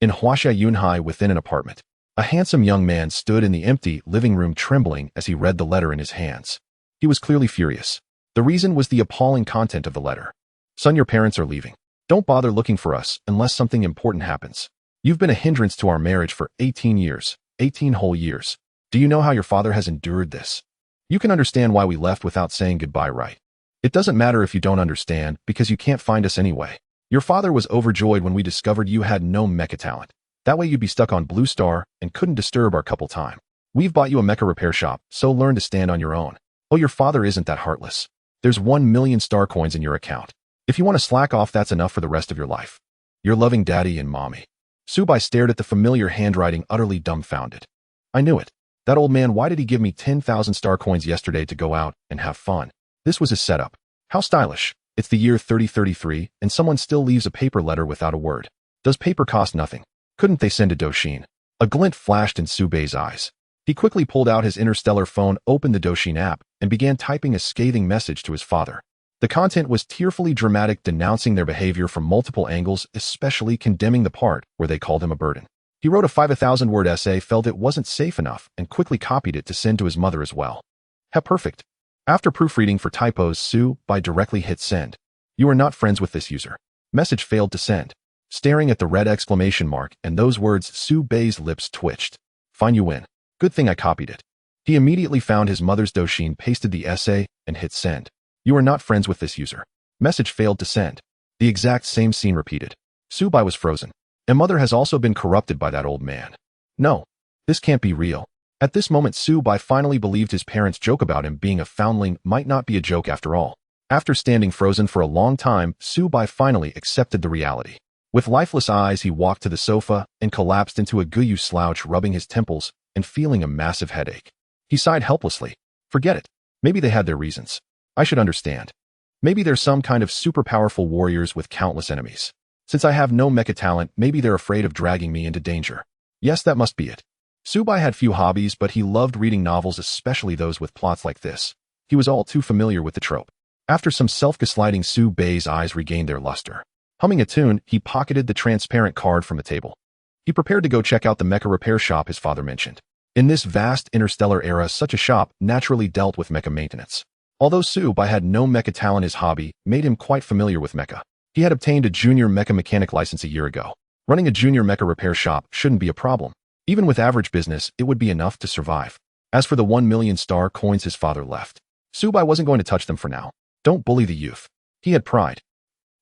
In Huaxia Yunhai within an apartment, a handsome young man stood in the empty living room trembling as he read the letter in his hands. He was clearly furious. The reason was the appalling content of the letter. Son, your parents are leaving. Don't bother looking for us unless something important happens. You've been a hindrance to our marriage for 18 years, 18 whole years. Do you know how your father has endured this? You can understand why we left without saying goodbye, right? It doesn't matter if you don't understand, because you can't find us anyway. Your father was overjoyed when we discovered you had no mecha talent. That way you'd be stuck on Blue Star and couldn't disturb our couple time. We've bought you a mecha repair shop, so learn to stand on your own. Oh, your father isn't that heartless. There's 1 million star coins in your account. If you want to slack off, that's enough for the rest of your life. Your loving daddy and mommy. Subai stared at the familiar handwriting, utterly dumbfounded. I knew it. That old man, why did he give me 10,000 star coins yesterday to go out and have fun? This was his setup. How stylish. It's the year 3033, and someone still leaves a paper letter without a word. Does paper cost nothing? Couldn't they send a Doshin? A glint flashed in Subei's eyes. He quickly pulled out his interstellar phone, opened the Doshin app, and began typing a scathing message to his father. The content was tearfully dramatic, denouncing their behavior from multiple angles, especially condemning the part where they called him a burden. He wrote a 5,000-word essay, felt it wasn't safe enough, and quickly copied it to send to his mother as well. Perfect. After proofreading for typos, Subai directly hit send. You are not friends with this user. Message failed to send. Staring at the red exclamation mark and those words, Subei's lips twitched. Fine, you win. Good thing I copied it. He immediately found his mother's Doshin, pasted the essay, and hit send. You are not friends with this user. Message failed to send. The exact same scene repeated. Subai was frozen. And mother has also been corrupted by that old man. No. This can't be real. At this moment, Subai finally believed his parents' joke about him being a foundling might not be a joke after all. After standing frozen for a long time, Subai finally accepted the reality. With lifeless eyes, he walked to the sofa and collapsed into a Guyu slouch, rubbing his temples and feeling a massive headache. He sighed helplessly. Forget it. Maybe they had their reasons. I should understand. Maybe they're some kind of super powerful warriors with countless enemies. Since I have no mecha talent, maybe they're afraid of dragging me into danger. Yes, that must be it. Subai had few hobbies, but he loved reading novels, especially those with plots like this. He was all too familiar with the trope. After some self-gaslighting, Subei's eyes regained their luster. Humming a tune, he pocketed the transparent card from the table. He prepared to go check out the mecha repair shop his father mentioned. In this vast interstellar era, such a shop naturally dealt with mecha maintenance. Although Subai had no mecha talent, his hobby made him quite familiar with mecha. He had obtained a junior mecha mechanic license a year ago. Running a junior mecha repair shop shouldn't be a problem. Even with average business, it would be enough to survive. As for the 1 million star coins his father left, Subai wasn't going to touch them for now. Don't bully the youth. He had pride.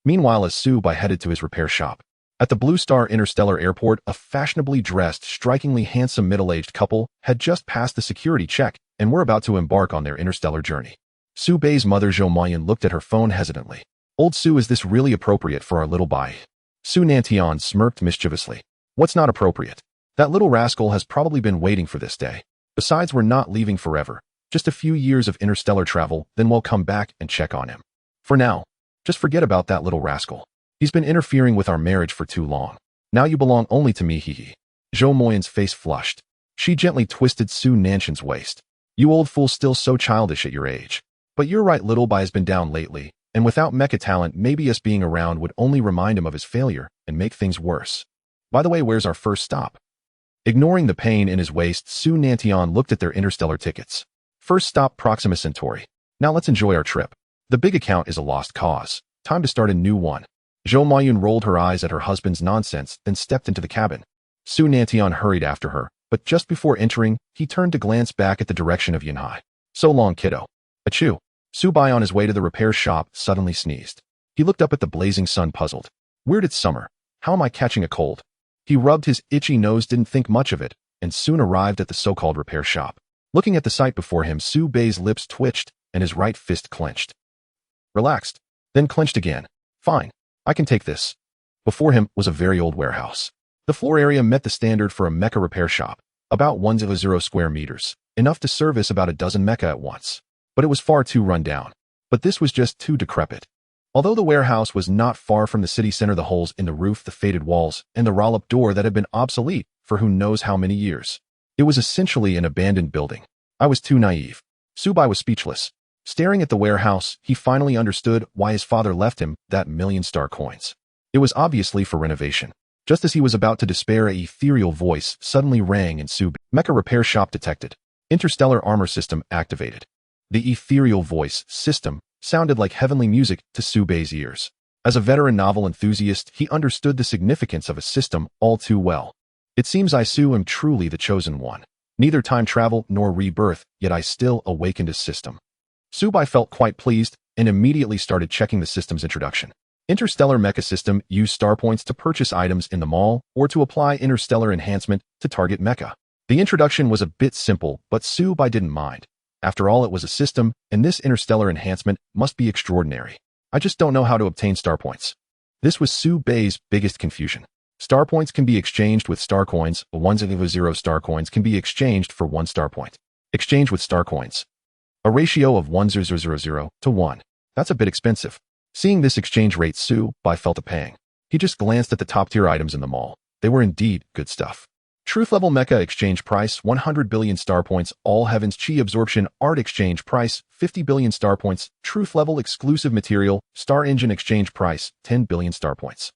Meanwhile, as Subai headed to his repair shop, at the Blue Star Interstellar Airport, a fashionably dressed, strikingly handsome middle-aged couple had just passed the security check and were about to embark on their interstellar journey. Subei's mother, Zhou Mayan, looked at her phone hesitantly. Old Su, is this really appropriate for our little bai? Su Nantian smirked mischievously. What's not appropriate? That little rascal has probably been waiting for this day. Besides, we're not leaving forever. Just a few years of interstellar travel, then we'll come back and check on him. For now, just forget about that little rascal. He's been interfering with our marriage for too long. Now you belong only to me, hee. Zhou Moyan's face flushed. She gently twisted Su Nanshan's waist. You old fool, still so childish at your age. But you're right, little bai has been down lately, and without mecha talent, maybe us being around would only remind him of his failure and make things worse. By the way, where's our first stop? Ignoring the pain in his waist, Su Nantian looked at their interstellar tickets. First stop, Proxima Centauri. Now let's enjoy our trip. The big account is a lost cause. Time to start a new one. Zhou Mayun rolled her eyes at her husband's nonsense, then stepped into the cabin. Su Nantian hurried after her, but just before entering, he turned to glance back at the direction of Yunhai. So long, kiddo. Achoo. Subai, on his way to the repair shop, suddenly sneezed. He looked up at the blazing sun, puzzled. Weird, it's summer. How am I catching a cold? He rubbed his itchy nose, didn't think much of it, and soon arrived at the so-called repair shop. Looking at the sight before him, Subei's lips twitched and his right fist clenched. Relaxed, then clenched again. Fine, I can take this. Before him was a very old warehouse. The floor area met the standard for a mecha repair shop, about 100 square meters, enough to service about a dozen mecha at once. But it was far too run down. But this was just too decrepit. Although the warehouse was not far from the city center, the holes in the roof, the faded walls, and the roll-up door that had been obsolete for who knows how many years. It was essentially an abandoned building. I was too naive. Subai was speechless. Staring at the warehouse, he finally understood why his father left him that million star coins. It was obviously for renovation. Just as he was about to despair, a ethereal voice suddenly rang in Su. Mecha repair shop detected. Interstellar armor system activated. The ethereal voice system sounded like heavenly music to Subei's ears. As a veteran novel enthusiast, he understood the significance of a system all too well. It seems I am truly the chosen one. Neither time travel nor rebirth, yet I still awakened a system. Subei felt quite pleased and immediately started checking the system's introduction. Interstellar Mecha System used star points to purchase items in the mall or to apply interstellar enhancement to target mecha. The introduction was a bit simple, but Subei didn't mind. After all, it was a system, and this interstellar enhancement must be extraordinary. I just don't know how to obtain star points. This was Subei's biggest confusion. Star points can be exchanged with star coins. 100 star coins can be exchanged for 1 star point. Exchange with star coins. A ratio of 1,000 to 1. That's a bit expensive. Seeing this exchange rate, Subei felt a pang. He just glanced at the top-tier items in the mall. They were indeed good stuff. Truth level mecha exchange price 100 billion star points. All heavens chi absorption art exchange price 50 billion star points. Truth level exclusive material star engine exchange price 10 billion star points.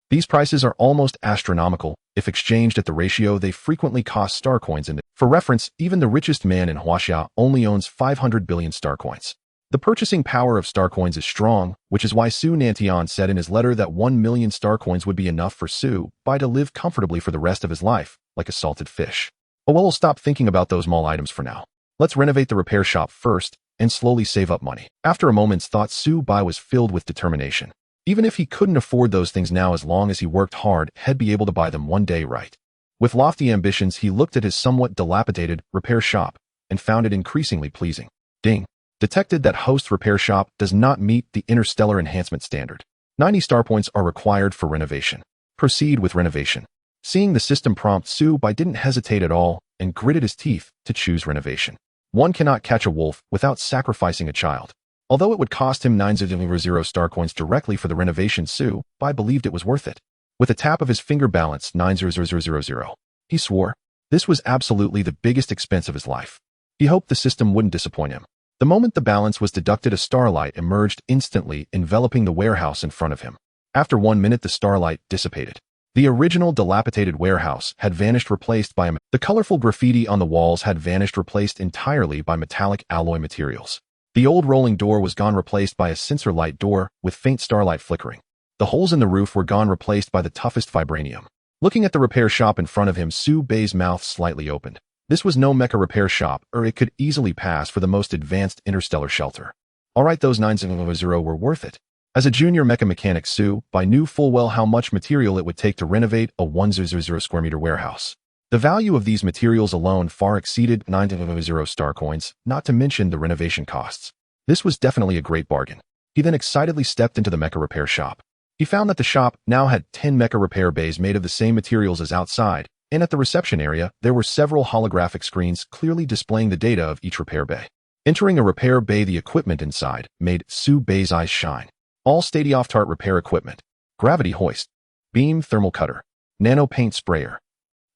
These prices are almost astronomical. If exchanged at the ratio, they frequently cost star coins. For reference, even the richest man in Huaxia only owns 500 billion star coins. The purchasing power of star coins is strong, which is why Su Nantian said in his letter that 1 million star coins would be enough for Subei to live comfortably for the rest of his life, like a salted fish. Oh well, we'll stop thinking about those mall items for now. Let's renovate the repair shop first and slowly save up money. After a moment's thought, Subei was filled with determination. Even if he couldn't afford those things now, as long as he worked hard, he'd be able to buy them one day, right? With lofty ambitions, he looked at his somewhat dilapidated repair shop and found it increasingly pleasing. Ding. Detected that host repair shop does not meet the interstellar enhancement standard. 90 star points are required for renovation. Proceed with renovation. Seeing the system prompt, Subei didn't hesitate at all and gritted his teeth to choose renovation. One cannot catch a wolf without sacrificing a child. Although it would cost him 900 star coins directly for the renovation, Subei believed it was worth it. With a tap of his finger balance 90000, he swore. This was absolutely the biggest expense of his life. He hoped the system wouldn't disappoint him. The moment the balance was deducted, a starlight emerged instantly, enveloping the warehouse in front of him. After 1 minute, the starlight dissipated. The original dilapidated warehouse had vanished, replaced by the colorful graffiti on the walls had vanished, replaced entirely by metallic alloy materials. The old rolling door was gone, replaced by a sensor light door with faint starlight flickering. The holes in the roof were gone, replaced by the toughest vibranium. Looking at the repair shop in front of him, Subei's mouth slightly opened. This was no mecha repair shop, or it could easily pass for the most advanced interstellar shelter. Alright, those 900 were worth it. As a junior mecha mechanic, Subei knew full well how much material it would take to renovate a 100 square meter warehouse. The value of these materials alone far exceeded 900 star coins, not to mention the renovation costs. This was definitely a great bargain. He then excitedly stepped into the mecha repair shop. He found that the shop now had 10 mecha repair bays made of the same materials as outside, and at the reception area, there were several holographic screens clearly displaying the data of each repair bay. Entering a repair bay, the equipment inside made Subei's eyes shine. All state-of-the-art repair equipment. Gravity hoist. Beam thermal cutter. Nano paint sprayer.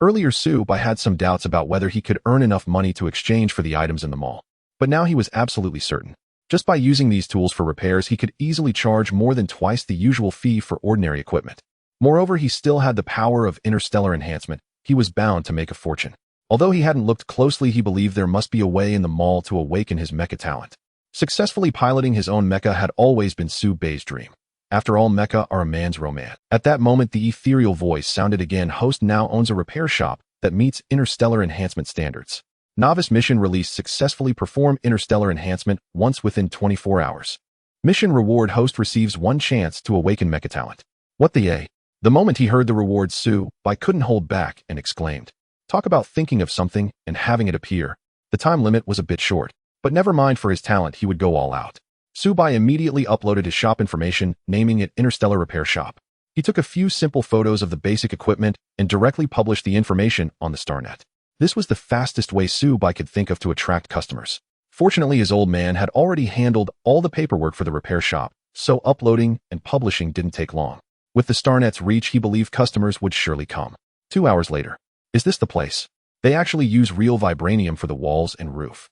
Earlier, Subei had some doubts about whether he could earn enough money to exchange for the items in the mall. But now he was absolutely certain. Just by using these tools for repairs, he could easily charge more than twice the usual fee for ordinary equipment. Moreover, he still had the power of interstellar enhancement. He was bound to make a fortune. Although he hadn't looked closely, he believed there must be a way in the mall to awaken his mecha talent. Successfully piloting his own mecha had always been Subei's dream. After all, mecha are a man's romance. At that moment, the ethereal voice sounded again. Host now owns a repair shop that meets interstellar enhancement standards. Novice mission released. Successfully perform interstellar enhancement once within 24 hours. Mission reward. Host receives 1 chance to awaken mecha talent. What the A? The moment he heard the reward, Subei couldn't hold back and exclaimed. Talk about thinking of something and having it appear. The time limit was a bit short, but never mind, for his talent he would go all out. Subei immediately uploaded his shop information, naming it Interstellar Repair Shop. He took a few simple photos of the basic equipment and directly published the information on the Starnet. This was the fastest way Subei could think of to attract customers. Fortunately, his old man had already handled all the paperwork for the repair shop, so uploading and publishing didn't take long. With the Starnet's reach, he believed customers would surely come. 2 hours later. Is this the place? They actually use real vibranium for the walls and roof.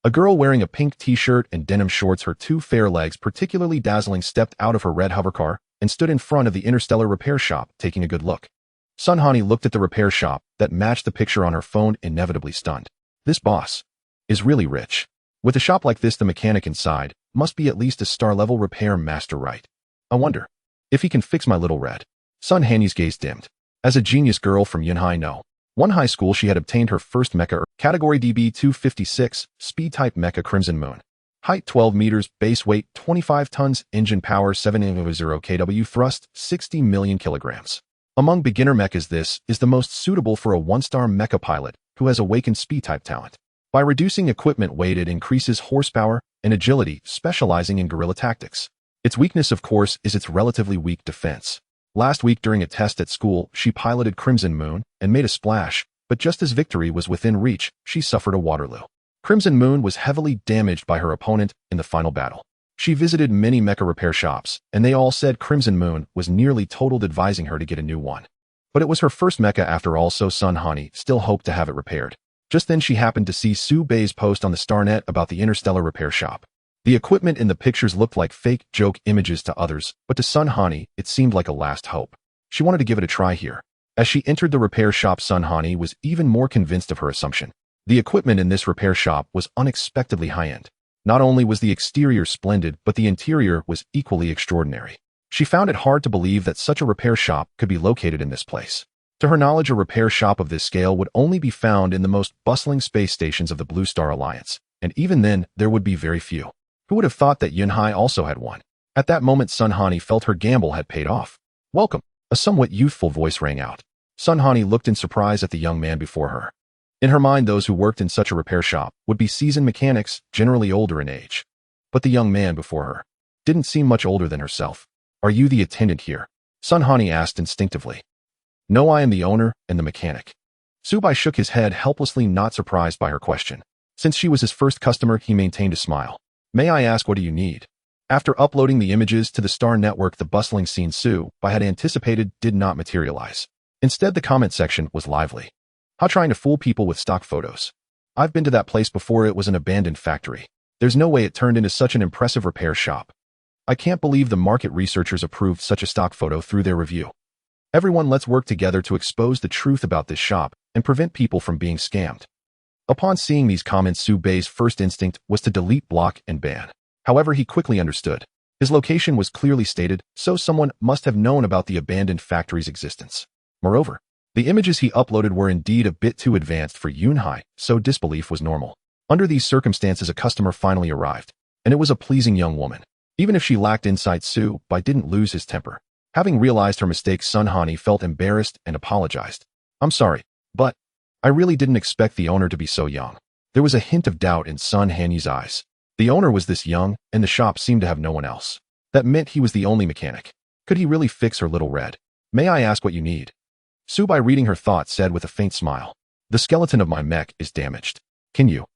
A girl wearing a pink t-shirt and denim shorts, her 2 fair legs particularly dazzling, stepped out of her red hovercar and stood in front of the Interstellar Repair Shop, taking a good look. Sunhani looked at the repair shop that matched the picture on her phone, inevitably stunned. This boss is really rich. With a shop like this, the mechanic inside must be at least a star-level repair master, right? I wonder if he can fix my little red. Sunhani's gaze dimmed. As a genius girl from Yunhai No. 1 high school, she had obtained her first mecha, category DB256, speed-type mecha Crimson Moon. Height 12 meters, base weight 25 tons, engine power 700 kW, thrust 60 million kilograms. Among beginner mechas, this is the most suitable for a 1-star mecha pilot who has awakened speed-type talent. By reducing equipment weight, it increases horsepower and agility, specializing in guerrilla tactics. Its weakness, of course, is its relatively weak defense. Last week, during a test at school, she piloted Crimson Moon and made a splash, but just as victory was within reach, she suffered a Waterloo. Crimson Moon was heavily damaged by her opponent in the final battle. She visited many mecha repair shops, and they all said Crimson Moon was nearly totaled, advising her to get a new one. But it was her first mecha after all, so Sunhani still hoped to have it repaired. Just then she happened to see Su Bei's post on the Starnet about the interstellar repair shop. The equipment in the pictures looked like fake joke images to others, but to Sunhani, it seemed like a last hope. She wanted to give it a try here. As she entered the repair shop, Sunhani was even more convinced of her assumption. The equipment in this repair shop was unexpectedly high-end. Not only was the exterior splendid, but the interior was equally extraordinary. She found it hard to believe that such a repair shop could be located in this place. To her knowledge, a repair shop of this scale would only be found in the most bustling space stations of the Blue Star Alliance, and even then, there would be very few. Who would have thought that Yunhai also had one? At that moment, Sunhani felt her gamble had paid off. "Welcome," a somewhat youthful voice rang out. Sunhani looked in surprise at the young man before her. In her mind, those who worked in such a repair shop would be seasoned mechanics, generally older in age. But the young man before her didn't seem much older than herself. "Are you the attendant here?" Sunhani asked instinctively. "No, I am the owner and the mechanic." Subai shook his head, helplessly, not surprised by her question. Since she was his first customer, he maintained a smile. "May I ask, what do you need?" After uploading the images to the Star Network, the bustling scene Subai had anticipated did not materialize. Instead, the comment section was lively. "How trying to fool people with stock photos. I've been to that place before. It was an abandoned factory. There's no way it turned into such an impressive repair shop. I can't believe the market researchers approved such a stock photo through their review. Everyone, let's work together to expose the truth about this shop and prevent people from being scammed." Upon seeing these comments, Su Bei's first instinct was to delete, block, and ban. However, he quickly understood. His location was clearly stated, so someone must have known about the abandoned factory's existence. Moreover, the images he uploaded were indeed a bit too advanced for Yunhai, so disbelief was normal. Under these circumstances, a customer finally arrived, and it was a pleasing young woman. Even if she lacked insight, Su Bei didn't lose his temper. Having realized her mistake, Sunhani felt embarrassed and apologized. "I'm sorry, but I really didn't expect the owner to be so young." There was a hint of doubt in Sunhani's eyes. The owner was this young, and the shop seemed to have no one else. That meant he was the only mechanic. Could he really fix her little red? "May I ask what you need?" Subai, reading her thoughts, said with a faint smile. "The skeleton of my mech is damaged. Can you?"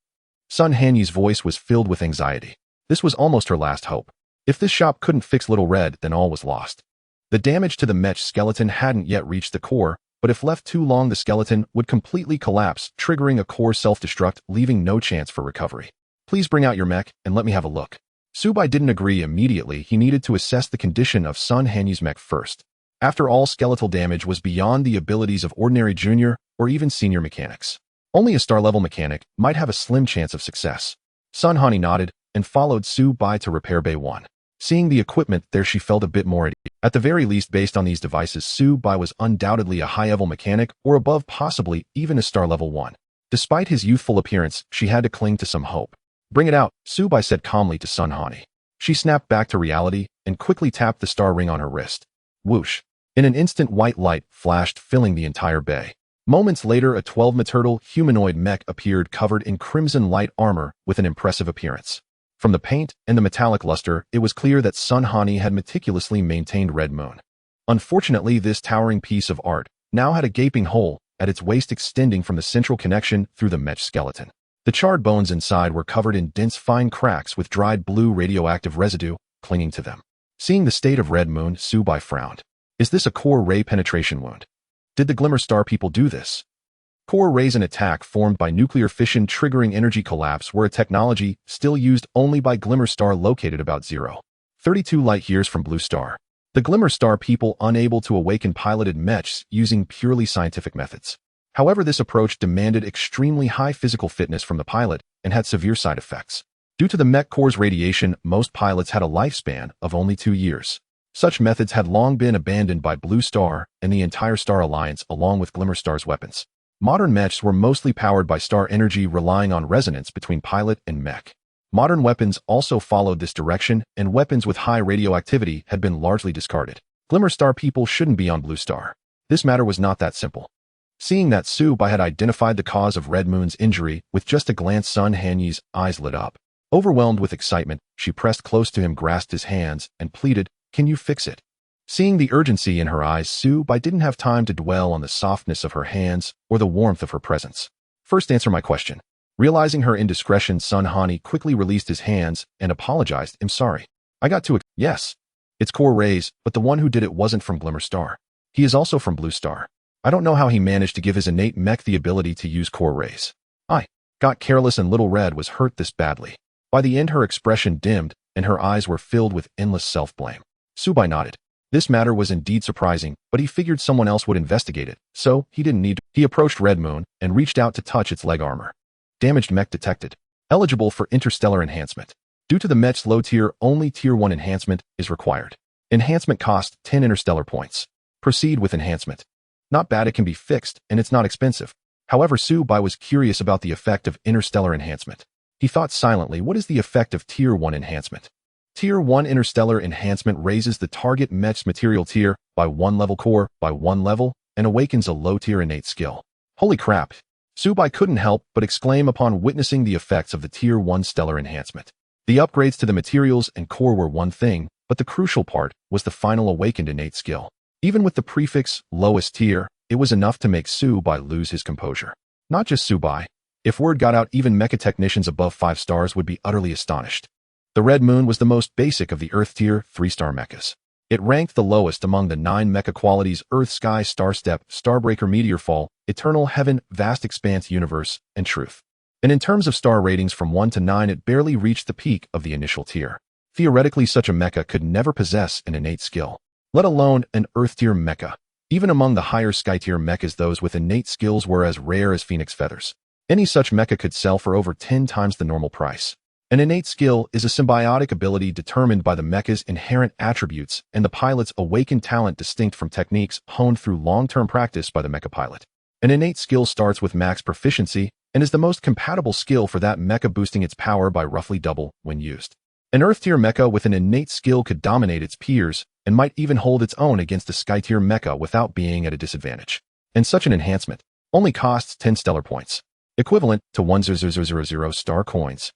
Sunhani's voice was filled with anxiety. This was almost her last hope. If this shop couldn't fix little red, then all was lost. The damage to the mech skeleton hadn't yet reached the core, but if left too long, the skeleton would completely collapse, triggering a core self-destruct, leaving no chance for recovery. "Please bring out your mech and let me have a look." Subai didn't agree immediately. He needed to assess the condition of Sunhani's mech first. After all, skeletal damage was beyond the abilities of ordinary junior or even senior mechanics. Only a star-level mechanic might have a slim chance of success. Sunhani nodded and followed Subai to repair bay 1. Seeing the equipment there, she felt a bit more at ease. At the very least, based on these devices, Subai was undoubtedly a high-level mechanic or above, possibly even a star-level 1. Despite his youthful appearance, she had to cling to some hope. "Bring it out," Subai said calmly to Sunhani. She snapped back to reality and quickly tapped the star ring on her wrist. Whoosh! In an instant, white light flashed, filling the entire bay. Moments later, a 12-meter humanoid mech appeared, covered in crimson light armor with an impressive appearance. From the paint and the metallic luster, it was clear that Sunhani had meticulously maintained Red Moon. Unfortunately, this towering piece of art now had a gaping hole at its waist extending from the central connection through the mech skeleton. The charred bones inside were covered in dense, fine cracks with dried blue radioactive residue clinging to them. Seeing the state of Red Moon, Subai frowned. "Is this a core ray penetration wound? Did the Glimmer Star people do this?" Core rays, an attack formed by nuclear fission triggering energy collapse, were a technology still used only by Glimmer Star located about 0.32 light-years from Blue Star. The Glimmer Star people unable to awaken piloted mechs using purely scientific methods. However, this approach demanded extremely high physical fitness from the pilot and had severe side effects. Due to the mech core's radiation, most pilots had a lifespan of only 2 years. Such methods had long been abandoned by Blue Star and the entire Star Alliance along with Glimmer Star's weapons. Modern mechs were mostly powered by star energy, relying on resonance between pilot and mech. Modern weapons also followed this direction, and weapons with high radioactivity had been largely discarded. Glimmer Star people shouldn't be on Blue Star. This matter was not that simple. Seeing that Su-bai had identified the cause of Red Moon's injury, with just a glance Sun Hanyi's eyes lit up. Overwhelmed with excitement, she pressed close to him, grasped his hands, and pleaded, "Can you fix it?" Seeing the urgency in her eyes, Su-bai didn't have time to dwell on the softness of her hands or the warmth of her presence. "First, answer my question." Realizing her indiscretion, Sun Hani quickly released his hands and apologized. "I'm sorry. I got too Yes. It's core rays, but the one who did it wasn't from Glimmer Star. He is also from Blue Star. I don't know how he managed to give his innate mech the ability to use core rays. I got careless and Little Red was hurt this badly." By the end, her expression dimmed and her eyes were filled with endless self-blame. Su-bai nodded. This matter was indeed surprising, but he figured someone else would investigate it, so he didn't need to. He approached Red Moon and reached out to touch its leg armor. Damaged mech detected. Eligible for interstellar enhancement. Due to the mech's low tier, only Tier 1 enhancement is required. Enhancement cost 10 interstellar points. Proceed with enhancement. Not bad, it can be fixed, and it's not expensive. However, Su-bai was curious about the effect of interstellar enhancement. He thought silently, what is the effect of Tier 1 enhancement? Tier 1 interstellar enhancement raises the target mech's material tier by 1 level core by 1 level and awakens a low-tier innate skill. Holy crap! Su-bai couldn't help but exclaim upon witnessing the effects of the Tier 1 stellar enhancement. The upgrades to the materials and core were one thing, but the crucial part was the final awakened innate skill. Even with the prefix lowest tier, it was enough to make Su-bai lose his composure. Not just Su-bai. If word got out, even mecha technicians above 5 stars would be utterly astonished. The Red Moon was the most basic of the Earth Tier 3-star mechas. It ranked the lowest among the 9 mecha qualities: Earth, Sky, Starstep, Starbreaker, Meteorfall, Eternal, Heaven, Vast Expanse, Universe, and Truth. And in terms of star ratings from 1 to 9, it barely reached the peak of the initial tier. Theoretically, such a mecha could never possess an innate skill, let alone an Earth Tier mecha. Even among the higher Sky Tier mechas, those with innate skills were as rare as phoenix feathers. Any such mecha could sell for over 10 times the normal price. An innate skill is a symbiotic ability determined by the mecha's inherent attributes and the pilot's awakened talent, distinct from techniques honed through long-term practice by the mecha pilot. An innate skill starts with max proficiency and is the most compatible skill for that mecha, boosting its power by roughly double when used. An Earth Tier mecha with an innate skill could dominate its peers and might even hold its own against a Sky Tier mecha without being at a disadvantage. And such an enhancement only costs 10 stellar points, equivalent to 1,000 star coins.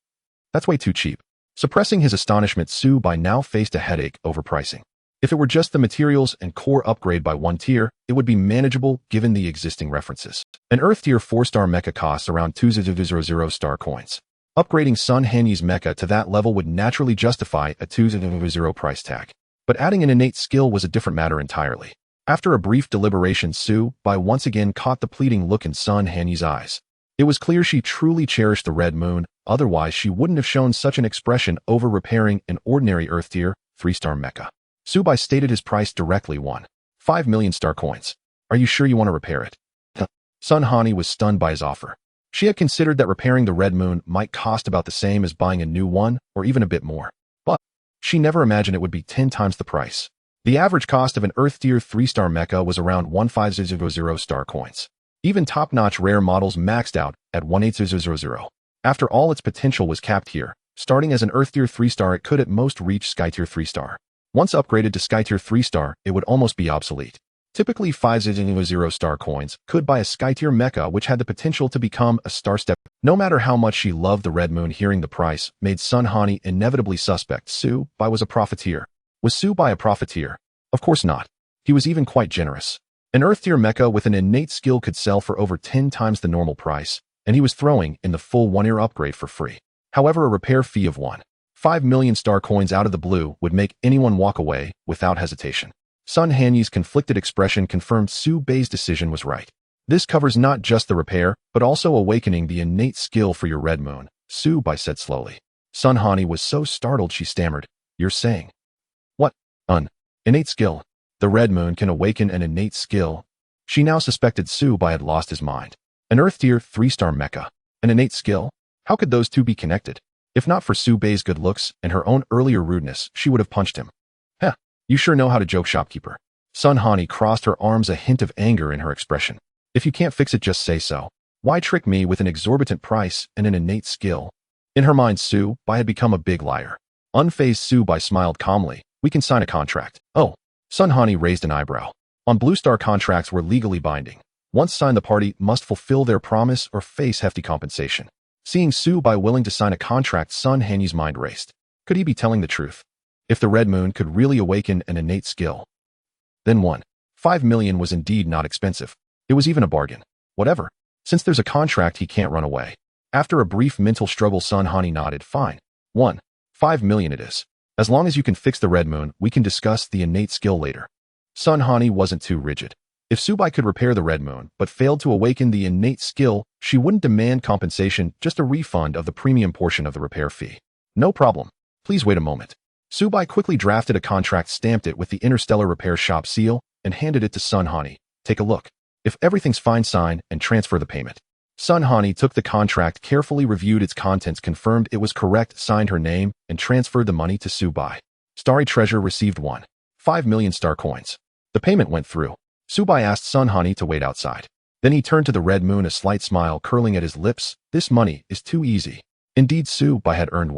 That's way too cheap. Suppressing his astonishment, Su-bai now faced a headache over pricing. If it were just the materials and core upgrade by 1 tier, it would be manageable given the existing references. An Earth Tier 4-star mecha costs around 2,000 star coins. Upgrading Sun Hanyi's mecha to that level would naturally justify a 2,000 price tag. But adding an innate skill was a different matter entirely. After a brief deliberation, Su-bai once again caught the pleading look in Sun Hanyi's eyes. It was clear she truly cherished the Red Moon, otherwise she wouldn't have shown such an expression over repairing an ordinary Earth Tier 3-star mecha. Su-bai stated his price directly: 1.5 million star coins. Are you sure you want to repair it? Sun Hani was stunned by his offer. She had considered that repairing the Red Moon might cost about the same as buying a new one, or even a bit more. But she never imagined it would be 10 times the price. The average cost of an Earth Tier 3-star mecha was around 1,500 star coins. Even top-notch rare models maxed out at 1,800. After all, its potential was capped here. Starting as an Earth Tier 3-star, it could at most reach Sky Tier 3-star. Once upgraded to Sky Tier 3-star, it would almost be obsolete. Typically, 5,000 star coins could buy a Sky Tier mecha, which had the potential to become a Starstep. No matter how much she loved the Red Moon, hearing the price made Sun Hani inevitably suspect. Su-bai was a profiteer. Was Su-bai a profiteer? Of course not. He was even quite generous. An Earth Tier mecha with an innate skill could sell for over 10 times the normal price, and he was throwing in the full 1-year upgrade for free. However, a repair fee of 1.5 million star coins out of the blue would make anyone walk away without hesitation. Sun Hanyi's conflicted expression confirmed Su-bai's decision was right. This covers not just the repair, but also awakening the innate skill for your Red Moon, Su-bai said slowly. Sun Hani was so startled she stammered, "You're saying?" "What? Innate skill. The Red Moon can awaken an innate skill. She now suspected Subai had lost his mind. An Earth Tier 3-star mecha. An innate skill? How could those two be connected? If not for Subai's good looks and her own earlier rudeness, she would have punched him. Heh, you sure know how to joke, shopkeeper. Sun Hani crossed her arms, a hint of anger in her expression. If you can't fix it, just say so. Why trick me with an exorbitant price and an innate skill? In her mind, Subai had become a big liar. Unfazed, Subai smiled calmly. We can sign a contract. Oh. Sun Hani raised an eyebrow. On Blue Star, contracts were legally binding. Once signed, the party must fulfill their promise or face hefty compensation. Seeing Subai willing to sign a contract, Sun Hani's mind raced. Could he be telling the truth? If the Red Moon could really awaken an innate skill, then 5 million was indeed not expensive. It was even a bargain. Whatever. Since there's a contract, he can't run away. After a brief mental struggle, Sun Hani nodded. Fine. 5 million it is. As long as you can fix the Red Moon, we can discuss the innate skill later. Sun Hani wasn't too rigid. If Subai could repair the Red Moon, but failed to awaken the innate skill, she wouldn't demand compensation, just a refund of the premium portion of the repair fee. No problem. Please wait a moment. Subai quickly drafted a contract, stamped it with the Interstellar Repair Shop seal, and handed it to Sun Hani. Take a look. If everything's fine, sign and transfer the payment. Sun Hani took the contract, carefully reviewed its contents, confirmed it was correct, signed her name, and transferred the money to Subai. Starry Treasure received 5 million star coins. The payment went through. Subai asked Sun Hani to wait outside. Then he turned to the Red Moon, a slight smile curling at his lips. This money is too easy. Indeed, Subai had earned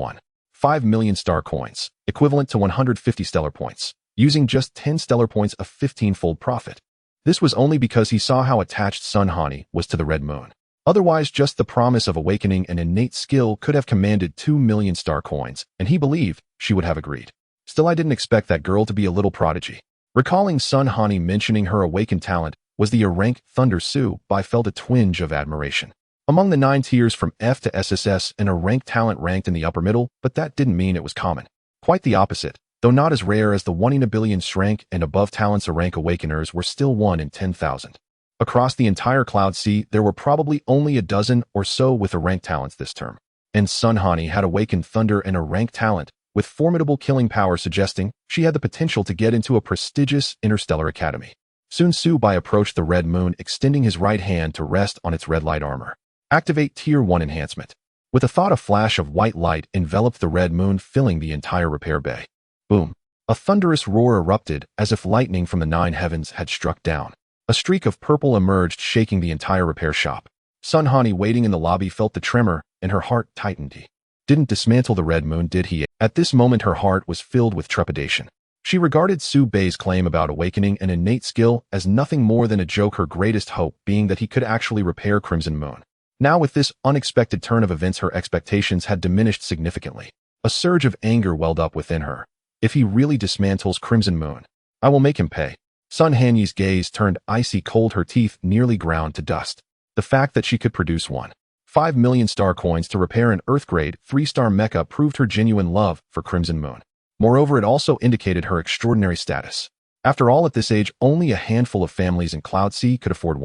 5 million star coins, equivalent to 150 stellar points, using just 10 stellar points, a 15-fold profit. This was only because he saw how attached Sun Hani was to the Red Moon. Otherwise, just the promise of awakening an innate skill could have commanded 2 million star coins, and he believed she would have agreed. Still, I didn't expect that girl to be a little prodigy. Recalling Sun Hani mentioning her awakened talent was the rank Thunder, Subai felt a twinge of admiration. Among the 9 tiers from F to SSS, and a rank talent ranked in the upper middle, but that didn't mean it was common. Quite the opposite. Though not as rare as the 1 in a billion rank and above talents, a rank awakeners were still 1 in 10,000. Across the entire Cloud Sea, there were probably only a dozen or so with a rank talents this term. And Sun Hani had awakened Thunder and a rank talent, with formidable killing power, suggesting she had the potential to get into a prestigious interstellar academy. Soon Subai approached the Red Moon, extending his right hand to rest on its red light armor. Activate Tier 1 enhancement. With a thought, a flash of white light enveloped the Red Moon, filling the entire repair bay. Boom. A thunderous roar erupted, as if lightning from the 9 heavens had struck down. A streak of purple emerged, shaking the entire repair shop. Sun Hani, waiting in the lobby, felt the tremor, and her heart tightened. He didn't dismantle the Red Moon, did he? At this moment, her heart was filled with trepidation. She regarded Subai's claim about awakening an innate skill as nothing more than a joke, her greatest hope being that he could actually repair Crimson Moon. Now, with this unexpected turn of events, her expectations had diminished significantly. A surge of anger welled up within her. If he really dismantles Crimson Moon, I will make him pay. Sun Hani's gaze turned icy cold, her teeth nearly ground to dust. The fact that she could produce 5 million star coins to repair an Earth-grade 3-star mecha proved her genuine love for Crimson Moon. Moreover, it also indicated her extraordinary status. After all, at this age, only a handful of families in Cloud Sea could afford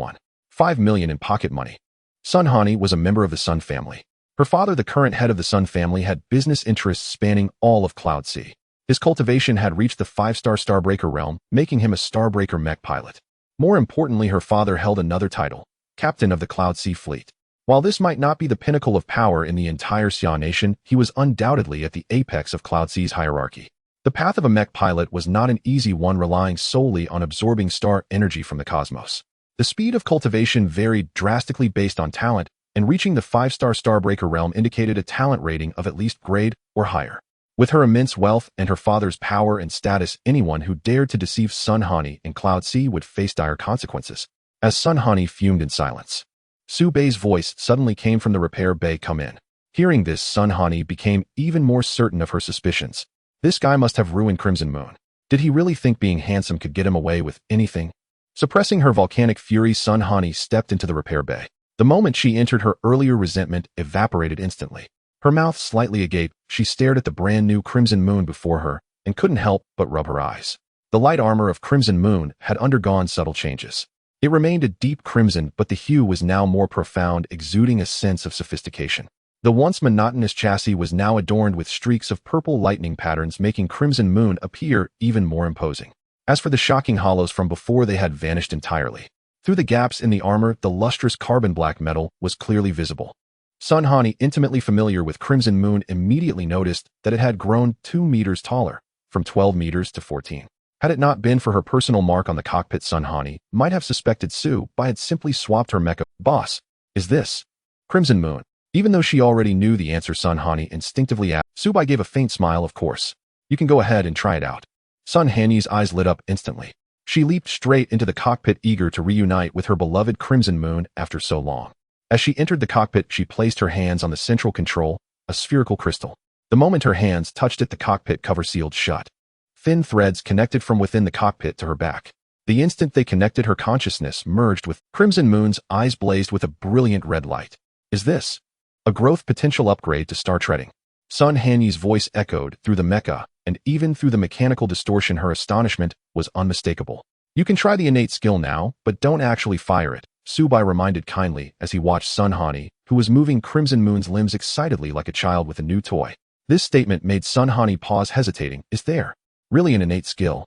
5 million in pocket money. Sun Hani was a member of the Sun family. Her father, the current head of the Sun family, had business interests spanning all of Cloud Sea. His cultivation had reached the 5-star Starbreaker realm, making him a Starbreaker mech pilot. More importantly, her father held another title, Captain of the Cloud Sea Fleet. While this might not be the pinnacle of power in the entire Xia nation, he was undoubtedly at the apex of Cloud Sea's hierarchy. The path of a mech pilot was not an easy one, relying solely on absorbing star energy from the cosmos. The speed of cultivation varied drastically based on talent, and reaching the 5-star Starbreaker realm indicated a talent rating of at least grade or higher. With her immense wealth and her father's power and status, anyone who dared to deceive Sun Hani in Cloud Sea would face dire consequences. As Sun Hani fumed in silence, Subai's voice suddenly came from the repair bay. Come in. Hearing this, Sun Hani became even more certain of her suspicions. This guy must have ruined Crimson Moon. Did he really think being handsome could get him away with anything? Suppressing her volcanic fury, Sun Hani stepped into the repair bay. The moment she entered, her earlier resentment evaporated instantly. Her mouth slightly agape, she stared at the brand new Crimson Moon before her and couldn't help but rub her eyes. The light armor of Crimson Moon had undergone subtle changes. It remained a deep crimson, but the hue was now more profound, exuding a sense of sophistication. The once monotonous chassis was now adorned with streaks of purple lightning patterns, making Crimson Moon appear even more imposing. As for the shocking hollows from before, they had vanished entirely. Through the gaps in the armor, the lustrous carbon black metal was clearly visible. Sun Hani, intimately familiar with Crimson Moon, immediately noticed that it had grown 2 meters taller, from 12 meters to 14. Had it not been for her personal mark on the cockpit, Sun Hani might have suspected Su Bai had simply swapped her mecha. Boss, is this Crimson Moon? Even though she already knew the answer, Sun Hani instinctively asked. Su Bai gave a faint smile. Of course. You can go ahead and try it out. Sun Hani's eyes lit up instantly. She leaped straight into the cockpit, eager to reunite with her beloved Crimson Moon after so long. As she entered the cockpit, she placed her hands on the central control, a spherical crystal. The moment her hands touched it, the cockpit cover sealed shut. Thin threads connected from within the cockpit to her back. The instant they connected, her consciousness merged with Crimson Moon's. Eyes blazed with a brilliant red light. Is this a growth potential upgrade to Star Treading? Sun Hani's voice echoed through the mecha, and even through the mechanical distortion, her astonishment was unmistakable. You can try the innate skill now, but don't actually fire it, Su Bai reminded kindly as he watched Sun Hani, who was moving Crimson Moon's limbs excitedly like a child with a new toy. This statement made Sun Hani pause, hesitating. Is there really an innate skill?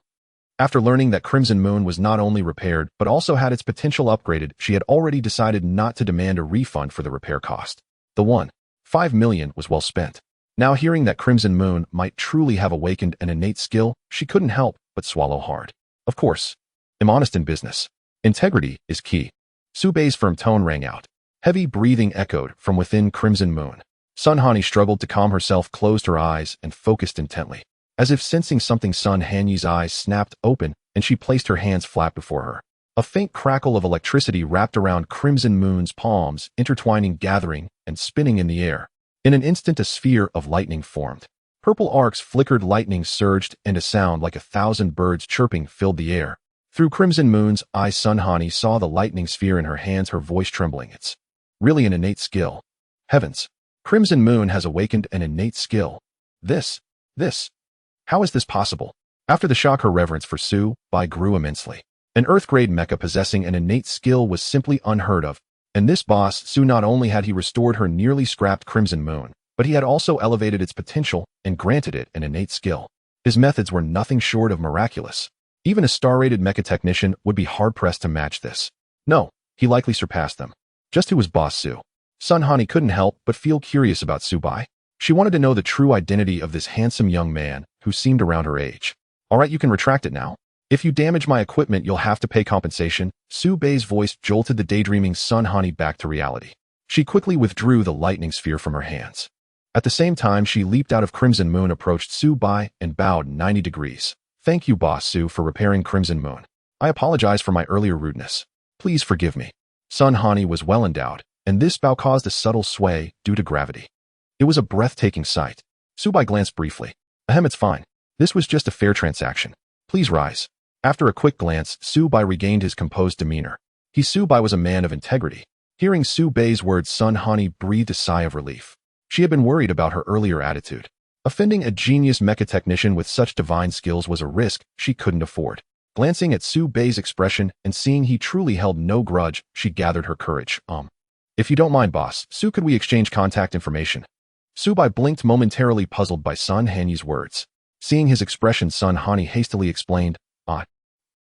After learning that Crimson Moon was not only repaired but also had its potential upgraded, she had already decided not to demand a refund for the repair cost. The 1.5 million was well spent. Now, hearing that Crimson Moon might truly have awakened an innate skill, she couldn't help but swallow hard. Of course. I'm honest in business. Integrity is key. Su Bai's firm tone rang out. Heavy breathing echoed from within Crimson Moon. Sun Hani struggled to calm herself, closed her eyes, and focused intently. As if sensing something, Sun Hani's eyes snapped open, and she placed her hands flat before her. A faint crackle of electricity wrapped around Crimson Moon's palms, intertwining, gathering, and spinning in the air. In an instant, a sphere of lightning formed. Purple arcs flickered, lightning surged, and a sound like 1,000 birds chirping filled the air. Through Crimson Moon's eyes, Sun Hani saw the lightning sphere in her hands, her voice trembling. It's really an innate skill. Heavens! Crimson Moon has awakened an innate skill. This. How is this possible? After the shock, her reverence for Su Bai grew immensely. An Earth-grade mecha possessing an innate skill was simply unheard of. And this boss, Su, not only had he restored her nearly scrapped Crimson Moon, but he had also elevated its potential and granted it an innate skill. His methods were nothing short of miraculous. Even a star-rated mecha technician would be hard-pressed to match this. No, he likely surpassed them. Just who was Boss Su? Sun Hani couldn't help but feel curious about Su Bai. She wanted to know the true identity of this handsome young man who seemed around her age. All right, you can retract it now. If you damage my equipment, you'll have to pay compensation. Su Bai's voice jolted the daydreaming Sun Hani back to reality. She quickly withdrew the lightning sphere from her hands. At the same time, she leaped out of Crimson Moon, approached Su Bai, and bowed 90 degrees. Thank you, Boss Su, for repairing Crimson Moon. I apologize for my earlier rudeness. Please forgive me. Sun Hani was well endowed, and this bow caused a subtle sway due to gravity. It was a breathtaking sight. Su Bai glanced briefly. Ahem, it's fine. This was just a fair transaction. Please rise. After a quick glance, Su Bai regained his composed demeanor. Su Bai was a man of integrity. Hearing Su Bai's words, Sun Hani breathed a sigh of relief. She had been worried about her earlier attitude. Offending a genius mecha technician with such divine skills was a risk she couldn't afford. Glancing at Su Bai's expression and seeing he truly held no grudge, she gathered her courage. If you don't mind, boss, Su, could we exchange contact information? Su Bai blinked, momentarily puzzled by Sun Hani's words. Seeing his expression, Sun Hani hastily explained,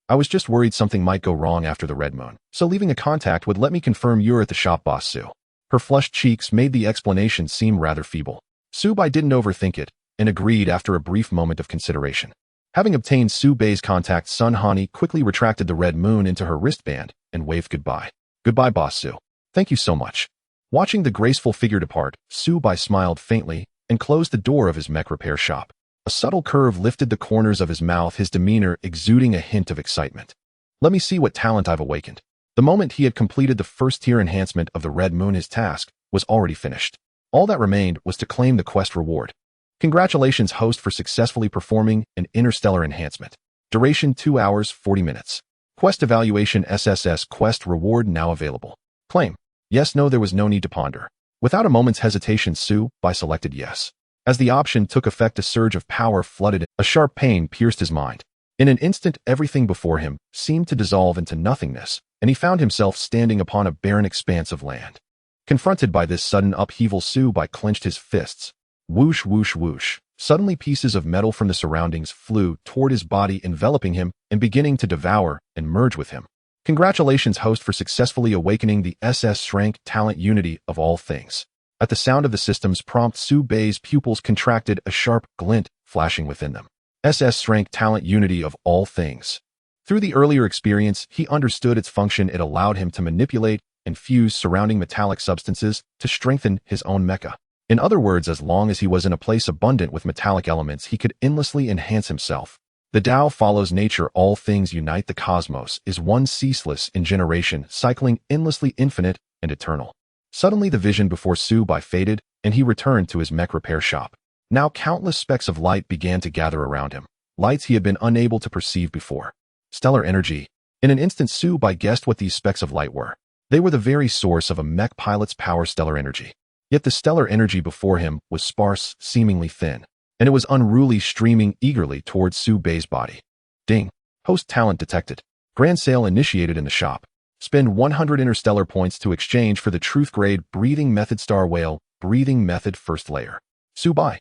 I was just worried something might go wrong after the Red Moon, so leaving a contact would let me confirm you're at the shop, Boss Su. Her flushed cheeks made the explanation seem rather feeble. Su Bai didn't overthink it, and agreed after a brief moment of consideration. Having obtained Su Bai's contact, Sun Hani quickly retracted the Red Moon into her wristband and waved goodbye. Goodbye, Boss Su. Thank you so much. Watching the graceful figure depart, Su Bai smiled faintly and closed the door of his mech repair shop. A subtle curve lifted the corners of his mouth, his demeanor exuding a hint of excitement. Let me see what talent I've awakened. The moment he had completed the first-tier enhancement of the Red Moon, his task was already finished. All that remained was to claim the quest reward. Congratulations, host, for successfully performing an interstellar enhancement. Duration 2 hours, 40 minutes. Quest evaluation SSS quest reward now available. Claim. Yes, no, there was no need to ponder. Without a moment's hesitation, Su Bai selected yes. As the option took effect, a surge of power flooded it. A sharp pain pierced his mind. In an instant, everything before him seemed to dissolve into nothingness, and he found himself standing upon a barren expanse of land. Confronted by this sudden upheaval, Su Bai clenched his fists. Whoosh, whoosh, whoosh. Suddenly pieces of metal from the surroundings flew toward his body, enveloping him and beginning to devour and merge with him. Congratulations, host, for successfully awakening the SS rank talent unity of all things. At the sound of the system's prompt, Su Bei's pupils contracted, a sharp glint flashing within them. SS rank talent unity of all things. Through the earlier experience, he understood its function. It allowed him to manipulate and fuse surrounding metallic substances to strengthen his own mecha. In other words, as long as he was in a place abundant with metallic elements, he could endlessly enhance himself. The Tao follows nature. All things unite. The cosmos is one, ceaseless in generation, cycling endlessly, infinite and eternal. Suddenly the vision before Su Bei faded, and he returned to his mech repair shop. Now countless specks of light began to gather around him, lights he had been unable to perceive before. Stellar energy. In an instant, Su Bei guessed what these specks of light were. They were the very source of a mech pilot's power, stellar energy. Yet the stellar energy before him was sparse, seemingly thin, and it was unruly, streaming eagerly towards Su Bei's body. Ding. Host talent detected. Grand sale initiated in the shop. Spend 100 interstellar points to exchange for the truth grade breathing method star whale, breathing method first layer. Su Bei.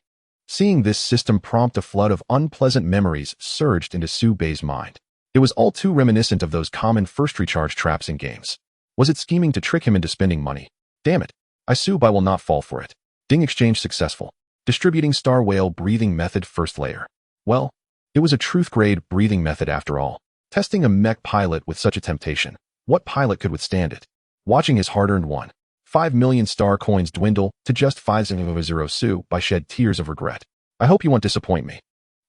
Seeing this system prompt, a flood of unpleasant memories surged into Su Bei's mind. It was all too reminiscent of those common first recharge traps in games. Was it scheming to trick him into spending money? Damn it. Su Bei will not fall for it. Ding. Exchange successful. Distributing star whale breathing method first layer. Well, it was a truth grade breathing method after all. Testing a mech pilot with such a temptation. What pilot could withstand it? Watching his hard-earned 1.5 million star coins dwindle to just 500, Su Bei shed tears of regret. I hope you won't disappoint me.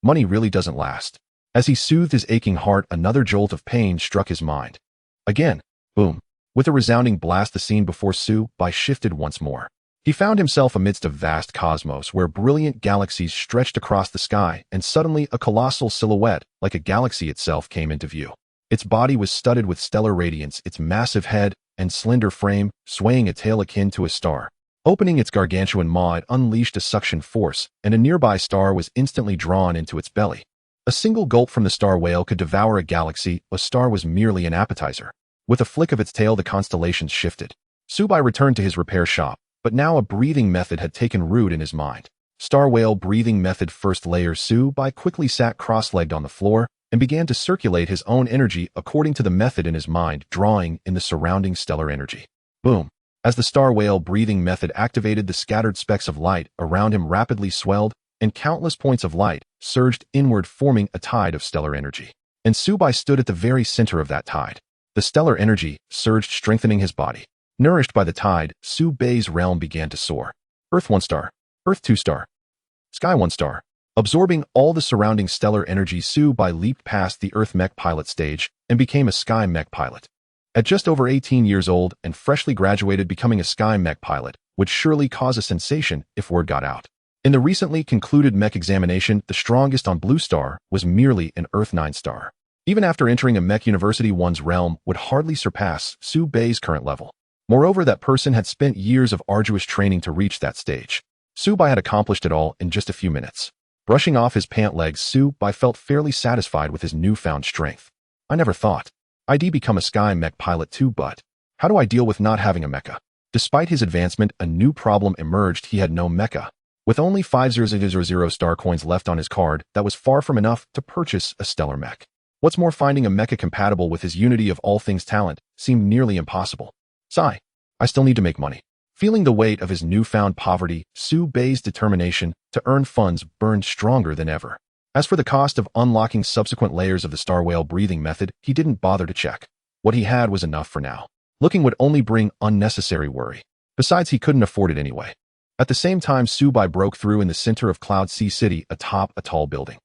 Money really doesn't last. As he soothed his aching heart, another jolt of pain struck his mind. Again, boom. With a resounding blast, the scene before Su Bei shifted once more. He found himself amidst a vast cosmos where brilliant galaxies stretched across the sky, and suddenly a colossal silhouette, like a galaxy itself, came into view. Its body was studded with stellar radiance, its massive head and slender frame swaying a tail akin to a star. Opening its gargantuan maw, it unleashed a suction force, and a nearby star was instantly drawn into its belly. A single gulp from the star whale could devour a galaxy. A star was merely an appetizer. With a flick of its tail, the constellations shifted. Su Bei returned to his repair shop, but now a breathing method had taken root in his mind. Star whale breathing method first layer. Su Bei quickly sat cross-legged on the floor and began to circulate his own energy according to the method in his mind, drawing in the surrounding stellar energy. Boom. As the star whale breathing method activated, the scattered specks of light around him rapidly swelled, and countless points of light surged inward, forming a tide of stellar energy. And Su Bei stood at the very center of that tide. The stellar energy surged, strengthening his body. Nourished by the tide, Su Bei's realm began to soar. Earth 1 star. Earth 2 star. Sky 1 star. Absorbing all the surrounding stellar energy, Su Bei leaped past the Earth mech pilot stage and became a sky mech pilot. At just over 18 years old and freshly graduated, becoming a sky mech pilot would surely cause a sensation if word got out. In the recently concluded mech examination, the strongest on Blue Star was merely an Earth 9 star. Even after entering a mech university, one's realm would hardly surpass Su Bei's current level. Moreover, that person had spent years of arduous training to reach that stage. Su Bei had accomplished it all in just a few minutes. Brushing off his pant legs, Su Bei felt fairly satisfied with his newfound strength. I never thought I'd become a sky mech pilot too, but how do I deal with not having a mecha? Despite his advancement, a new problem emerged. He had no mecha. With only 5,000 star coins left on his card, that was far from enough to purchase a stellar mech. What's more, finding a mecha compatible with his unity of all things talent seemed nearly impossible. Sigh. I still need to make money. Feeling the weight of his newfound poverty, Su Bei's determination to earn funds burned stronger than ever. As for the cost of unlocking subsequent layers of the star whale breathing method, he didn't bother to check. What he had was enough for now. Looking would only bring unnecessary worry. Besides, he couldn't afford it anyway. At the same time, Su Bei broke through in the center of Cloud Sea City, atop a tall building.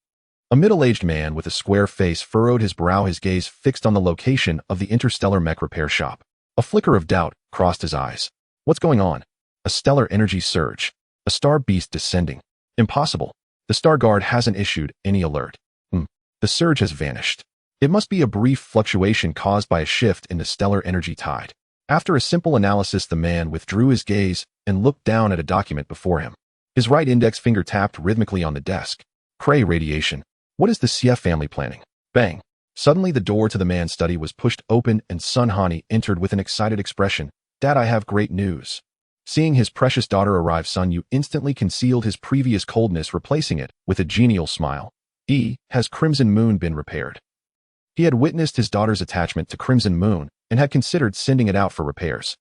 A middle-aged man with a square face furrowed his brow, his gaze fixed on the location of the interstellar mech repair shop. A flicker of doubt crossed his eyes. What's going on? A stellar energy surge. A star beast descending. Impossible. The Star Guard hasn't issued any alert. The surge has vanished. It must be a brief fluctuation caused by a shift in the stellar energy tide. After a simple analysis, the man withdrew his gaze and looked down at a document before him. His right index finger tapped rhythmically on the desk. Cray radiation. What is the CF family planning? Bang. Suddenly the door to the man's study was pushed open and Sun Hani entered with an excited expression. Dad, I have great news. Seeing his precious daughter arrive, Sun Yu instantly concealed his previous coldness, replacing it with a genial smile. Has Crimson Moon been repaired? He had witnessed his daughter's attachment to Crimson Moon and had considered sending it out for repairs.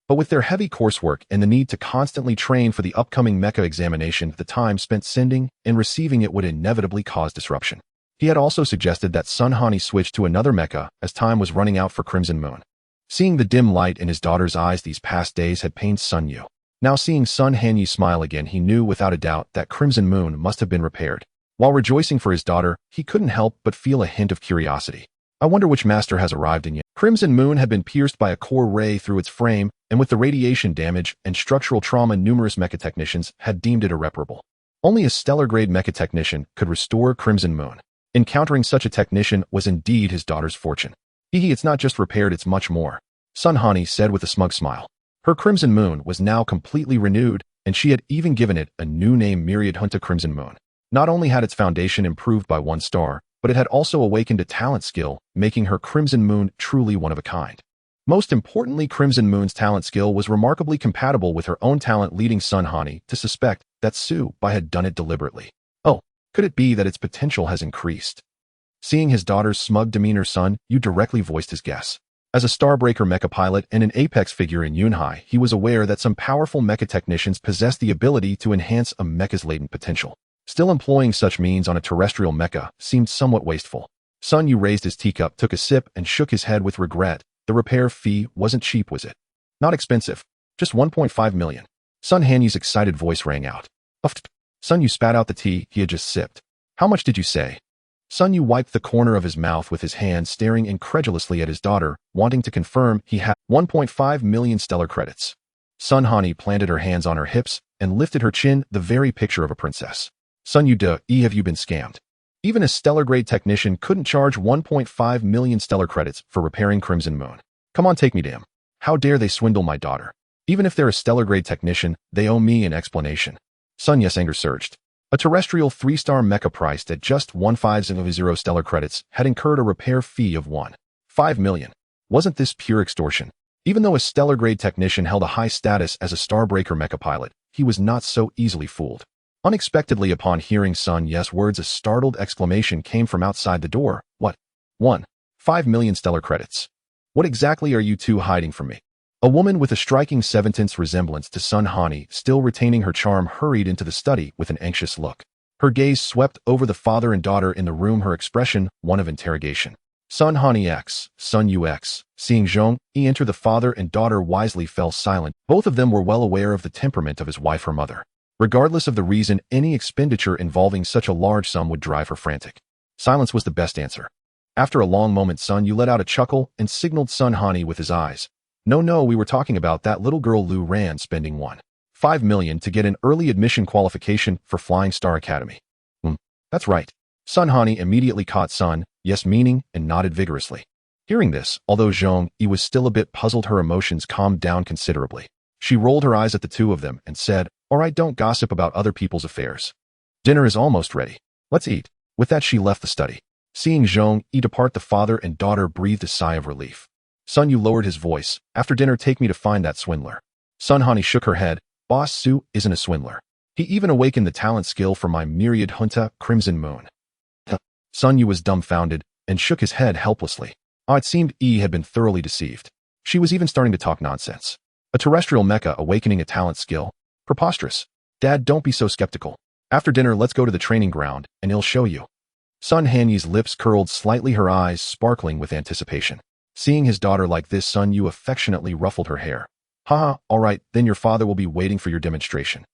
But with their heavy coursework and the need to constantly train for the upcoming mecha examination, the time spent sending and receiving it would inevitably cause disruption. He had also suggested that Sun Hani switch to another mecha as time was running out for Crimson Moon. Seeing the dim light in his daughter's eyes these past days had pained Sun Yu. Now seeing Sun Hanyi smile again, he knew without a doubt that Crimson Moon must have been repaired. While rejoicing for his daughter, he couldn't help but feel a hint of curiosity. I wonder which master has arrived in yet. Crimson Moon had been pierced by a core ray through its frame, and with the radiation damage and structural trauma, numerous mecha technicians had deemed it irreparable. Only a stellar-grade mecha technician could restore Crimson Moon. Encountering such a technician was indeed his daughter's fortune. It's not just repaired, it's much more, Sun Hani said with a smug smile. Her Crimson Moon was now completely renewed, and she had even given it a new name, Myriad Hunta Crimson Moon. Not only had its foundation improved by 1 star, but it had also awakened a talent skill, making her Crimson Moon truly one of a kind. Most importantly, Crimson Moon's talent skill was remarkably compatible with her own talent, leading Sun Hani to suspect that Su Bai had done it deliberately. Could it be that its potential has increased? Seeing his daughter's smug demeanor, Sun Yu directly voiced his guess. As a Starbreaker mecha pilot and an apex figure in Yunhai, he was aware that some powerful mecha technicians possess the ability to enhance a mecha's latent potential. Still, employing such means on a terrestrial mecha seemed somewhat wasteful. Sun Yu raised his teacup, took a sip, and shook his head with regret. The repair fee wasn't cheap, was it? Not expensive. Just 1.5 million. Sun Hanyi's excited voice rang out. Sun Yu spat out the tea he had just sipped. How much did you say? Sun Yu wiped the corner of his mouth with his hand, staring incredulously at his daughter, wanting to confirm he had 1.5 million stellar credits. Sun Hani planted her hands on her hips and lifted her chin, the very picture of a princess. Sun Yu, have you been scammed? Even a stellar-grade technician couldn't charge 1.5 million stellar credits for repairing Crimson Moon. Come on, take me to him. How dare they swindle my daughter? Even if they're a stellar-grade technician, they owe me an explanation. Sun Yu's anger surged. A terrestrial 3-star mecha priced at just 150 stellar credits had incurred a repair fee of 1.5 million. Wasn't this pure extortion? Even though a stellar-grade technician held a high status as a Starbreaker mecha pilot, he was not so easily fooled. Unexpectedly, upon hearing Sun Yu's words, a startled exclamation came from outside the door. What? 1.5 million stellar credits? What exactly are you two hiding from me? A woman with a striking 7/10 resemblance to Sun Hani, still retaining her charm, hurried into the study with an anxious look. Her gaze swept over the father and daughter in the room, her expression one of interrogation. Sun Hani X, Sun Yu X. Seeing Zhong Yi enter, the father and daughter wisely fell silent. Both of them were well aware of the temperament of his wife, her mother. Regardless of the reason, any expenditure involving such a large sum would drive her frantic. Silence was the best answer. After a long moment, Sun Yu let out a chuckle and signaled Sun Hani with his eyes. No, we were talking about that little girl Lu Ran spending 1.5 million to get an early admission qualification for Flying Star Academy. That's right. Sun Hani immediately caught Sun Yu's meaning and nodded vigorously. Hearing this, although Zhong Yi was still a bit puzzled, her emotions calmed down considerably. She rolled her eyes at the two of them and said, "All right, don't gossip about other people's affairs. Dinner is almost ready. Let's eat." With that, she left the study. Seeing Zhong Yi depart, the father and daughter breathed a sigh of relief. Sun Yu lowered his voice. "After dinner, take me to find that swindler." Sun Hani shook her head. "Boss Su isn't a swindler. He even awakened the talent skill for my Myriad Hunta Crimson Moon." Sun Yu was dumbfounded and shook his head helplessly. It seemed E had been thoroughly deceived. She was even starting to talk nonsense. A terrestrial mecha awakening a talent skill? Preposterous. Dad, don't be so skeptical. After dinner, let's go to the training ground, and he'll show you. Sun Hanyi's lips curled slightly, her eyes sparkling with anticipation. Seeing his daughter like this, Sun Yu affectionately ruffled her hair. Haha, all right, then your father will be waiting for your demonstration.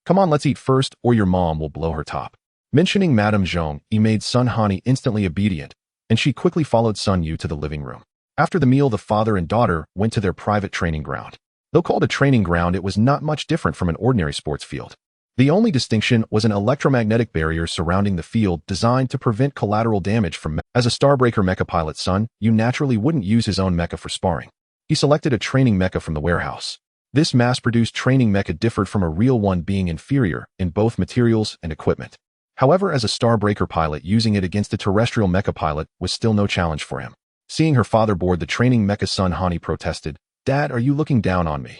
Come on, let's eat first, or your mom will blow her top. Mentioning Madame Zhong Yi made Sun Hani instantly obedient, and she quickly followed Sun Yu to the living room. After the meal, the father and daughter went to their private training ground. Though called a training ground, it was not much different from an ordinary sports field. The only distinction was an electromagnetic barrier surrounding the field designed to prevent collateral damage from mecha. As a Starbreaker mecha pilot, Sun Yu naturally wouldn't use his own mecha for sparring. He selected a training mecha from the warehouse. This mass-produced training mecha differed from a real one, being inferior in both materials and equipment. However, as a Starbreaker pilot, using it against a terrestrial mecha pilot was still no challenge for him. Seeing her father board the training mecha, Sun Hani protested, "Dad, are you looking down on me?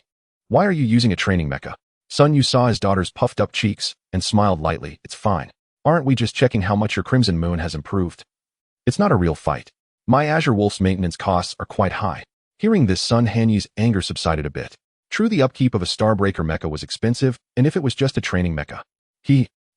Why are you using a training mecha? Sun Yu saw his daughter's puffed-up cheeks and smiled lightly. It's fine. Aren't we just checking how much your Crimson Moon has improved? It's not a real fight. My Azure Wolf's maintenance costs are quite high. Hearing this, Sun Hanyu's anger subsided a bit. True, the upkeep of a Starbreaker mecha was expensive, and if it was just a training mecha,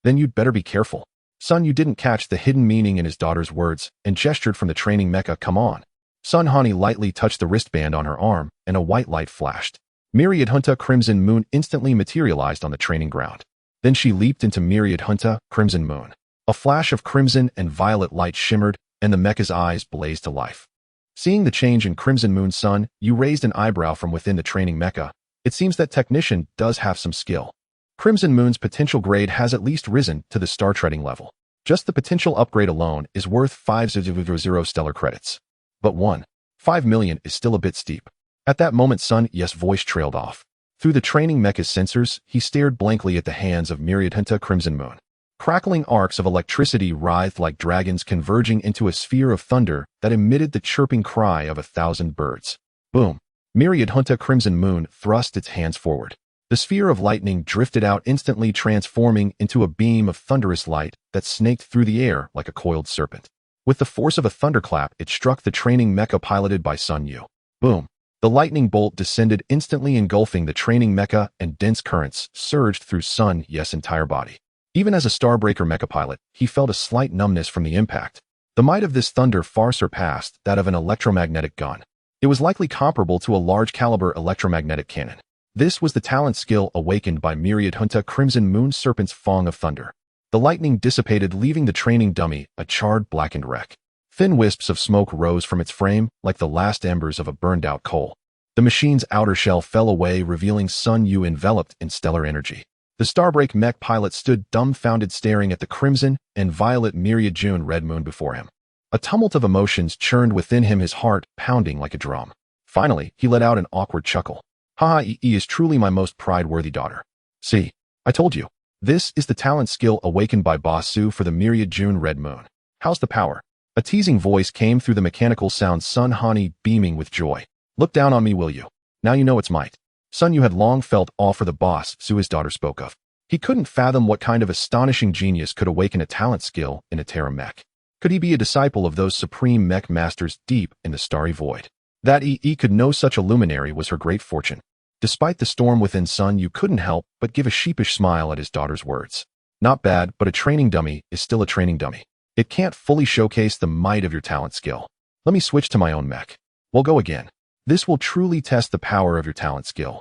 then you'd better be careful. Sun Yu didn't catch the hidden meaning in his daughter's words and gestured from the training mecha. Come on. Sun Hani lightly touched the wristband on her arm, and a white light flashed. Myriad Hunta Crimson Moon instantly materialized on the training ground. Then she leaped into Myriad Hunta Crimson Moon. A flash of crimson and violet light shimmered, and the mecha's eyes blazed to life. Seeing the change in Crimson Moon, Sun Yu raised an eyebrow from within the training mecha. It seems that technician does have some skill. Crimson Moon's potential grade has at least risen to the star treading level. Just the potential upgrade alone is worth 500 stellar credits. But 1.5 million is still a bit steep. At that moment, Sun Yu's voice trailed off. Through the training mecha's sensors, he stared blankly at the hands of Myriad Hunta Crimson Moon. Crackling arcs of electricity writhed like dragons, converging into a sphere of thunder that emitted the chirping cry of 1,000 birds. Boom! Myriad Hunta Crimson Moon thrust its hands forward. The sphere of lightning drifted out, instantly transforming into a beam of thunderous light that snaked through the air like a coiled serpent. With the force of a thunderclap, it struck the training mecha piloted by Sun Yu. Boom! The lightning bolt descended, instantly engulfing the training mecha, and dense currents surged through Sun Yu's entire body. Even as a Starbreaker mecha pilot, he felt a slight numbness from the impact. The might of this thunder far surpassed that of an electromagnetic gun. It was likely comparable to a large-caliber electromagnetic cannon. This was the talent skill awakened by Myriad Hunta Crimson Moon Serpent's Fong of Thunder. The lightning dissipated, leaving the training dummy a charred, blackened wreck. Thin wisps of smoke rose from its frame like the last embers of a burned-out coal. The machine's outer shell fell away, revealing Sun Yu enveloped in stellar energy. The Starbreak mech pilot stood dumbfounded, staring at the crimson and violet Myriad June Red Moon before him. A tumult of emotions churned within him, his heart pounding like a drum. Finally, he let out an awkward chuckle. Haha, Yi is truly my most pride-worthy daughter. See, I told you. This is the talent skill awakened by Boss Su for the Myriad June Red Moon. How's the power? A teasing voice came through the mechanical sound. Sun Hani, beaming with joy. Look down on me, will you? Now you know its might. Sun Yu had long felt awe for the Boss Su his daughter spoke of. He couldn't fathom what kind of astonishing genius could awaken a talent skill in a Terra mech. Could he be a disciple of those supreme mech masters deep in the starry void? That Yi could know such a luminary was her great fortune. Despite the storm within, Sun Yu couldn't help but give a sheepish smile at his daughter's words. Not bad, but a training dummy is still a training dummy. It can't fully showcase the might of your talent skill. Let me switch to my own mech. We'll go again. This will truly test the power of your talent skill.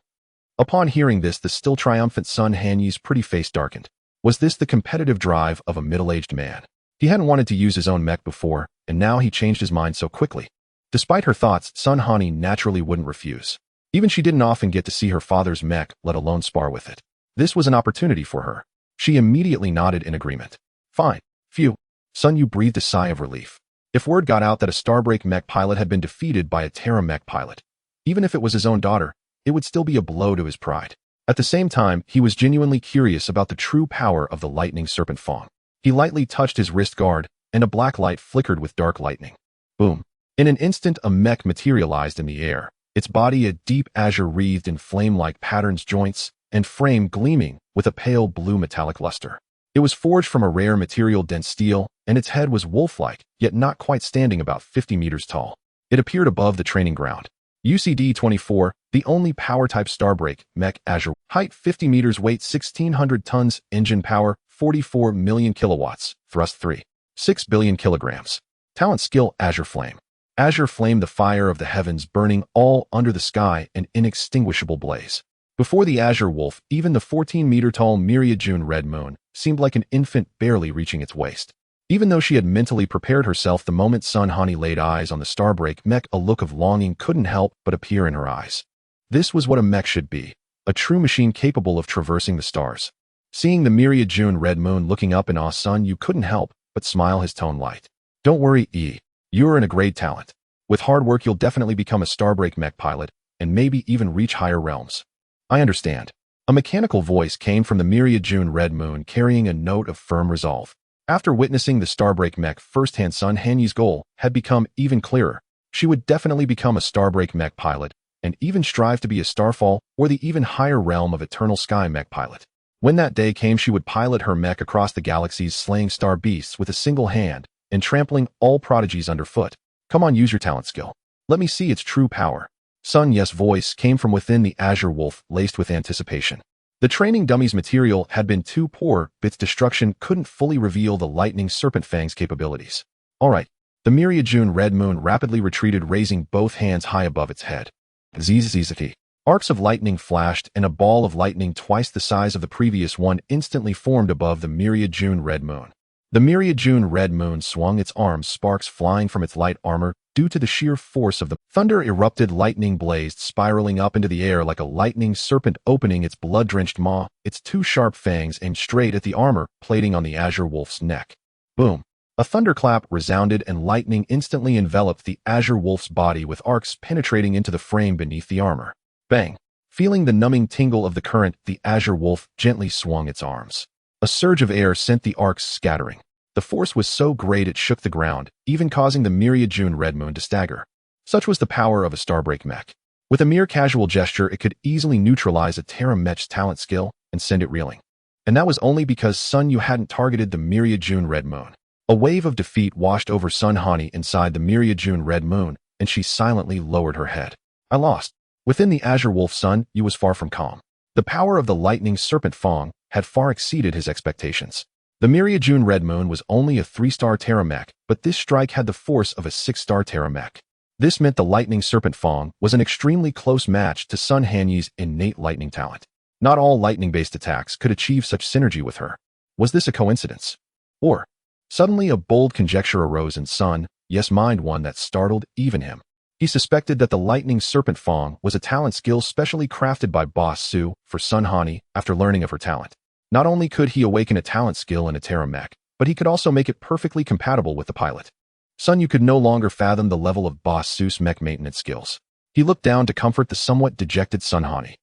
Upon hearing this, the still triumphant Sun Hanyu's pretty face darkened. Was this the competitive drive of a middle-aged man? He hadn't wanted to use his own mech before, and now he changed his mind so quickly. Despite her thoughts, Sun Hani naturally wouldn't refuse. Even she didn't often get to see her father's mech, let alone spar with it. This was an opportunity for her. She immediately nodded in agreement. Fine. Phew. Sun Yu breathed a sigh of relief. If word got out that a Starbreak mech pilot had been defeated by a Terra mech pilot, even if it was his own daughter, it would still be a blow to his pride. At the same time, he was genuinely curious about the true power of the lightning serpent Fong. He lightly touched his wrist guard, and a black light flickered with dark lightning. Boom. In an instant, a mech materialized in the air, its body a deep azure wreathed in flame-like patterns, joints, and frame gleaming with a pale blue metallic luster. It was forged from a rare material, dense steel, and its head was wolf-like, yet not quite, standing about 50 meters tall. It appeared above the training ground. UCD-24, the only power-type Starbreak mech Azure. Height 50 meters, weight 1,600 tons, engine power 44 million kilowatts, thrust 3.6 billion kilograms. Talent skill Azure Flame. Azure Flame, the fire of the heavens, burning all under the sky, an inextinguishable blaze. Before the Azure Wolf, even the 14-meter-tall Myriad June Red Moon seemed like an infant barely reaching its waist. Even though she had mentally prepared herself, the moment Sun Hani laid eyes on the Starbreak mech, a look of longing couldn't help but appear in her eyes. This was what a mech should be, a true machine capable of traversing the stars. Seeing the Myriad June Red Moon looking up in awe, Sun Yu couldn't help but smile, his tone light. Don't worry, Yi. You're in a great talent. With hard work, you'll definitely become a Starbreak mech pilot, and maybe even reach higher realms. I understand. A mechanical voice came from the Myriad June Red Moon, carrying a note of firm resolve. After witnessing the Starbreak mech firsthand, Sun Hanyu's goal had become even clearer. She would definitely become a Starbreak mech pilot, and even strive to be a Starfall or the even higher realm of eternal sky mech pilot. When that day came, she would pilot her mech across the galaxies, slaying star beasts with a single hand and trampling all prodigies underfoot. Come on, use your talent skill. Let me see its true power. Sun Yes' voice came from within the azure wolf, laced with anticipation. The training dummy's material had been too poor, its destruction couldn't fully reveal the lightning serpent fang's capabilities. All right. The myriad-June red moon rapidly retreated, raising both hands high above its head. Zzzt. Arcs of lightning flashed, and a ball of lightning twice the size of the previous one instantly formed above the myriad-June red moon. The myriad-June red moon swung its arms, sparks flying from its light armor due to the sheer force of the thunder erupted. Lightning blazed, spiraling up into the air like a lightning serpent opening its blood-drenched maw, its two sharp fangs aimed straight at the armor plating on the azure wolf's neck. Boom! A thunderclap resounded, and lightning instantly enveloped the azure wolf's body, with arcs penetrating into the frame beneath the armor. Bang! Feeling the numbing tingle of the current, the azure wolf gently swung its arms. A surge of air sent the arcs scattering. The force was so great it shook the ground, even causing the myriad-June red moon to stagger. Such was the power of a Starbreak mech. With a mere casual gesture, it could easily neutralize a Terra mech's talent skill and send it reeling. And that was only because Sun Yu hadn't targeted the myriad-June red moon. A wave of defeat washed over Sun Hani inside the myriad-June red moon, and she silently lowered her head. I lost. Within the azure wolf, Sun Yu was far from calm. The power of the lightning serpent Fang had far exceeded his expectations. The myriad-June red moon was only a 3-star Terra mech, but this strike had the force of a 6-star Terra mech. This meant the lightning serpent Fang was an extremely close match to Sun Hanyi's innate lightning talent. Not all lightning-based attacks could achieve such synergy with her. Was this a coincidence? Or, suddenly a bold conjecture arose in Sun Yes' mind, one that startled even him. He suspected that the lightning serpent Fang was a talent skill specially crafted by Boss Su for Sun Hani after learning of her talent. Not only could he awaken a talent skill in a Terra mech, but he could also make it perfectly compatible with the pilot. Sun Yu could no longer fathom the level of Boss Su's mech maintenance skills. He looked down to comfort the somewhat dejected Sun Hani.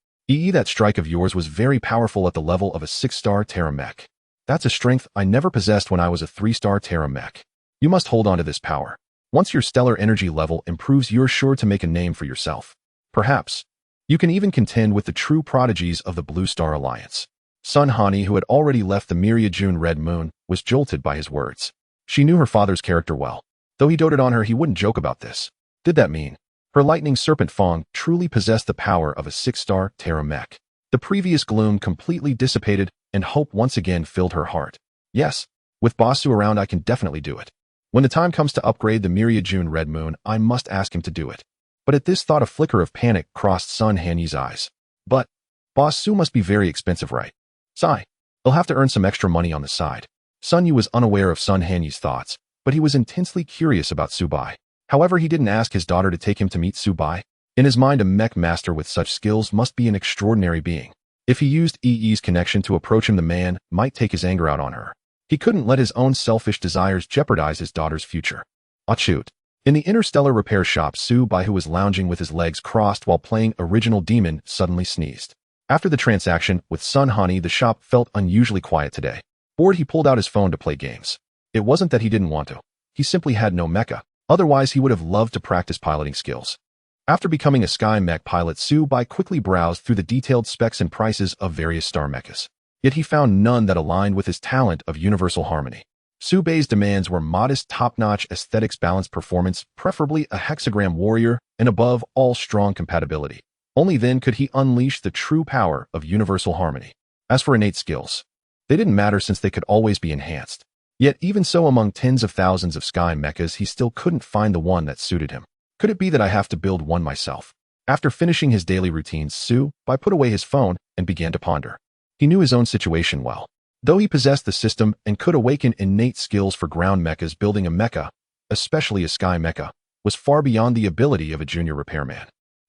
That strike of yours was very powerful at the level of a 6-star Terra mech. That's a strength I never possessed when I was a 3-star Terra mech. You must hold on to this power. Once your stellar energy level improves, you're sure to make a name for yourself. Perhaps you can even contend with the true prodigies of the Blue Star Alliance. Sun Hani, who had already left the myriad-June red moon, was jolted by his words. She knew her father's character well. Though he doted on her, he wouldn't joke about this. Did that mean her lightning serpent Fang truly possessed the power of a 6-star Terra mech? The previous gloom completely dissipated, and hope once again filled her heart. Yes, with Basu around, I can definitely do it. When the time comes to upgrade the myriad-June red moon, I must ask him to do it. But at this thought, a flicker of panic crossed Sun Hanyi's eyes. But Basu must be very expensive, right? Sigh. He'll have to earn some extra money on the side. Sun Yu was unaware of Sun Hanyi's thoughts, but he was intensely curious about Subai. However, he didn't ask his daughter to take him to meet Subai. In his mind, a mech master with such skills must be an extraordinary being. If he used EE's connection to approach him, the man might take his anger out on her. He couldn't let his own selfish desires jeopardize his daughter's future. Achut. In the interstellar repair shop, Subai, who was lounging with his legs crossed while playing Original Demon, suddenly sneezed. After the transaction with Sun Hani, the shop felt unusually quiet today. Bored, he pulled out his phone to play games. It wasn't that he didn't want to. He simply had no mecha. Otherwise, he would have loved to practice piloting skills. After becoming a sky mech pilot, Subai quickly browsed through the detailed specs and prices of various star mechas. Yet he found none that aligned with his talent of universal harmony. Subai's demands were modest, top-notch aesthetics, balanced performance, preferably a hexagram warrior, and above all, strong compatibility. Only then could he unleash the true power of universal harmony. As for innate skills, they didn't matter since they could always be enhanced. Yet even so, among tens of thousands of sky mechas, he still couldn't find the one that suited him. Could it be that I have to build one myself? After finishing his daily routines, Subai put away his phone and began to ponder. He knew his own situation well. Though he possessed the system and could awaken innate skills for ground mechas, building a mecha, especially a sky mecha, was far beyond the ability of a junior repairman.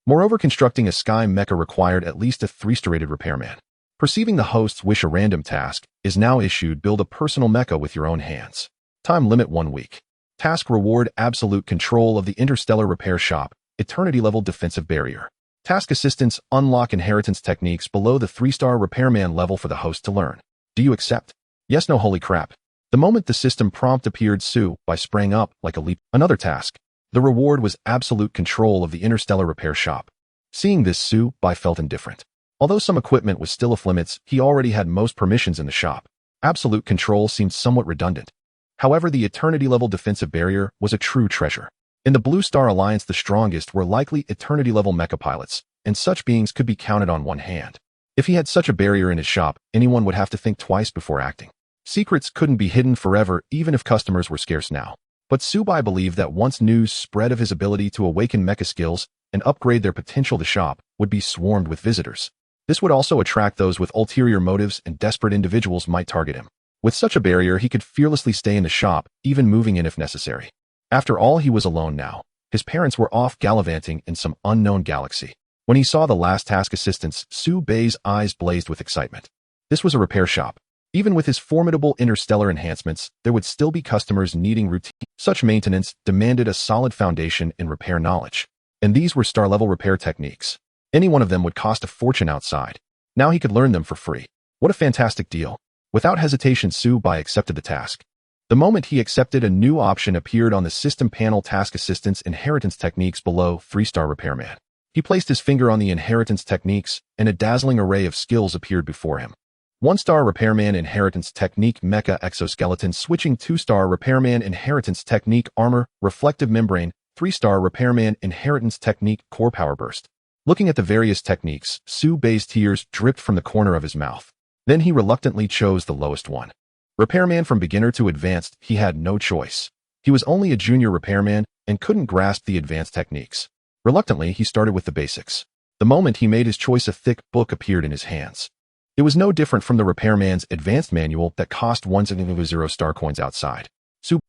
Moreover, constructing a sky mecha required at least a 3-star-rated repairman. Perceiving the host's wish, a random task is now issued: build a personal mecha with your own hands. Time limit 1 week. Task reward: absolute control of the interstellar repair shop, eternity-level defensive barrier. Task assistance: unlock inheritance techniques below the 3-star repairman level for the host to learn. Do you accept? Yes, no, holy crap. The moment the system prompt appeared, Subai sprang up like a leap. Another task. The reward was absolute control of the interstellar repair shop. Seeing this, Su-bai felt indifferent. Although some equipment was still off limits, he already had most permissions in the shop. Absolute control seemed somewhat redundant. However, the Eternity-level defensive barrier was a true treasure. In the Blue Star Alliance, the strongest were likely Eternity-level mecha pilots, and such beings could be counted on one hand. If he had such a barrier in his shop, anyone would have to think twice before acting. Secrets couldn't be hidden forever, even if customers were scarce now. But Su-bai believed that once news spread of his ability to awaken mecha skills and upgrade their potential, the shop would be swarmed with visitors. This would also attract those with ulterior motives, and desperate individuals might target him. With such a barrier, he could fearlessly stay in the shop, even moving in if necessary. After all, he was alone now. His parents were off gallivanting in some unknown galaxy. When he saw the last task assistants, Su-bai's eyes blazed with excitement. This was a repair shop. Even with his formidable interstellar enhancements, there would still be customers needing routine. Such maintenance demanded a solid foundation in repair knowledge. And these were star-level repair techniques. Any one of them would cost a fortune outside. Now he could learn them for free. What a fantastic deal. Without hesitation, Su-bai accepted the task. The moment he accepted, a new option appeared on the system panel: Task Assistance Inheritance Techniques below 3-star Repairman. He placed his finger on the inheritance techniques, and a dazzling array of skills appeared before him. 1-star Repairman Inheritance Technique Mecha Exoskeleton Switching, 2-star Repairman Inheritance Technique Armor Reflective Membrane, 3-star Repairman Inheritance Technique Core Power Burst. Looking at the various techniques, Su-bai's tears dripped from the corner of his mouth. Then he reluctantly chose the lowest one. Repairman from beginner to advanced, he had no choice. He was only a junior repairman and couldn't grasp the advanced techniques. Reluctantly, he started with the basics. The moment he made his choice, a thick book appeared in his hands. It was no different from the repairman's advanced manual that cost 100 star coins outside.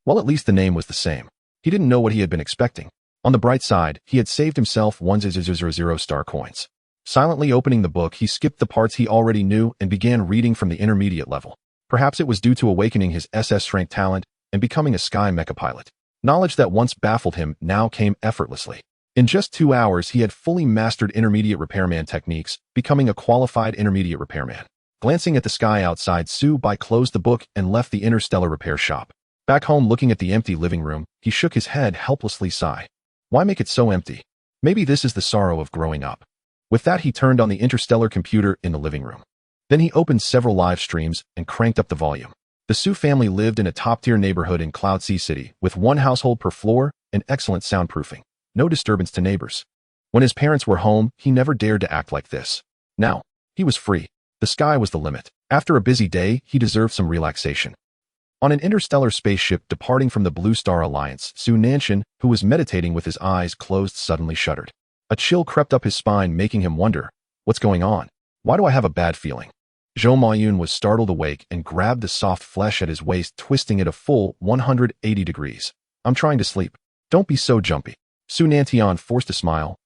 Well, at least the name was the same. He didn't know what he had been expecting. On the bright side, he had saved himself 100 star coins. Silently opening the book, he skipped the parts he already knew and began reading from the intermediate level. Perhaps it was due to awakening his SS strength talent and becoming a sky mecha pilot. Knowledge that once baffled him now came effortlessly. In just 2 hours, he had fully mastered intermediate repairman techniques, becoming a qualified intermediate repairman. Glancing at the sky outside, Su-bai closed the book and left the interstellar repair shop. Back home, looking at the empty living room, he shook his head, helplessly sigh. Why make it so empty? Maybe this is the sorrow of growing up. With that, he turned on the interstellar computer in the living room. Then he opened several live streams and cranked up the volume. The Su family lived in a top-tier neighborhood in Cloud Sea City, with 1 household per floor and excellent soundproofing. No disturbance to neighbors. When his parents were home, he never dared to act like this. Now, he was free. The sky was the limit. After a busy day, he deserved some relaxation. On an interstellar spaceship departing from the Blue Star Alliance, Su Nanshan, who was meditating with his eyes closed, suddenly shuddered. A chill crept up his spine, making him wonder, what's going on? Why do I have a bad feeling? Zhou Mayun was startled awake and grabbed the soft flesh at his waist, twisting it a full 180 degrees. I'm trying to sleep. Don't be so jumpy. Su Nantian forced a smile.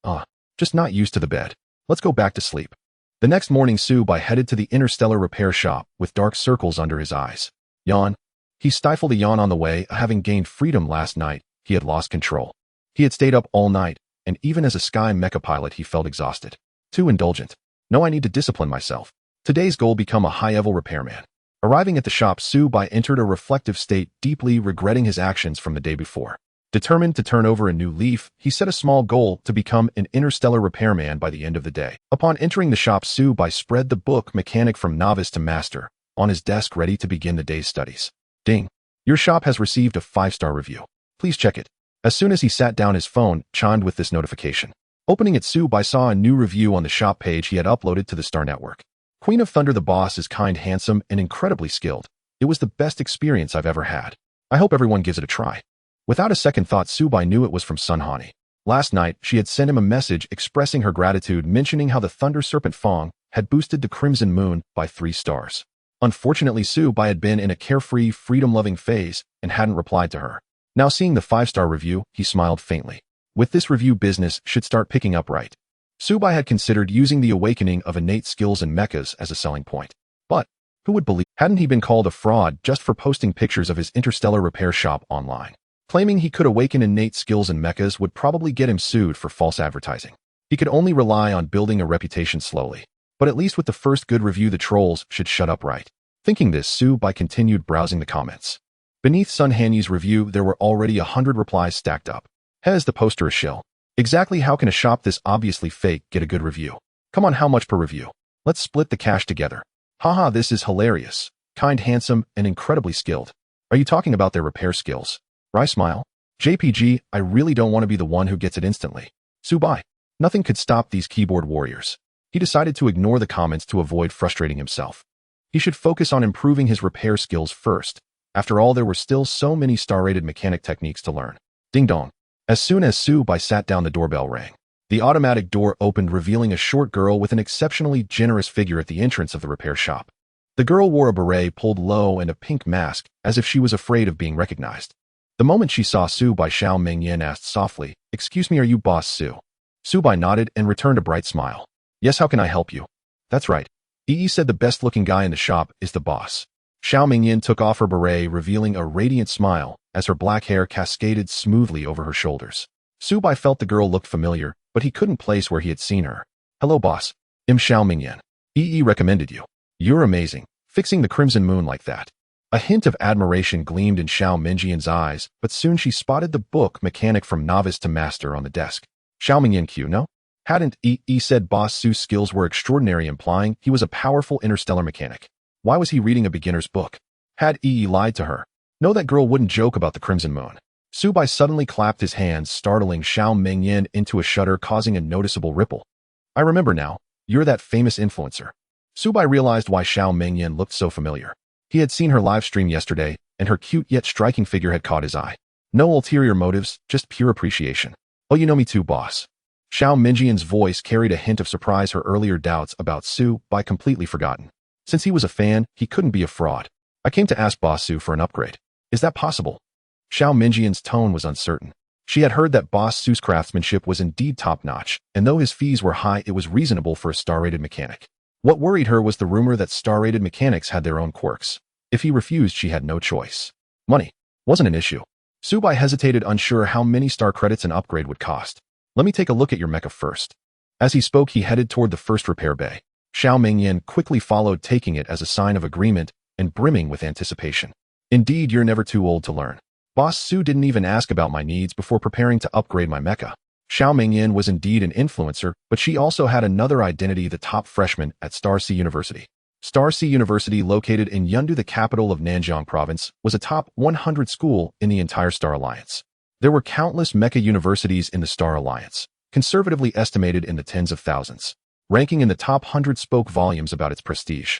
Just not used to the bed. Let's go back to sleep. The next morning, Su-bai headed to the interstellar repair shop with dark circles under his eyes. Yawn. He stifled a yawn on the way. Having gained freedom last night, he had lost control. He had stayed up all night, and even as a sky mecha pilot, he felt exhausted. Too indulgent. No, I need to discipline myself. Today's goal: become a high-level repairman. Arriving at the shop, Su-bai entered a reflective state, deeply regretting his actions from the day before. Determined to turn over a new leaf, he set a small goal to become an interstellar repairman by the end of the day. Upon entering the shop, Su-bai spread the book Mechanic from Novice to Master on his desk, ready to begin the day's studies. Ding. Your shop has received a 5-star review. Please check it. As soon as he sat down, his phone chimed with this notification. Opening it, Su-bai saw a new review on the shop page he had uploaded to the Star Network. Queen of Thunder, the boss is kind, handsome, and incredibly skilled. It was the best experience I've ever had. I hope everyone gives it a try. Without a second thought, Su-bai knew it was from Sunhani. Last night, she had sent him a message expressing her gratitude, mentioning how the Thunder Serpent Fong had boosted the Crimson Moon by 3 stars. Unfortunately, Su-bai had been in a carefree, freedom-loving phase and hadn't replied to her. Now seeing the 5-star review, he smiled faintly. With this review, business should start picking up right. Su-bai had considered using the awakening of innate skills and mechas as a selling point. But who would believe? Hadn't he been called a fraud just for posting pictures of his interstellar repair shop online? Claiming he could awaken innate skills and mechas would probably get him sued for false advertising. He could only rely on building a reputation slowly. But at least with the first good review, the trolls should shut up, right? Thinking this, Su-bai continued browsing the comments. Beneath Sun Hanyi's review, there were already 100 replies stacked up. Has the poster a shill? Exactly how can a shop this obviously fake get a good review? Come on, how much per review? Let's split the cash together. Haha, this is hilarious. Kind, handsome, and incredibly skilled. Are you talking about their repair skills? Rai smile. JPG, I really don't want to be the one who gets it instantly. Subai. Nothing could stop these keyboard warriors. He decided to ignore the comments to avoid frustrating himself. He should focus on improving his repair skills first. After all, there were still so many star-rated mechanic techniques to learn. Ding dong. As soon as Subai sat down, the doorbell rang. The automatic door opened, revealing a short girl with an exceptionally generous figure at the entrance of the repair shop. The girl wore a beret pulled low and a pink mask, as if she was afraid of being recognized. The moment she saw Subai, Xiao Mingyan asked softly, "Excuse me, are you Boss Su?" Subai nodded and returned a bright smile. "Yes, how can I help you?" "That's right. Yi said the best-looking guy in the shop is the boss." Xiao Mingyan took off her beret, revealing a radiant smile as her black hair cascaded smoothly over her shoulders. Subai felt the girl looked familiar, but he couldn't place where he had seen her. "Hello, boss. I'm Xiao Mingyan. Yi recommended you. You're amazing, fixing the Crimson Moon like that." A hint of admiration gleamed in Xiao Mingyan's eyes, but soon she spotted the book Mechanic from Novice to Master on the desk. Xiao Mingyan Q, no? Hadn't Yi said Boss Su's skills were extraordinary, implying he was a powerful interstellar mechanic. Why was he reading a beginner's book? Had Yi lied to her? No, that girl wouldn't joke about the Crimson Moon. Subai suddenly clapped his hands, startling Xiao Mingyan into a shudder, causing a noticeable ripple. "I remember now. You're that famous influencer." Subai realized why Xiao Mingyan looked so familiar. He had seen her live stream yesterday, and her cute yet striking figure had caught his eye. No ulterior motives, just pure appreciation. "Oh, you know me too, boss." Xiao Mingyan's voice carried a hint of surprise. Her earlier doubts about Subai completely forgotten. Since he was a fan, he couldn't be a fraud. "I came to ask Boss Su for an upgrade. Is that possible?" Xiao Mingyan's tone was uncertain. She had heard that Boss Su's craftsmanship was indeed top-notch, and though his fees were high, it was reasonable for a star-rated mechanic. What worried her was the rumor that star-rated mechanics had their own quirks. If he refused, she had no choice. Money wasn't an issue. Subai hesitated, unsure how many star credits an upgrade would cost. "Let me take a look at your mecha first." As he spoke, he headed toward the first repair bay. Xiao Mingyan quickly followed, taking it as a sign of agreement and brimming with anticipation. "Indeed, you're never too old to learn. Boss Su didn't even ask about my needs before preparing to upgrade my mecha." Xiao Mingyan was indeed an influencer, but she also had another identity: the top freshman at Star Sea University. Star Sea University, located in Yundu, the capital of Nanjiang Province, was a top 100 school in the entire Star Alliance. There were countless mecha universities in the Star Alliance, conservatively estimated in the tens of thousands. Ranking in the top 100 spoke volumes about its prestige.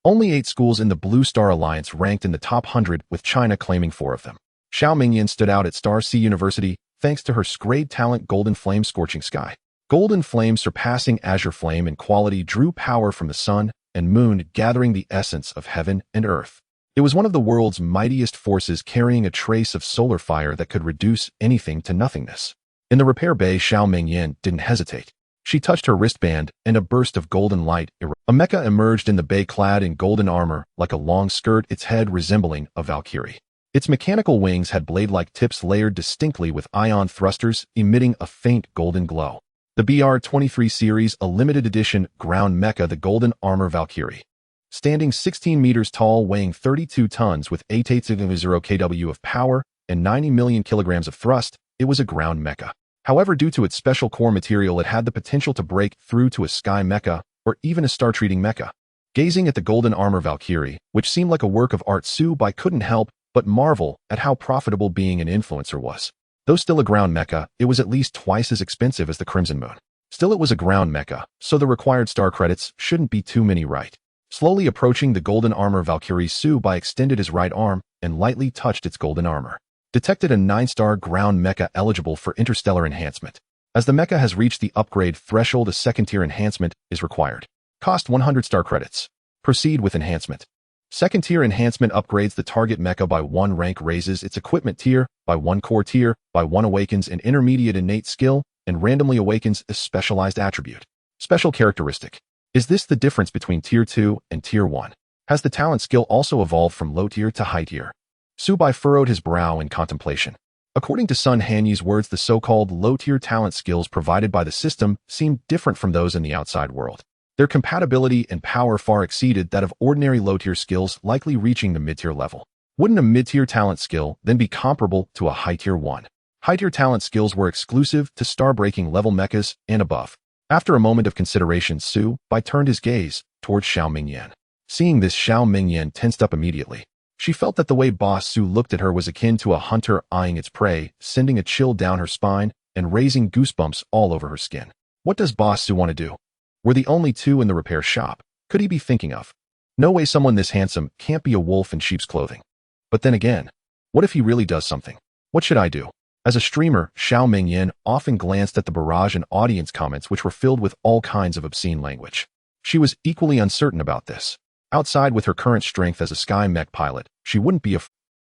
Only 8 schools in the Blue Star Alliance ranked in the top 100, with China claiming 4 of them. Xiao Mingyan stood out at Star Sea University thanks to her grade talent: Golden Flame, Scorching Sky. Golden Flame, surpassing Azure Flame in quality, drew power from the sun and moon, gathering the essence of heaven and earth. It was one of the world's mightiest forces, carrying a trace of solar fire that could reduce anything to nothingness. In the repair bay, Xiao Mingyan didn't hesitate. She touched her wristband, and a burst of golden light erupted. A mecha emerged in the bay, clad in golden armor, like a long skirt, its head resembling a Valkyrie. Its mechanical wings had blade-like tips layered distinctly with ion thrusters, emitting a faint golden glow. The BR-23 series, a limited edition ground mecha, the Golden Armor Valkyrie. Standing 16 meters tall, weighing 32 tons with 880 kW of power and 90 million kilograms of thrust, it was a ground mecha. However, due to its special core material, it had the potential to break through to a sky mecha or even a star-treating mecha. Gazing at the Golden Armor Valkyrie, which seemed like a work of art, Subai couldn't help but marvel at how profitable being an influencer was. Though still a ground mecha, it was at least twice as expensive as the Crimson Moon. Still, it was a ground mecha, so the required star credits shouldn't be too many, right? Slowly approaching the Golden Armor Valkyrie, Subai extended his right arm and lightly touched its golden armor. Detected a 9-star ground mecha eligible for interstellar enhancement. As the mecha has reached the upgrade threshold, a second-tier enhancement is required. Cost 100 star credits. Proceed with enhancement. Second-tier enhancement upgrades the target mecha by 1 rank, raises its equipment tier by 1 core tier, by 1 awakens an intermediate innate skill, and randomly awakens a specialized attribute. Special characteristic. Is this the difference between Tier 2 and Tier 1? Has the talent skill also evolved from low tier to high tier? Subai furrowed his brow in contemplation. According to Sun Hanyi's words, the so-called low-tier talent skills provided by the system seemed different from those in the outside world. Their compatibility and power far exceeded that of ordinary low-tier skills, likely reaching the mid-tier level. Wouldn't a mid-tier talent skill then be comparable to a high-tier one? High-tier talent skills were exclusive to star-breaking level mechas and above. After a moment of consideration, Su Bai turned his gaze towards Xiao Mingyan. Seeing this, Xiao Mingyan tensed up immediately. She felt that the way Boss Su looked at her was akin to a hunter eyeing its prey, sending a chill down her spine and raising goosebumps all over her skin. What does Boss Su want to do? We're the only two in the repair shop. Could he be thinking of? No way someone this handsome can't be a wolf in sheep's clothing. But then again, what if he really does something? What should I do? As a streamer, Xiao Mingyan often glanced at the barrage and audience comments which were filled with all kinds of obscene language. She was equally uncertain about this. Outside with her current strength as a sky mech pilot, she wouldn't be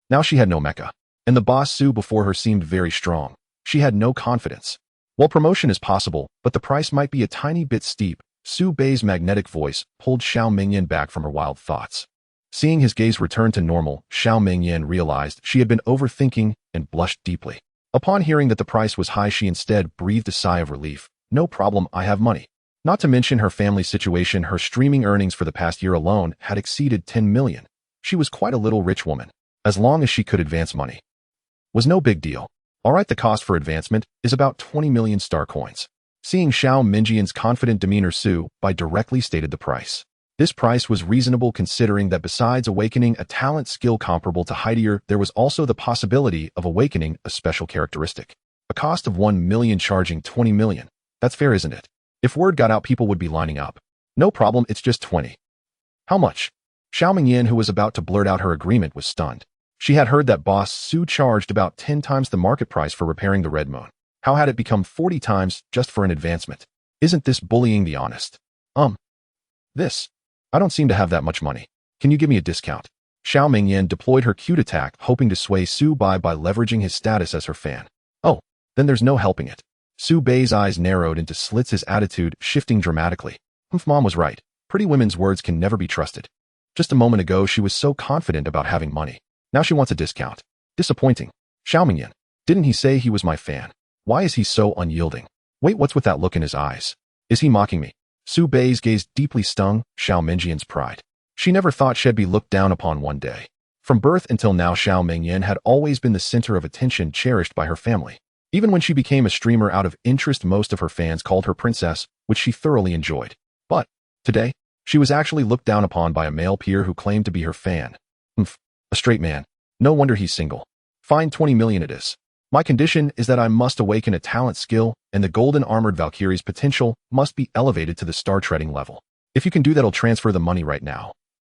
Now she had no mecha. And the Boss Su before her seemed very strong. She had no confidence. While promotion is possible, but the price might be a tiny bit steep, Su Bai's magnetic voice pulled Xiao Mingyan back from her wild thoughts. Seeing his gaze return to normal, Xiao Mingyan realized she had been overthinking and blushed deeply. Upon hearing that the price was high, she instead breathed a sigh of relief. No problem, I have money. Not to mention her family situation, her streaming earnings for the past year alone had exceeded 10 million. She was quite a little rich woman. As long as she could advance money. Was no big deal. Alright, the cost for advancement is about 20 million star coins. Seeing Xiao Mingyan's confident demeanor, Su Bai directly stated the price. This price was reasonable considering that besides awakening a talent skill comparable to Heidegger, there was also the possibility of awakening a special characteristic. A cost of 1 million charging 20 million. That's fair, isn't it? If word got out, people would be lining up. No problem, it's just 20. How much? Xiao Mingyan, who was about to blurt out her agreement, was stunned. She had heard that Boss Su charged about 10 times the market price for repairing the Red Moon. How had it become 40 times just for an advancement? Isn't this bullying the honest? This. I don't seem to have that much money. Can you give me a discount? Xiao Mingyan deployed her cute attack, hoping to sway Su Bai by leveraging his status as her fan. Oh, then there's no helping it. Su Bai's eyes narrowed into slits, his attitude shifting dramatically. Mom was right. Pretty women's words can never be trusted. Just a moment ago, she was so confident about having money. Now she wants a discount. Disappointing. Xiao Mingyan, didn't he say he was my fan? Why is he so unyielding? Wait, what's with that look in his eyes? Is he mocking me? Su Bai's gaze deeply stung Xiao Mingyan's pride. She never thought she'd be looked down upon one day. From birth until now, Xiao Mingyan had always been the center of attention cherished by her family. Even when she became a streamer out of interest, most of her fans called her princess, which she thoroughly enjoyed. But today, she was actually looked down upon by a male peer who claimed to be her fan. A straight man. No wonder he's single. Fine, 20 million it is. My condition is that I must awaken a talent skill, and the golden armored Valkyrie's potential must be elevated to the star treading level. If you can do that, I'll transfer the money right now.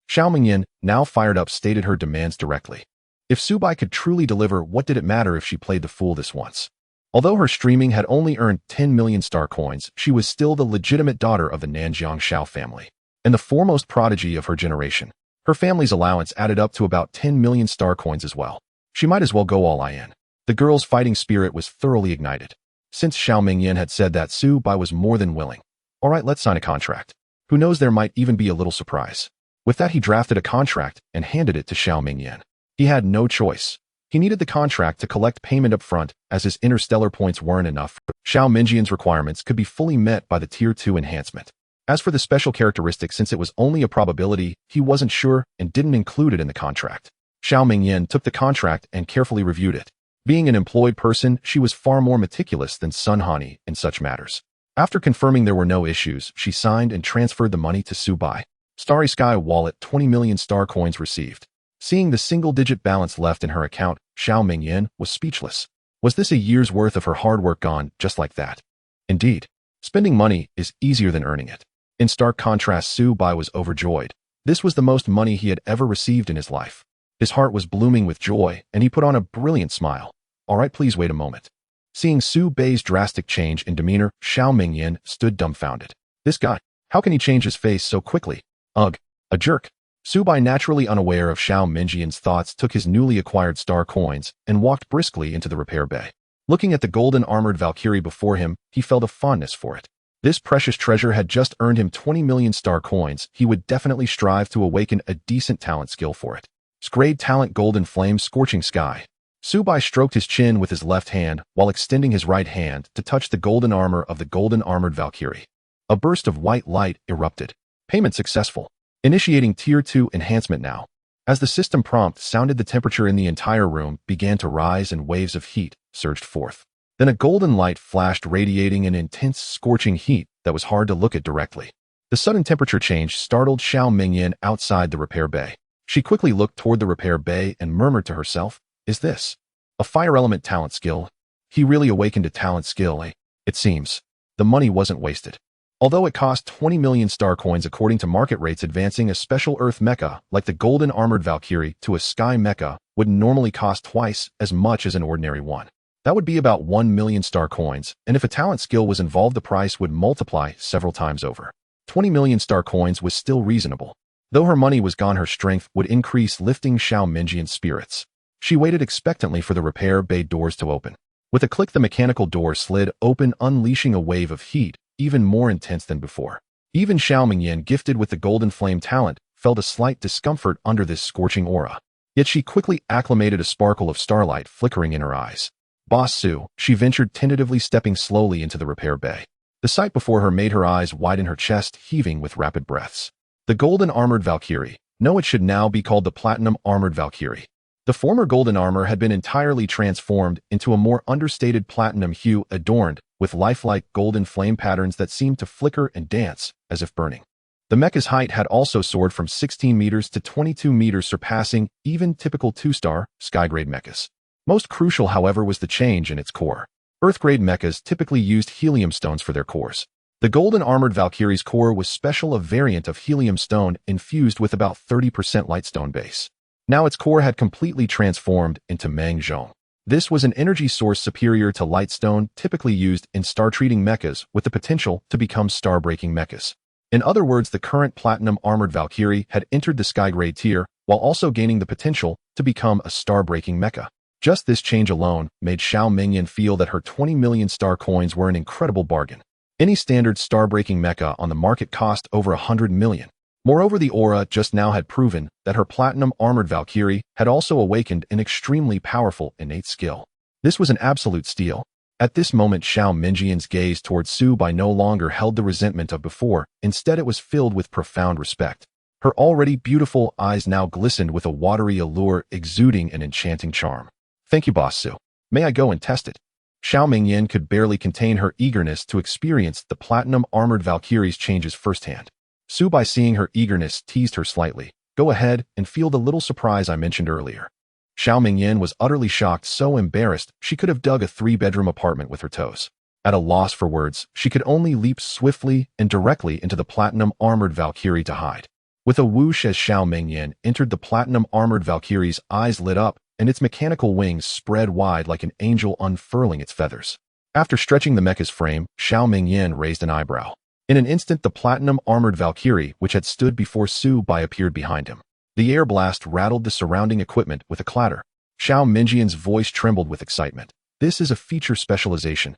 Xiao Mingyan, now fired up, stated her demands directly. If Su Bai could truly deliver, what did it matter if she played the fool this once? Although her streaming had only earned 10 million star coins, she was still the legitimate daughter of the Nanjiang Shao family, and the foremost prodigy of her generation. Her family's allowance added up to about 10 million star coins as well. She might as well go all in. The girl's fighting spirit was thoroughly ignited. Since Xiao Mingyan had said that, Su Bai was more than willing. Alright, let's sign a contract. Who knows, there might even be a little surprise. With that, he drafted a contract and handed it to Xiao Mingyan. He had no choice. He needed the contract to collect payment up front, as his interstellar points weren't enough. Xiao Mingyan's requirements could be fully met by the Tier 2 enhancement. As for the special characteristic, since it was only a probability, he wasn't sure and didn't include it in the contract. Xiao Mingyan took the contract and carefully reviewed it. Being an employed person, she was far more meticulous than Sun Hani in such matters. After confirming there were no issues, she signed and transferred the money to Su Bai. Starry Sky wallet, 20 million star coins received. Seeing the single-digit balance left in her account, Xiao Mingyan was speechless. Was this a year's worth of her hard work gone just like that? Indeed, spending money is easier than earning it. In stark contrast, Su Bai was overjoyed. This was the most money he had ever received in his life. His heart was blooming with joy, and he put on a brilliant smile. Alright, please wait a moment. Seeing Su Bai's drastic change in demeanor, Xiao Mingyan stood dumbfounded. This guy, how can he change his face so quickly? Ugh, a jerk. Su Bai, naturally unaware of Xiao Mingyan's thoughts, took his newly acquired star coins and walked briskly into the repair bay. Looking at the golden armored Valkyrie before him, he felt a fondness for it. This precious treasure had just earned him 20 million star coins. He would definitely strive to awaken a decent talent skill for it. Grade talent golden flame scorching sky. Su Bai stroked his chin with his left hand while extending his right hand to touch the golden armor of the golden armored Valkyrie. A burst of white light erupted. Payment successful. Initiating Tier 2 enhancement now. As the system prompt sounded, the temperature in the entire room began to rise and waves of heat surged forth. Then a golden light flashed, radiating an intense, scorching heat that was hard to look at directly. The sudden temperature change startled Xiao Mingyan outside the repair bay. She quickly looked toward the repair bay and murmured to herself, "Is this a fire element talent skill? He really awakened a talent skill, eh?" It seems the money wasn't wasted. Although it cost 20 million star coins according to market rates, advancing a special Earth mecha like the Golden Armored Valkyrie to a Sky mecha would normally cost twice as much as an ordinary one. That would be about 1 million star coins, and if a talent skill was involved, the price would multiply several times over. 20 million star coins was still reasonable. Though her money was gone, her strength would increase, lifting Xiao Mingyan's spirits. She waited expectantly for the repair bay doors to open. With a click, the mechanical door slid open, unleashing a wave of heat, even more intense than before. Even Xiao Mingyan, gifted with the golden flame talent, felt a slight discomfort under this scorching aura. Yet she quickly acclimated, a sparkle of starlight flickering in her eyes. "Boss Su," she ventured tentatively, stepping slowly into the repair bay. The sight before her made her eyes widen, her chest heaving with rapid breaths. The Golden Armored Valkyrie. No, it should now be called the Platinum Armored Valkyrie. The former golden armor had been entirely transformed into a more understated platinum hue, adorned with lifelike golden flame patterns that seemed to flicker and dance as if burning. The mecha's height had also soared from 16 meters to 22 meters, surpassing even typical 2-star sky-grade mechas. Most crucial, however, was the change in its core. Earth-grade mechas typically used helium stones for their cores. The Golden Armored Valkyrie's core was special, a variant of helium stone infused with about 30% lightstone base. Now its core had completely transformed into Mangzhong. This was an energy source superior to lightstone, typically used in star-treating mechas with the potential to become star-breaking mechas. In other words, the current Platinum Armored Valkyrie had entered the sky-grade tier while also gaining the potential to become a star-breaking mecha. Just this change alone made Xiao Mingyan feel that her 20 million star coins were an incredible bargain. Any standard star-breaking mecha on the market cost over 100 million. Moreover, the aura just now had proven that her Platinum Armored Valkyrie had also awakened an extremely powerful innate skill. This was an absolute steal. At this moment, Xiao Mingyan's gaze towards Su Bai no longer held the resentment of before. Instead, it was filled with profound respect. Her already beautiful eyes now glistened with a watery allure, exuding an enchanting charm. "Thank you, Boss Su. May I go and test it?" Xiao Mingyan could barely contain her eagerness to experience the Platinum Armored Valkyrie's changes firsthand. Su Bai, seeing her eagerness, teased her slightly. "Go ahead and feel the little surprise I mentioned earlier." Xiao Mingyan was utterly shocked, so embarrassed she could have dug a 3-bedroom apartment with her toes. At a loss for words, she could only leap swiftly and directly into the Platinum Armored Valkyrie to hide. With a whoosh, as Xiao Mingyan entered the Platinum Armored Valkyrie's eyes lit up, and its mechanical wings spread wide like an angel unfurling its feathers. After stretching the mecha's frame, Xiao Mingyan raised an eyebrow. In an instant, the Platinum Armored Valkyrie, which had stood before Su Bai, appeared behind him. The air blast rattled the surrounding equipment with a clatter. Xiao Mingyan's voice trembled with excitement. "This is a feature specialization.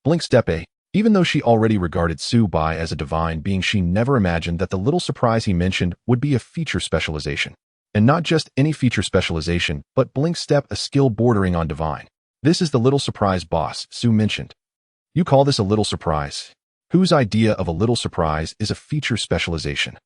Blink step A." Even though she already regarded Su Bai as a divine being, she never imagined that the little surprise he mentioned would be a feature specialization. And not just any feature specialization, but Blink Step, a skill bordering on divine. "This is the little surprise, boss," Su mentioned. "You call this a little surprise? Whose idea of a little surprise is a feature specialization?"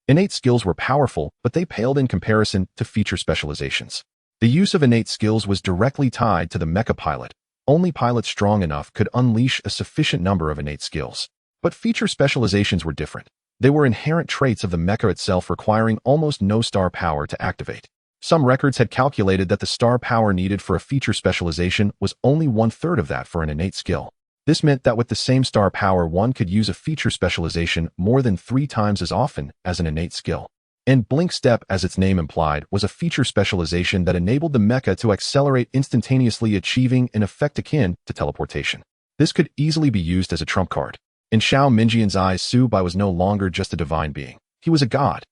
Innate skills were powerful, but they paled in comparison to feature specializations. The use of innate skills was directly tied to the mecha pilot. Only pilots strong enough could unleash a sufficient number of innate skills. But feature specializations were different. They were inherent traits of the mecha itself, requiring almost no star power to activate. Some records had calculated that the star power needed for a feature specialization was only 1/3 of that for an innate skill. This meant that with the same star power, one could use a feature specialization more than 3 times as often as an innate skill. And Blink Step, as its name implied, was a feature specialization that enabled the mecha to accelerate instantaneously, achieving an effect akin to teleportation. This could easily be used as a trump card. In Xiao Mingyan's eyes, Su Bai was no longer just a divine being. He was a god.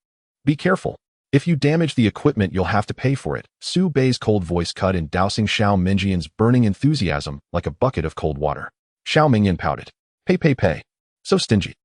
"Be careful. If you damage the equipment, you'll have to pay for it." Su Bai's cold voice cut in, dousing Xiao Mingyan's burning enthusiasm like a bucket of cold water. Xiao Mingyan pouted. Pay. So stingy.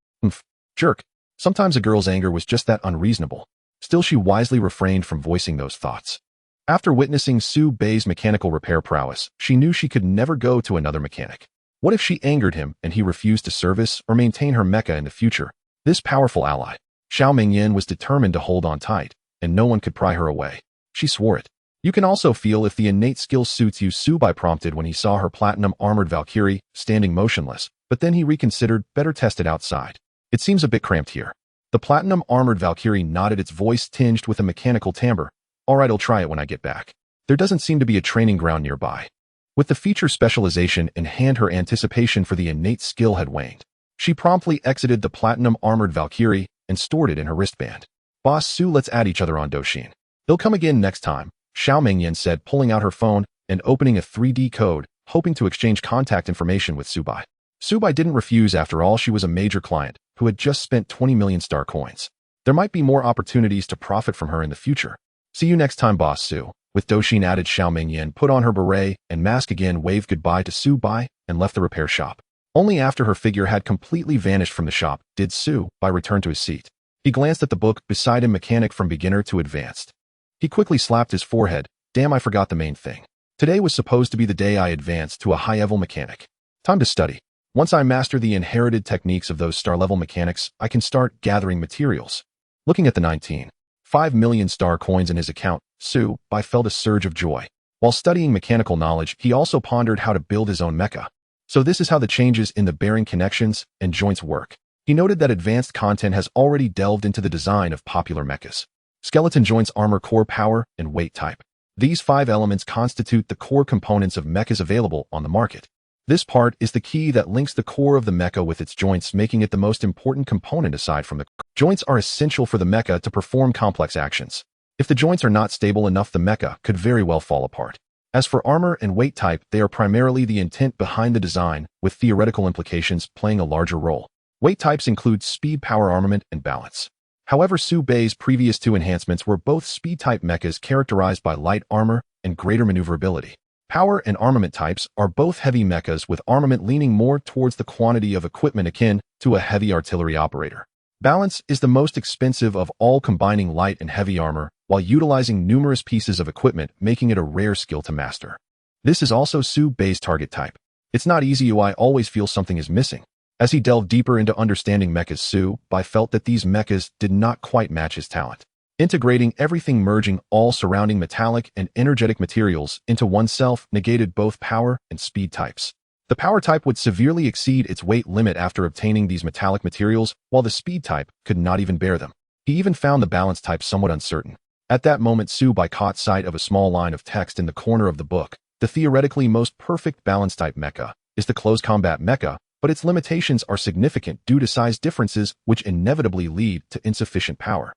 Jerk. Sometimes a girl's anger was just that, unreasonable. Still, she wisely refrained from voicing those thoughts. After witnessing Su Bai's mechanical repair prowess, she knew she could never go to another mechanic. What if she angered him and he refused to service or maintain her mecha in the future? This powerful ally, Xiao Mingyan, was determined to hold on tight, and no one could pry her away. She swore it. You can also feel if the innate skill suits you, Subai prompted when he saw her platinum-armored Valkyrie standing motionless, but then he reconsidered, better test it outside. It seems a bit cramped here. The platinum-armored Valkyrie nodded, its voice tinged with a mechanical timbre. All right, I'll try it when I get back. There doesn't seem to be a training ground nearby. With the feature specialization in hand, her anticipation for the innate skill had waned. She promptly exited the platinum-armored Valkyrie and stored it in her wristband. Boss Su, let's add each other on Doshin. He'll come again next time, Xiao Mingyan said, pulling out her phone and opening a 3D code, hoping to exchange contact information with Subai. Subai didn't refuse. After all, she was a major client who had just spent 20 million star coins. There might be more opportunities to profit from her in the future. See you next time, Boss Su. With Doshin added, Xiao Mingyan put on her beret and mask again, waved goodbye to Subai, and left the repair shop. Only after her figure had completely vanished from the shop did Subai return to his seat. He glanced at the book beside him, Mechanic from Beginner to Advanced. He quickly slapped his forehead. Damn, I forgot the main thing. Today was supposed to be the day I advanced to a high-level mechanic. Time to study. Once I master the inherited techniques of those star-level mechanics, I can start gathering materials. Looking at the 19.5 million star coins in his account, Subai felt a surge of joy. While studying mechanical knowledge, he also pondered how to build his own mecha. So this is how the changes in the bearing connections and joints work. He noted that advanced content has already delved into the design of popular mechas. Skeleton joints, armor, core, power, and weight type. These 5 elements constitute the core components of mechas available on the market. This part is the key that links the core of the mecha with its joints, making it the most important component aside from the joints are essential for the mecha to perform complex actions. If the joints are not stable enough, the mecha could very well fall apart. As for armor and weight type, they are primarily the intent behind the design, with theoretical implications playing a larger role. Weight types include speed, power, armament, and balance. However, Subai's previous 2 enhancements were both speed-type mechas characterized by light armor and greater maneuverability. Power and armament types are both heavy mechas, with armament leaning more towards the quantity of equipment akin to a heavy artillery operator. Balance is the most expensive of all, combining light and heavy armor while utilizing numerous pieces of equipment, making it a rare skill to master. This is also Subai's target type. It's not easy. I always feel something is missing. As he delved deeper into understanding mechas, Subai felt that these mechas did not quite match his talent. Integrating everything, merging all surrounding metallic and energetic materials into oneself, negated both power and speed types. The power type would severely exceed its weight limit after obtaining these metallic materials, while the speed type could not even bear them. He even found the balance type somewhat uncertain. At that moment, Subai caught sight of a small line of text in the corner of the book. The theoretically most perfect balance type mecha is the close combat mecha, but its limitations are significant due to size differences, which inevitably lead to insufficient power.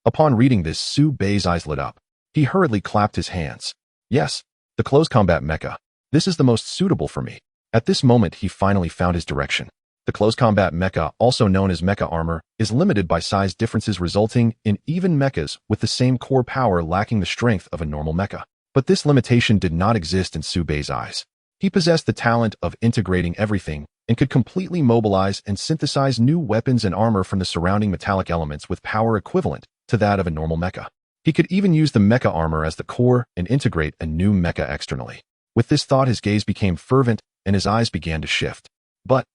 Upon reading this, Subai's eyes lit up. He hurriedly clapped his hands. Yes, the close combat mecha. This is the most suitable for me. At this moment, he finally found his direction. The close combat mecha, also known as mecha armor, is limited by size differences, resulting in even mechas with the same core power lacking the strength of a normal mecha. But this limitation did not exist in Subai's eyes. He possessed the talent of integrating everything and could completely mobilize and synthesize new weapons and armor from the surrounding metallic elements with power equivalent to that of a normal mecha. He could even use the mecha armor as the core and integrate a new mecha externally. With this thought, his gaze became fervent and his eyes began to shift. But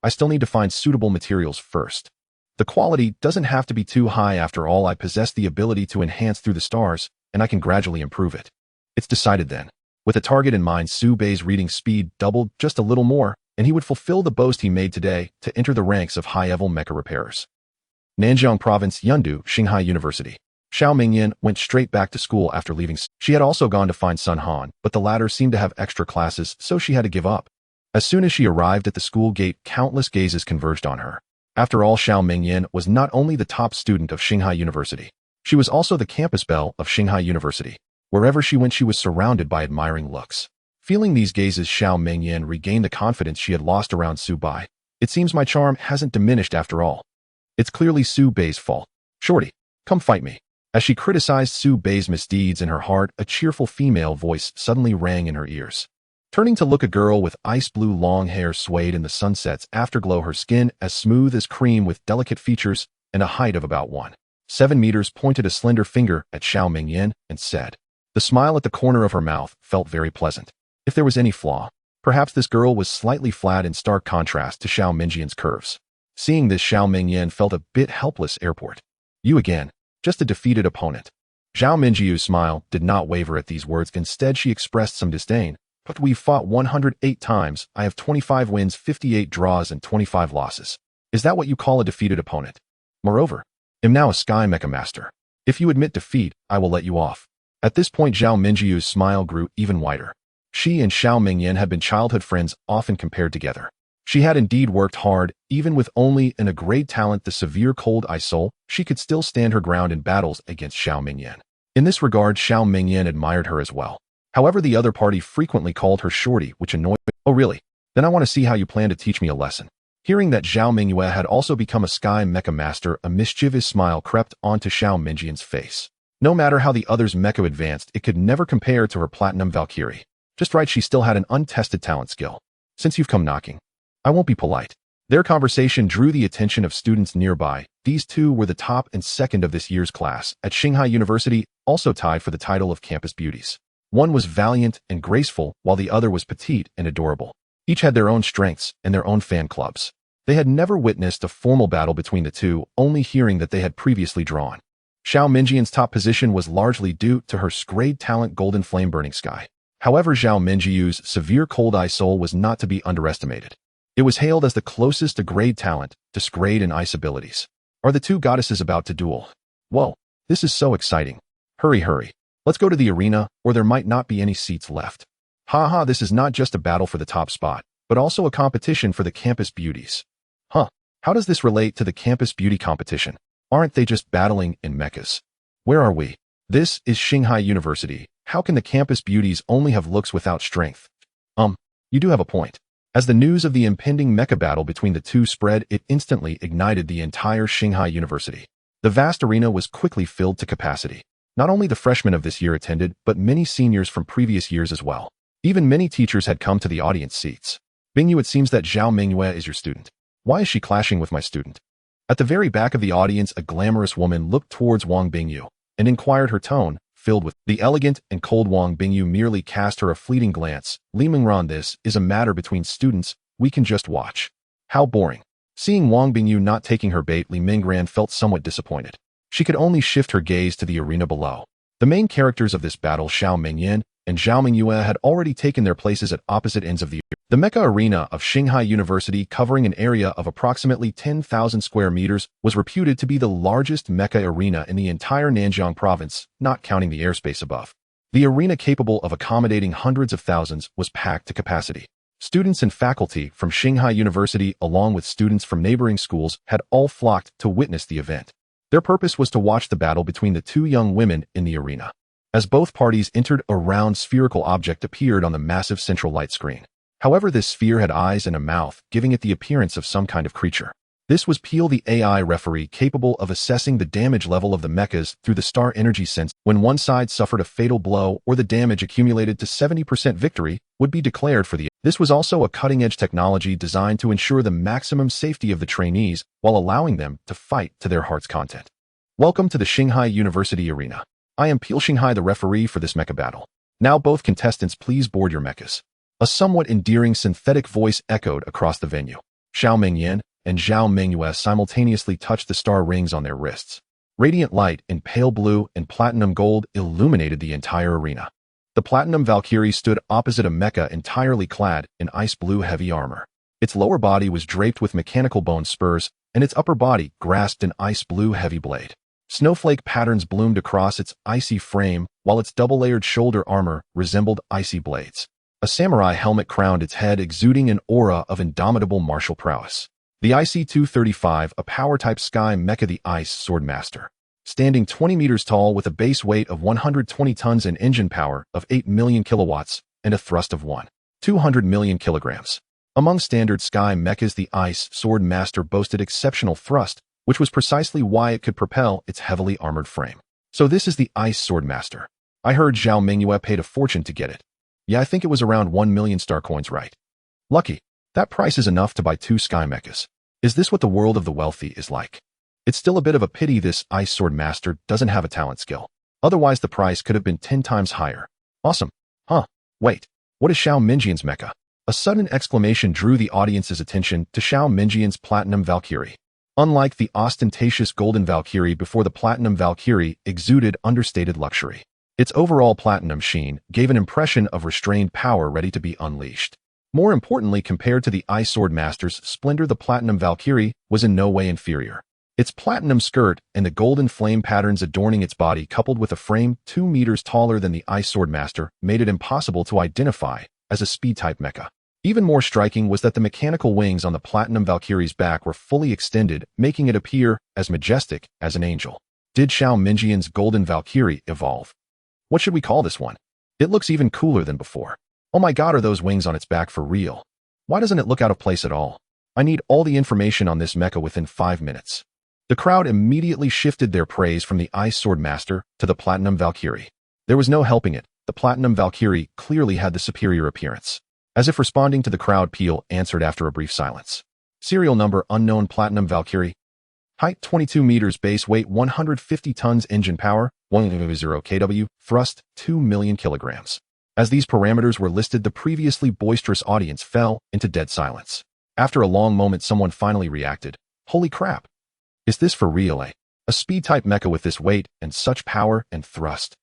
I still need to find suitable materials first. The quality doesn't have to be too high. After all, I possess the ability to enhance through the stars, and I can gradually improve it. It's decided then. With a target in mind, Subai's reading speed doubled just a little more, and he would fulfill the boast he made today to enter the ranks of high-level mecha repairers. Nanjiang Province, Yundu, Xinghai University. Xiao Mingyan went straight back to school after leaving. She had also gone to find Sun Han, but the latter seemed to have extra classes, so she had to give up. As soon as she arrived at the school gate, countless gazes converged on her. After all, Xiao Mingyan was not only the top student of Xinghai University, she was also the campus belle of Xinghai University. Wherever she went, she was surrounded by admiring looks. Feeling these gazes, Xiao Mingyan regained the confidence she had lost around Subai. It seems my charm hasn't diminished after all. It's clearly Subai's fault. Shorty, come fight me. As she criticized Subai's misdeeds in her heart, a cheerful female voice suddenly rang in her ears. Turning to look, a girl with ice blue long hair swayed in the sunset's afterglow, her skin as smooth as cream with delicate features and a height of about 1.7 meters, pointed a slender finger at Xiao Mingyan and said. The smile at the corner of her mouth felt very pleasant. If there was any flaw, perhaps this girl was slightly flat in stark contrast to Xiao Mingyan's curves. Seeing this, Xiao Mingyan felt a bit helpless. Airport. You again, just a defeated opponent. Zhao Minjiu's smile did not waver at these words. Instead, she expressed some disdain. But we've fought 108 times. I have 25 wins, 58 draws, and 25 losses. Is that what you call a defeated opponent? Moreover, I'm now a Sky Mecha Master. If you admit defeat, I will let you off. At this point, Zhao Minjiu's smile grew even wider. She and Xiao Mingyan had been childhood friends, often compared together. She had indeed worked hard, even with only a great talent, the severe cold ice soul. She could still stand her ground in battles against Xiao Mingyan. In this regard, Xiao Mingyan admired her as well. However, the other party frequently called her shorty, which annoyed me. Oh really? Then I want to see how you plan to teach me a lesson. Hearing that Zhao Mingyue had also become a Sky Mecha Master, a mischievous smile crept onto Xiao Mingyan's face. No matter how the other's mecha advanced, it could never compare to her Platinum Valkyrie. Just right, she still had an untested talent skill. Since you've come knocking, I won't be polite. Their conversation drew the attention of students nearby. These two were the top and second of this year's class at Shanghai University, also tied for the title of Campus Beauties. One was valiant and graceful, while the other was petite and adorable. Each had their own strengths and their own fan clubs. They had never witnessed a formal battle between the two, only hearing that they had previously drawn. Xiao Mingyan's top position was largely due to her grade talent Golden Flame Burning Sky. However, Zhao Minjiu's severe cold ice soul was not to be underestimated. It was hailed as the closest to grade talent to grade and ice abilities. Are the two goddesses about to duel? Whoa, this is so exciting. Hurry. Let's go to the arena, or there might not be any seats left. Haha, this is not just a battle for the top spot, but also a competition for the Campus Beauties. Huh, how does this relate to the Campus Beauty competition? Aren't they just battling in mechas? Where are we? This is Shanghai University. How can the Campus Beauties only have looks without strength? You do have a point. As the news of the impending mecha battle between the two spread, it instantly ignited the entire Shanghai University. The vast arena was quickly filled to capacity. Not only the freshmen of this year attended, but many seniors from previous years as well. Even many teachers had come to the audience seats. Bingyu, it seems that Zhao Mingyue is your student. Why is she clashing with my student? At the very back of the audience, a glamorous woman looked towards Wang Bingyu and inquired, her tone filled with the elegant and cold. Wang Bingyu merely cast her a fleeting glance. Li Mingran, this is a matter between students. We can just watch. How boring. Seeing Wang Bingyu not taking her bait, Li Mingran felt somewhat disappointed. She could only shift her gaze to the arena below. The main characters of this battle, Xiao Mingyan and Zhao Mingyue, had already taken their places at opposite ends of the arena. The mecha arena of Shanghai University, covering an area of approximately 10,000 square meters, was reputed to be the largest mecha arena in the entire Nanjiang province, not counting the airspace above. The arena, capable of accommodating hundreds of thousands, was packed to capacity. Students and faculty from Shanghai University, along with students from neighboring schools, had all flocked to witness the event. Their purpose was to watch the battle between the two young women in the arena. As both parties entered, a round spherical object appeared on the massive central light screen. However, this sphere had eyes and a mouth, giving it the appearance of some kind of creature. This was Peel, the AI referee, capable of assessing the damage level of the mechas through the star energy sense. When one side suffered a fatal blow or the damage accumulated to 70%, victory would be declared for the. This was also a cutting-edge technology designed to ensure the maximum safety of the trainees while allowing them to fight to their heart's content. Welcome to the Shanghai University Arena. I am Peel Shanghai, the referee for this mecha battle. Now both contestants, please board your mechas. A somewhat endearing synthetic voice echoed across the venue. Xiao Mingyan and Zhao Mingyue simultaneously touched the star rings on their wrists. Radiant light in pale blue and platinum gold illuminated the entire arena. The Platinum Valkyrie stood opposite a mecha entirely clad in ice blue heavy armor. Its lower body was draped with mechanical bone spurs, and its upper body grasped an ice blue heavy blade. Snowflake patterns bloomed across its icy frame, while its double-layered shoulder armor resembled icy blades. A samurai helmet crowned its head, exuding an aura of indomitable martial prowess. The IC-235, a power-type Sky Mecha, the Ice Sword Master. Standing 20 meters tall with a base weight of 120 tons and engine power of 8 million kilowatts and a thrust of 200 million kilograms. Among standard Sky Mechas, the Ice Sword Master boasted exceptional thrust, which was precisely why it could propel its heavily armored frame. So this is the Ice Sword Master. I heard Zhao Mingyue paid a fortune to get it. Yeah, I think it was around 1 million star coins, right? Lucky. That price is enough to buy 2 Sky Mechas. Is this what the world of the wealthy is like? It's still a bit of a pity this Ice Sword Master doesn't have a talent skill. Otherwise the price could have been 10 times higher. Awesome. Huh. Wait. What is Xiao Mingyan's mecha? A sudden exclamation drew the audience's attention to Xiao Mingyan's Platinum Valkyrie. Unlike the ostentatious golden Valkyrie before, the platinum Valkyrie exuded understated luxury. Its overall platinum sheen gave an impression of restrained power ready to be unleashed. More importantly, compared to the Ice Sword Master's splendor, the platinum Valkyrie was in no way inferior. Its platinum skirt and the golden flame patterns adorning its body, coupled with a frame 2 meters taller than the Ice Sword Master, made it impossible to identify as a speed-type mecha. Even more striking was that the mechanical wings on the platinum Valkyrie's back were fully extended, making it appear as majestic as an angel. Did Xiao Mingjian's golden Valkyrie evolve? What should we call this one? It looks even cooler than before. Oh my god, are those wings on its back for real? Why doesn't it look out of place at all? I need all the information on this mecha within 5 minutes. The crowd immediately shifted their praise from the Ice Sword Master to the Platinum Valkyrie. There was no helping it. The Platinum Valkyrie clearly had the superior appearance. As if responding to the crowd, Peel answered after a brief silence. Serial number unknown. Platinum Valkyrie. Height 22 meters, base weight 150 tons, engine power 100 kW, thrust 2 million kilograms. As these parameters were listed, the previously boisterous audience fell into dead silence. After a long moment, someone finally reacted. Holy crap! Is this for real, eh? A speed-type mecha with this weight and such power and thrust?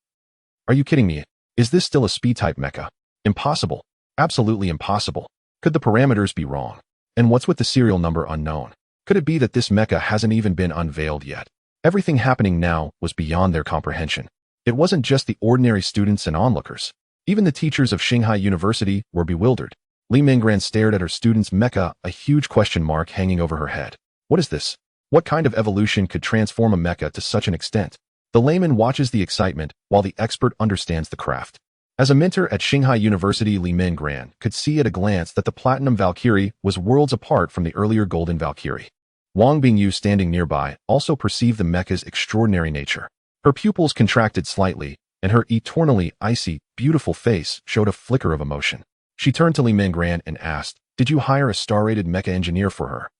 Are you kidding me? Is this still a speed-type mecha? Impossible. Absolutely impossible. Could the parameters be wrong? And what's with the serial number unknown? Could it be that this mecha hasn't even been unveiled yet? Everything happening now was beyond their comprehension. It wasn't just the ordinary students and onlookers. Even the teachers of Shanghai University were bewildered. Li Minggran stared at her student's mecha, a huge question mark hanging over her head. What is this? What kind of evolution could transform a mecha to such an extent? The layman watches the excitement, while the expert understands the craft. As a mentor at Shanghai University, Li Minggran could see at a glance that the Platinum Valkyrie was worlds apart from the earlier Golden Valkyrie. Wang Bingyu, standing nearby, also perceived the mecha's extraordinary nature. Her pupils contracted slightly, and her eternally icy, beautiful face showed a flicker of emotion. She turned to Li Minggran and asked, "Did you hire a star-rated mecha engineer for her?"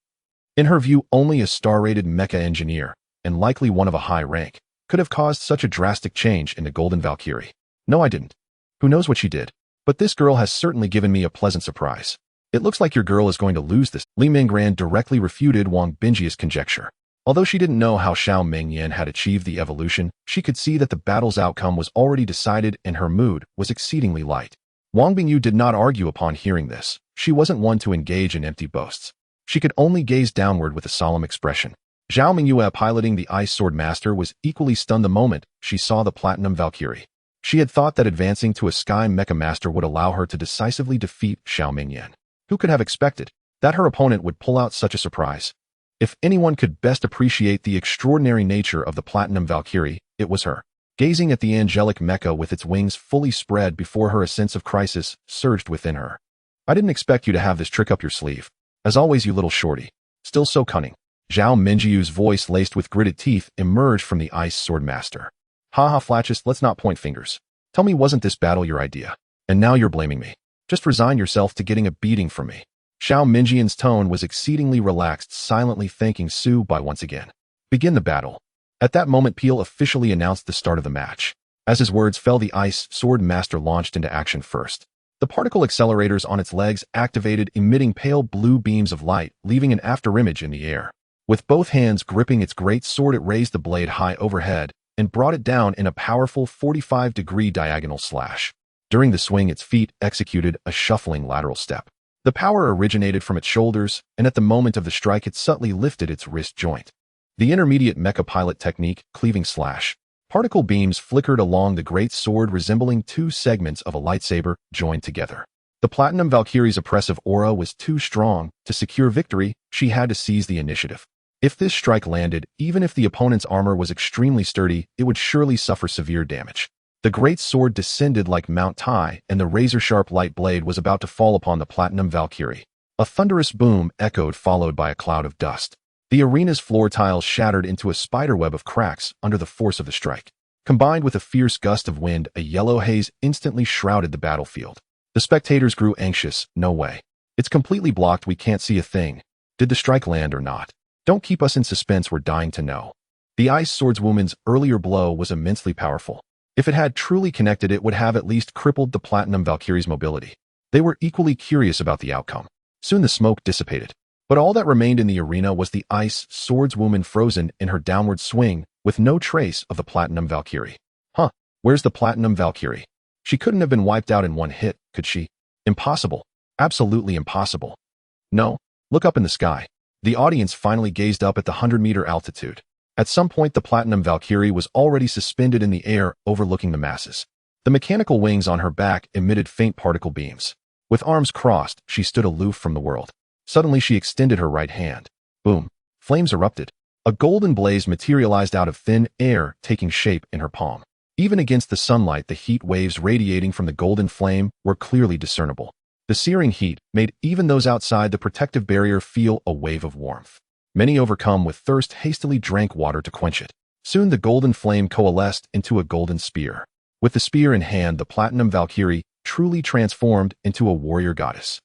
In her view, only a star-rated mecha engineer, and likely one of a high rank, could have caused such a drastic change in the Golden Valkyrie. No, I didn't. Who knows what she did? But this girl has certainly given me a pleasant surprise. It looks like your girl is going to lose this. Li Minggran directly refuted Wang Bingyi's conjecture. Although she didn't know how Xiao Mingyan had achieved the evolution, she could see that the battle's outcome was already decided and her mood was exceedingly light. Wang Bingyu did not argue upon hearing this. She wasn't one to engage in empty boasts. She could only gaze downward with a solemn expression. Xiao Mingyue, piloting the Ice Sword Master, was equally stunned the moment she saw the Platinum Valkyrie. She had thought that advancing to a Sky Mecha Master would allow her to decisively defeat Xiao Mingyan. Who could have expected that her opponent would pull out such a surprise? If anyone could best appreciate the extraordinary nature of the Platinum Valkyrie, it was her. Gazing at the angelic mecha with its wings fully spread before her, a sense of crisis surged within her. I didn't expect you to have this trick up your sleeve. As always, you little shorty. Still so cunning. Zhao Mingyu's voice, laced with gritted teeth, emerged from the Ice Sword Master. Ha, Flatchest, let's not point fingers. Tell me, wasn't this battle your idea? And now you're blaming me. Just resign yourself to getting a beating from me. Xiao Mingyan's tone was exceedingly relaxed, silently thanking Su Bai once again. Begin the battle. At that moment, Peel officially announced the start of the match. As his words fell, the Ice Sword Master launched into action first. The particle accelerators on its legs activated, emitting pale blue beams of light, leaving an afterimage in the air. With both hands gripping its great sword, it raised the blade high overhead and brought it down in a powerful 45-degree diagonal slash. During the swing, its feet executed a shuffling lateral step. The power originated from its shoulders, and at the moment of the strike, it subtly lifted its wrist joint. The intermediate mecha pilot technique, cleaving slash. Particle beams flickered along the great sword, resembling two segments of a lightsaber joined together. The Platinum Valkyrie's oppressive aura was too strong. To secure victory, she had to seize the initiative. If this strike landed, even if the opponent's armor was extremely sturdy, it would surely suffer severe damage. The great sword descended like Mount Tai, and the razor-sharp light blade was about to fall upon the Platinum Valkyrie. A thunderous boom echoed, followed by a cloud of dust. The arena's floor tiles shattered into a spiderweb of cracks under the force of the strike. Combined with a fierce gust of wind, a yellow haze instantly shrouded the battlefield. The spectators grew anxious. No way. It's completely blocked. We can't see a thing. Did the strike land or not? Don't keep us in suspense. We're dying to know. The Ice Swordswoman's earlier blow was immensely powerful. If it had truly connected, it would have at least crippled the Platinum Valkyrie's mobility. They were equally curious about the outcome. Soon the smoke dissipated. But all that remained in the arena was the ice swordswoman frozen in her downward swing with no trace of the Platinum Valkyrie. Huh, where's the Platinum Valkyrie? She couldn't have been wiped out in one hit, could she? Impossible. Absolutely impossible. No, look up in the sky. The audience finally gazed up at the 100-meter altitude. At some point, the Platinum Valkyrie was already suspended in the air, overlooking the masses. The mechanical wings on her back emitted faint particle beams. With arms crossed, she stood aloof from the world. Suddenly, she extended her right hand. Boom. Flames erupted. A golden blaze materialized out of thin air, taking shape in her palm. Even against the sunlight, the heat waves radiating from the golden flame were clearly discernible. The searing heat made even those outside the protective barrier feel a wave of warmth. Many, overcome with thirst, hastily drank water to quench it. Soon the golden flame coalesced into a golden spear. With the spear in hand, the Platinum Valkyrie truly transformed into a warrior goddess.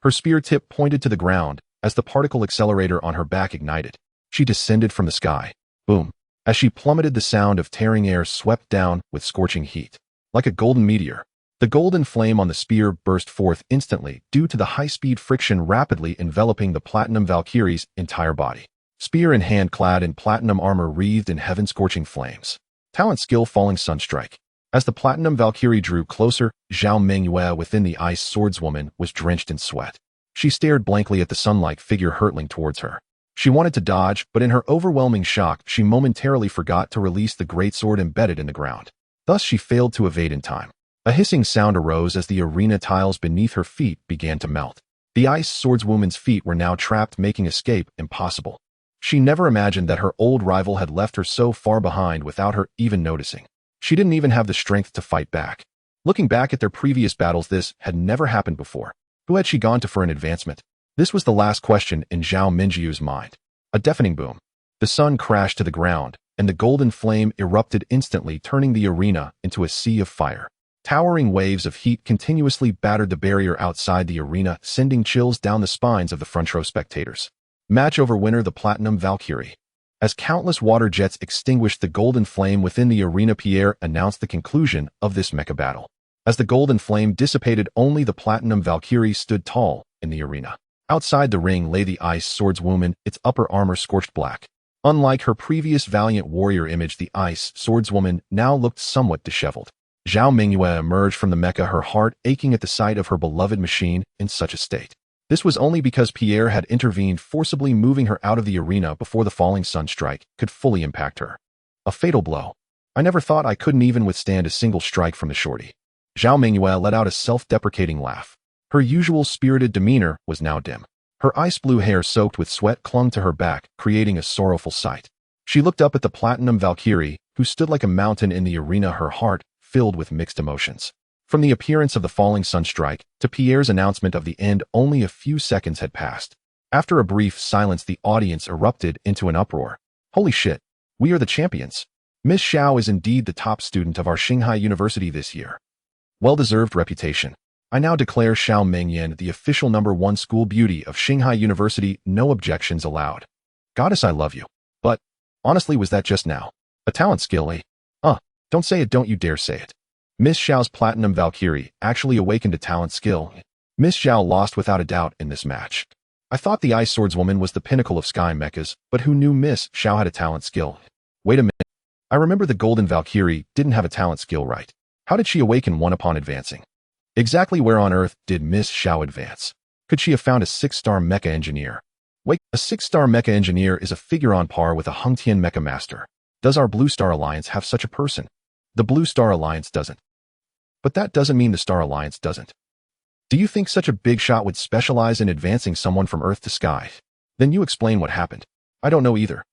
Her spear tip pointed to the ground as the particle accelerator on her back ignited. She descended from the sky. Boom. As she plummeted, the sound of tearing air swept down with scorching heat. Like a golden meteor, the golden flame on the spear burst forth instantly due to the high-speed friction rapidly enveloping the Platinum Valkyrie's entire body. Spear in hand, clad in platinum armor wreathed in heaven-scorching flames. Talent skill falling sunstrike. As the Platinum Valkyrie drew closer, Zhao Mengyue within the ice swordswoman was drenched in sweat. She stared blankly at the sun-like figure hurtling towards her. She wanted to dodge, but in her overwhelming shock, she momentarily forgot to release the greatsword embedded in the ground. Thus, she failed to evade in time. A hissing sound arose as the arena tiles beneath her feet began to melt. The ice swordswoman's feet were now trapped, making escape impossible. She never imagined that her old rival had left her so far behind without her even noticing. She didn't even have the strength to fight back. Looking back at their previous battles, this had never happened before. Who had she gone to for an advancement? This was the last question in Zhao Mingyu's mind. A deafening boom. The sun crashed to the ground, and the golden flame erupted instantly, turning the arena into a sea of fire. Towering waves of heat continuously battered the barrier outside the arena, sending chills down the spines of the front row spectators. Match over: winner, the Platinum Valkyrie. As countless water jets extinguished the golden flame within the arena, Pierre announced the conclusion of this mecha battle. As the golden flame dissipated, only the Platinum Valkyrie stood tall in the arena. Outside the ring lay the ice swordswoman, its upper armor scorched black. Unlike her previous valiant warrior image, the ice swordswoman now looked somewhat disheveled. Zhao Mingyue emerged from the mecha, her heart aching at the sight of her beloved machine in such a state. This was only because Pierre had intervened, forcibly moving her out of the arena before the falling sunstrike could fully impact her. A fatal blow. I never thought I couldn't even withstand a single strike from the shorty. Zhao Mingyue let out a self-deprecating laugh. Her usual spirited demeanor was now dim. Her ice-blue hair soaked with sweat clung to her back, creating a sorrowful sight. She looked up at the Platinum Valkyrie, who stood like a mountain in the arena, her heart filled with mixed emotions. From the appearance of the falling sunstrike to Pierre's announcement of the end, only a few seconds had passed. After a brief silence, the audience erupted into an uproar. Holy shit, we are the champions. Miss Xiao is indeed the top student of our Shanghai University this year. Well-deserved reputation. I now declare Xiao Mengyan the official #1 school beauty of Shanghai University. No objections allowed. Goddess, I love you. But, honestly, was that just now? A talent skill, eh? Don't say it, don't you dare say it. Miss Xiao's Platinum Valkyrie actually awakened a talent skill. Miss Xiao lost without a doubt in this match. I thought the Ice Swordswoman was the pinnacle of sky mechas, but who knew Miss Xiao had a talent skill? Wait a minute. I remember the Golden Valkyrie didn't have a talent skill, right? How did she awaken one upon advancing? Exactly where on earth did Miss Xiao advance? Could she have found a 6-star mecha engineer? Wait, a 6-star mecha engineer is a figure on par with a Hungtian mecha master. Does our Blue Star Alliance have such a person? The Blue Star Alliance doesn't. But that doesn't mean the Star Alliance doesn't. Do you think such a big shot would specialize in advancing someone from Earth to sky? Then you explain what happened. I don't know either.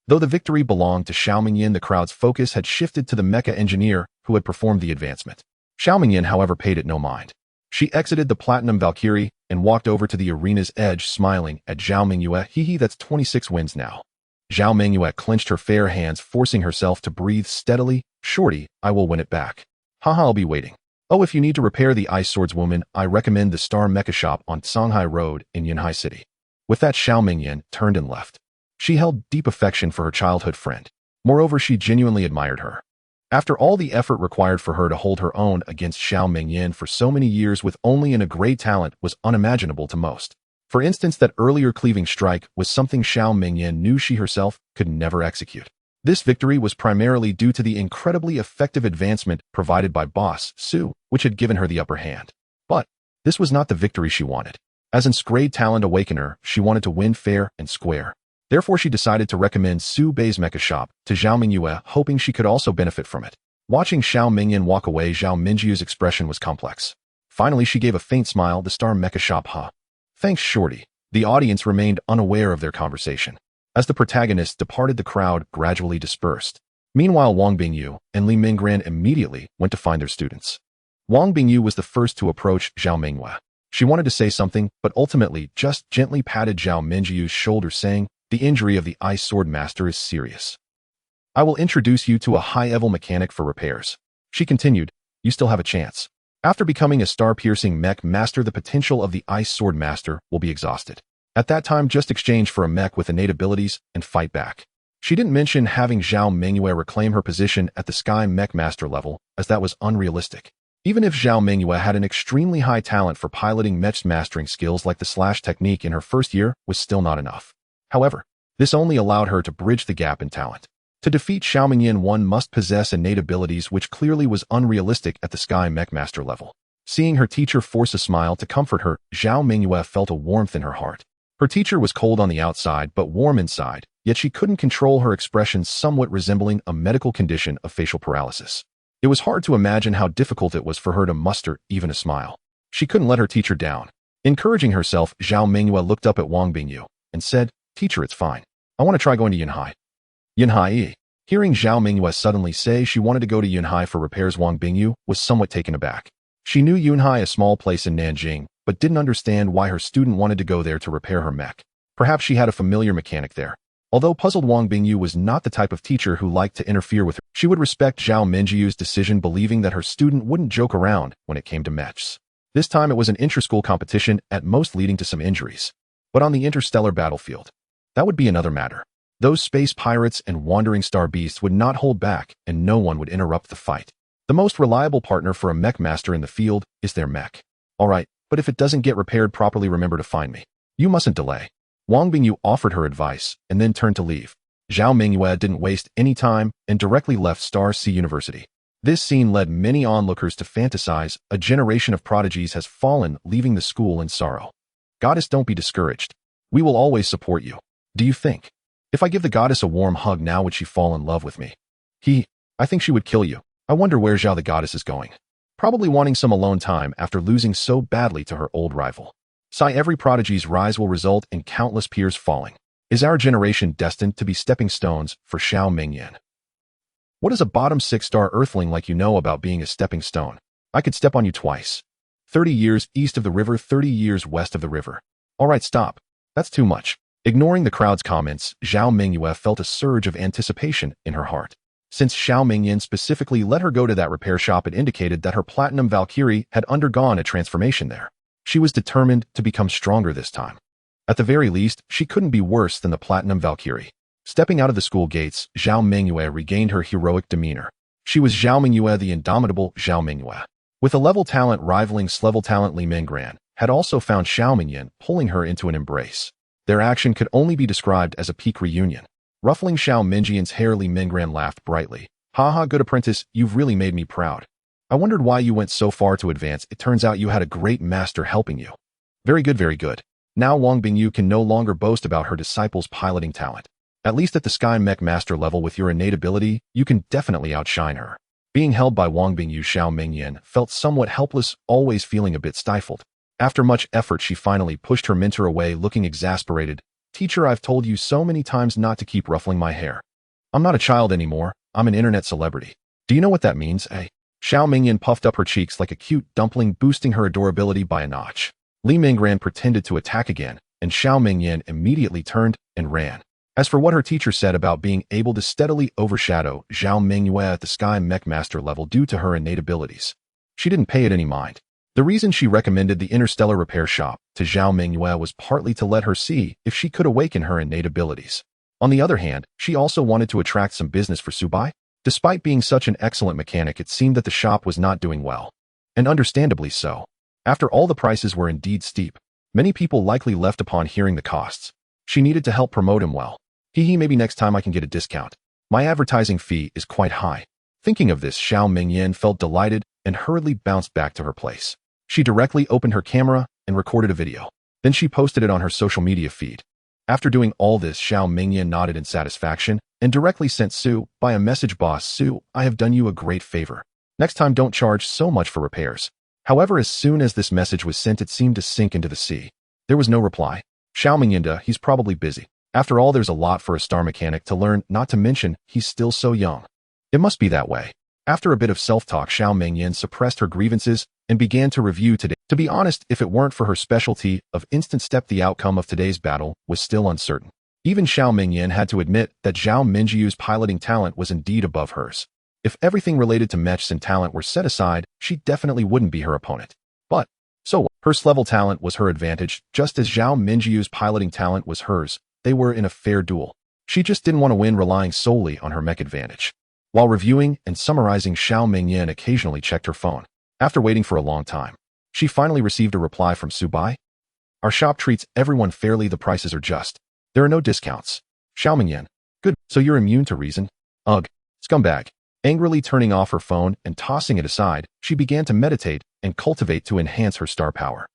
Though the victory belonged to Xiao Mingyan, the crowd's focus had shifted to the mecha engineer who had performed the advancement. Xiao Mingyan, however, paid it no mind. She exited the Platinum Valkyrie and walked over to the arena's edge, smiling at Zhao Mingyue. Hee, that's 26 wins now. Zhao Mingyue clenched her fair hands, forcing herself to breathe steadily. Shorty, I will win it back. Haha, I'll be waiting. Oh, if you need to repair the Ice Swordswoman, I recommend the Star Mecha Shop on Songhai Road in Yanhai City. With that, Xiao Mingyan turned and left. She held deep affection for her childhood friend. Moreover, she genuinely admired her. After all the effort required for her to hold her own against Xiao Mingyan for so many years with only a great talent was unimaginable to most. For instance, that earlier cleaving strike was something Xiao Mingyan knew she herself could never execute. This victory was primarily due to the incredibly effective advancement provided by boss Su, which had given her the upper hand. But this was not the victory she wanted. As an grade talent awakener, she wanted to win fair and square. Therefore, she decided to recommend Su Bei's mecha shop to Zhao Mingyue, hoping she could also benefit from it. Watching Xiao Mingyan walk away, Zhao Mingyue's expression was complex. Finally, she gave a faint smile. The star mecha shop, huh? Thanks, Shorty. The audience remained unaware of their conversation. As the protagonists departed, the crowd gradually dispersed. Meanwhile, Wang Bingyu and Li Minggran immediately went to find their students. Wang Bingyu was the first to approach Zhao Mingyue. She wanted to say something, but ultimately just gently patted Zhao Mingyue's shoulder, saying, "The injury of the Ice Sword Master is serious. I will introduce you to a high-level mechanic for repairs." She continued, "You still have a chance. After becoming a star-piercing mech master, the potential of the Ice Sword Master will be exhausted. At that time, just exchange for a mech with innate abilities and fight back." She didn't mention having Zhao Mingyue reclaim her position at the Sky Mech Master level, as that was unrealistic. Even if Zhao Mingyue had an extremely high talent for piloting mech, mastering skills like the slash technique in her first year was still not enough. However, this only allowed her to bridge the gap in talent. To defeat Xiao Mingyan, one must possess innate abilities, which clearly was unrealistic at the Sky Mech Master level. Seeing her teacher force a smile to comfort her, Zhao Mingyue felt a warmth in her heart. Her teacher was cold on the outside but warm inside, yet she couldn't control her expressions, somewhat resembling a medical condition of facial paralysis. It was hard to imagine how difficult it was for her to muster even a smile. She couldn't let her teacher down. Encouraging herself, Zhao Mingyue looked up at Wang Bingyu and said, "Teacher, it's fine. I want to try going to Yunhai." Yunhai. Hearing Zhao Mingyue suddenly say she wanted to go to Yunhai for repairs, Wang Bingyu was somewhat taken aback. She knew Yunhai, a small place in Nanjing, but didn't understand why her student wanted to go there to repair her mech. Perhaps she had a familiar mechanic there. Although puzzled, Wang Bingyu was not the type of teacher who liked to interfere with her. She would respect Zhao Mingyue's decision, believing that her student wouldn't joke around when it came to mechs. This time it was an inter-school competition, at most leading to some injuries. But on the interstellar battlefield, that would be another matter. Those space pirates and wandering star beasts would not hold back, and no one would interrupt the fight. The most reliable partner for a mech master in the field is their mech. Alright, but if it doesn't get repaired properly, remember to find me. You mustn't delay. Wang Bingyu offered her advice and then turned to leave. Zhao Mingyue didn't waste any time and directly left Star Sea University. This scene led many onlookers to fantasize a generation of prodigies has fallen, leaving the school in sorrow. Goddess, don't be discouraged. We will always support you. Do you think? If I give the goddess a warm hug now, would she fall in love with me? I think she would kill you. I wonder where Zhao the goddess is going. Probably wanting some alone time after losing so badly to her old rival. Sigh, every prodigy's rise will result in countless peers falling. Is our generation destined to be stepping stones for Xiao Mingyan? What is a bottom 6-star earthling like you know about being a stepping stone? I could step on you twice. 30 years east of the river, 30 years west of the river. Alright, stop. That's too much. Ignoring the crowd's comments, Zhao Mingyue felt a surge of anticipation in her heart. Since Xiao Mingyan specifically let her go to that repair shop, it indicated that her Platinum Valkyrie had undergone a transformation there. She was determined to become stronger this time. At the very least, she couldn't be worse than the Platinum Valkyrie. Stepping out of the school gates, Zhao Mingyue regained her heroic demeanor. She was Zhao Mingyue, the indomitable Zhao Mingyue. With a level talent rivaling level talent, Li Minggran had also found Xiao Mingyan, pulling her into an embrace. Their action could only be described as a peak reunion. Ruffling Xiao Mingyan's hair, Li Minggran laughed brightly. "Haha, good apprentice, you've really made me proud. I wondered why you went so far to advance. It turns out you had a great master helping you." Very good, very good. Now Wang Bingyu can no longer boast about her disciple's piloting talent. At least at the Sky Mech Master level, with your innate ability, you can definitely outshine her. Being held by Wang Bingyu, Xiao Mingyan felt somewhat helpless, always feeling a bit stifled. After much effort, she finally pushed her mentor away, looking exasperated. "Teacher, I've told you so many times not to keep ruffling my hair. I'm not a child anymore. I'm an internet celebrity. Do you know what that means, eh?" Xiao Mingyan puffed up her cheeks like a cute dumpling, boosting her adorability by a notch. Li Minggran pretended to attack again, and Xiao Mingyan immediately turned and ran. As for what her teacher said about being able to steadily overshadow Zhao Mingyue at the Sky Mech Master level due to her innate abilities, she didn't pay it any mind. The reason she recommended the Interstellar Repair Shop to Zhao Mingyue was partly to let her see if she could awaken her innate abilities. On the other hand, she also wanted to attract some business for Subai. Despite being such an excellent mechanic, it seemed that the shop was not doing well. And understandably so. After all, the prices were indeed steep. Many people likely left upon hearing the costs. She needed to help promote him well. Maybe next time I can get a discount. My advertising fee is quite high. Thinking of this, Xiao Mingyan felt delighted and hurriedly bounced back to her place. She directly opened her camera and recorded a video. Then she posted it on her social media feed. After doing all this, Xiao Mingyan nodded in satisfaction and directly sent Su by a message, "Boss Su, I have done you a great favor. Next time don't charge so much for repairs." However, as soon as this message was sent, it seemed to sink into the sea. There was no reply. Xiao Mingyan, he's probably busy. After all, there's a lot for a star mechanic to learn, not to mention, he's still so young. It must be that way. After a bit of self-talk, Xiao Mingyan suppressed her grievances and began to review today. To be honest, if it weren't for her specialty of instant step, the outcome of today's battle was still uncertain. Even Xiao Mingyan had to admit that Zhao Minjiu's piloting talent was indeed above hers. If everything related to mechs and talent were set aside, she definitely wouldn't be her opponent. But, so what? Her level talent was her advantage, just as Zhao Minjiu's piloting talent was hers. They were in a fair duel. She just didn't want to win relying solely on her mech advantage. While reviewing and summarizing, Xiao Mingyan occasionally checked her phone. After waiting for a long time, she finally received a reply from Su Bai. Our shop treats everyone fairly, the prices are just. There are no discounts. Xiao Mingyan. Good, so you're immune to reason? Ugh, scumbag. Angrily turning off her phone and tossing it aside, she began to meditate and cultivate to enhance her star power.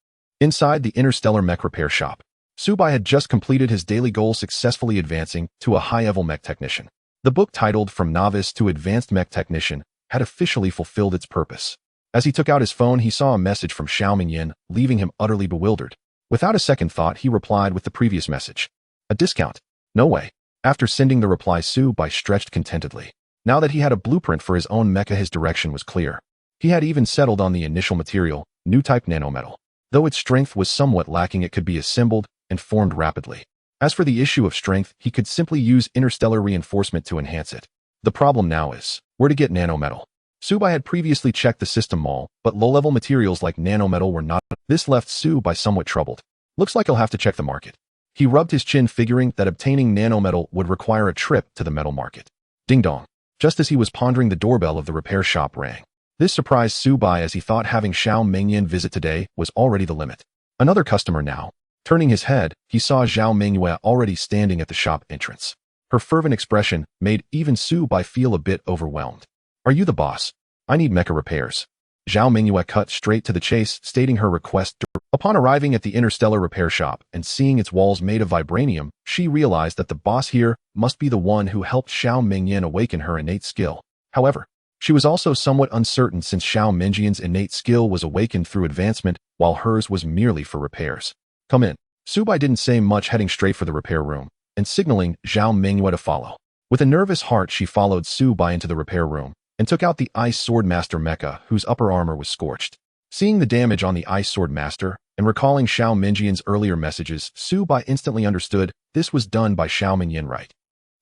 Inside the interstellar mech repair shop, Su Bai had just completed his daily goal, successfully advancing to a high-level mech technician. The book titled From Novice to Advanced Mech Technician had officially fulfilled its purpose. As he took out his phone, he saw a message from Xiao Mingyan, leaving him utterly bewildered. Without a second thought, he replied with the previous message. A discount? No way. After sending the reply, Su Bai stretched contentedly. Now that he had a blueprint for his own mecha, his direction was clear. He had even settled on the initial material, new type nanometal. Though its strength was somewhat lacking, it could be assembled and formed rapidly. As for the issue of strength, he could simply use interstellar reinforcement to enhance it. The problem now is where to get nanometal. Su Bai had previously checked the system mall, but low-level materials like nanometal were not. This left Su Bai somewhat troubled. Looks like he'll have to check the market. He rubbed his chin, figuring that obtaining nanometal would require a trip to the metal market. Ding dong. Just as he was pondering, the doorbell of the repair shop rang. This surprised Su Bai, as he thought having Xiao Mingyan visit today was already the limit. Another customer now. Turning his head, he saw Zhao Mingyue already standing at the shop entrance. Her fervent expression made even Su Bai feel a bit overwhelmed. Are you the boss? I need mecha repairs. Zhao Mingyue cut straight to the chase, stating her request. Upon arriving at the interstellar repair shop and seeing its walls made of vibranium, she realized that the boss here must be the one who helped Xiao Mingyan awaken her innate skill. However, she was also somewhat uncertain, since Xiao Mingyan's innate skill was awakened through advancement, while hers was merely for repairs. Come in. Su Bai didn't say much, heading straight for the repair room and signaling Zhao Mingyue to follow. With a nervous heart, she followed Su Bai into the repair room and took out the Ice Sword Master mecha, whose upper armor was scorched. Seeing the damage on the Ice Sword Master and recalling Xiao Mingyan's earlier messages, Su Bai instantly understood this was done by Xiao Mingyan, right?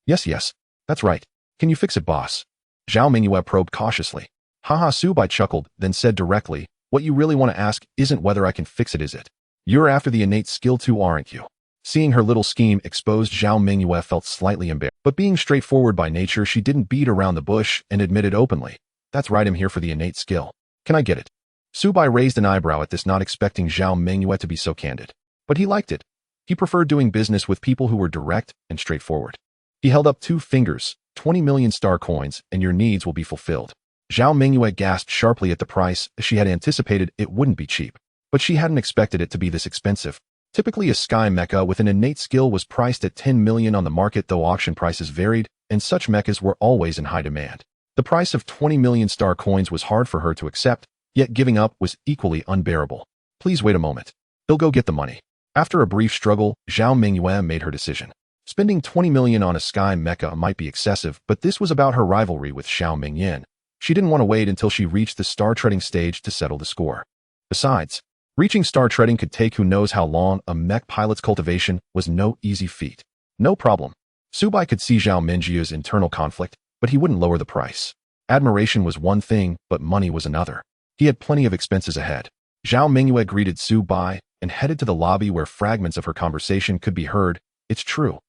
Yes, that's right. Can you fix it, boss? Zhao Mingyue probed cautiously. Haha, Su Bai chuckled, then said directly, what you really want to ask isn't whether I can fix it, is it? You're after the innate skill too, aren't you? Seeing her little scheme exposed, Zhao Mingyue felt slightly embarrassed. But being straightforward by nature, she didn't beat around the bush and admitted openly. That's right, I'm here for the innate skill. Can I get it? Su Bai raised an eyebrow at this, not expecting Zhao Mingyue to be so candid. But he liked it. He preferred doing business with people who were direct and straightforward. He held up 2 fingers, 20 million star coins, and your needs will be fulfilled. Zhao Mingyue gasped sharply at the price, as she had anticipated it wouldn't be cheap. But she hadn't expected it to be this expensive. Typically, a sky mecha with an innate skill was priced at 10 million on the market, though auction prices varied, and such mechas were always in high demand. The price of 20 million star coins was hard for her to accept, yet giving up was equally unbearable. Please wait a moment. He'll go get the money. After a brief struggle, Zhao Mingyue made her decision. Spending 20 million on a sky mecha might be excessive, but this was about her rivalry with Xiao Mingyan. She didn't want to wait until she reached the star treading stage to settle the score. Besides, reaching star treading could take who knows how long. A mech pilot's cultivation was no easy feat. No problem. Su Bai could see Zhao Minjiu's internal conflict, but he wouldn't lower the price. Admiration was one thing, but money was another. He had plenty of expenses ahead. Zhao Mingyue greeted Su Bai and headed to the lobby, where fragments of her conversation could be heard. It's true.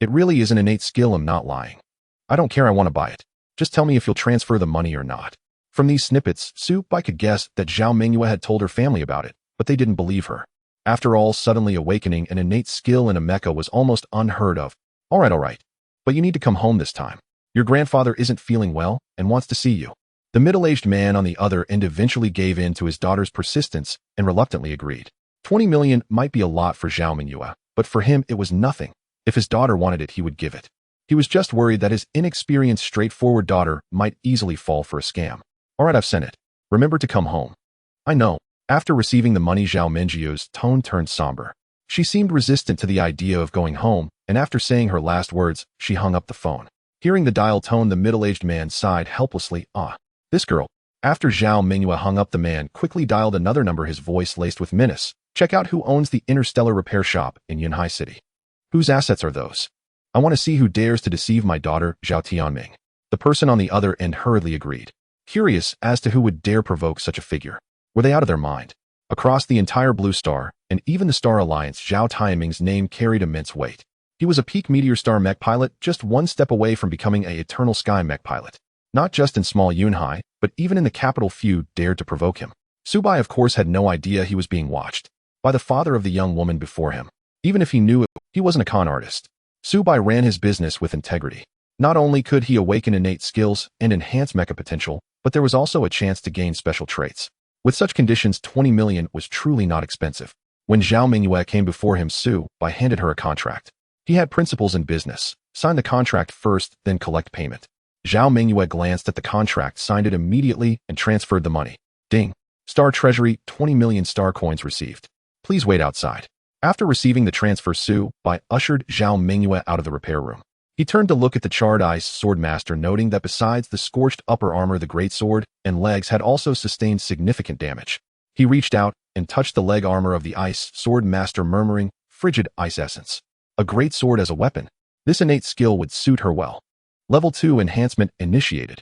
It really is an innate skill, I'm not lying. I don't care, I want to buy it. Just tell me if you'll transfer the money or not. From these snippets, Su Bai could guess that Zhao Mingyue had told her family about it, but they didn't believe her. After all, suddenly awakening an innate skill in a mecha was almost unheard of. All right. But you need to come home this time. Your grandfather isn't feeling well and wants to see you. The middle-aged man on the other end eventually gave in to his daughter's persistence and reluctantly agreed. 20 million might be a lot for Zhao Mingyue, but for him it was nothing. If his daughter wanted it, he would give it. He was just worried that his inexperienced, straightforward daughter might easily fall for a scam. All right, I've sent it. Remember to come home. I know. After receiving the money, Zhao Mingyue's tone turned somber. She seemed resistant to the idea of going home, and after saying her last words, she hung up the phone. Hearing the dial tone, the middle-aged man sighed helplessly. This girl. After Zhao Mingyue hung up, the man quickly dialed another number, his voice laced with menace. Check out who owns the Interstellar Repair Shop in Yunhai City. Whose assets are those? I want to see who dares to deceive my daughter, Zhao Tianming. The person on the other end hurriedly agreed, curious as to who would dare provoke such a figure. Were they out of their mind? Across the entire Blue Star, and even the Star Alliance, Zhao Tianming's name carried immense weight. He was a peak Meteor Star mech pilot, just one step away from becoming a Eternal Sky mech pilot. Not just in small Yunhai, but even in the capital, few dared to provoke him. Subai, of course, had no idea he was being watched by the father of the young woman before him. Even if he knew it, he wasn't a con artist. Subai ran his business with integrity. Not only could he awaken innate skills and enhance mecha potential, but there was also a chance to gain special traits. With such conditions, 20 million was truly not expensive. When Zhao Mingyue came before him, Subai handed her a contract. He had principles in business. Sign the contract first, then collect payment. Zhao Mingyue glanced at the contract, signed it immediately, and transferred the money. Ding. Star Treasury, 20 million star coins received. Please wait outside. After receiving the transfer, Subai ushered Zhao Mingyue out of the repair room. He turned to look at the charred ice sword master, noting that besides the scorched upper armor, the great sword and legs had also sustained significant damage. He reached out and touched the leg armor of the ice sword master, murmuring, "Frigid ice essence. A great sword as a weapon. This innate skill would suit her well." Level 2 enhancement initiated.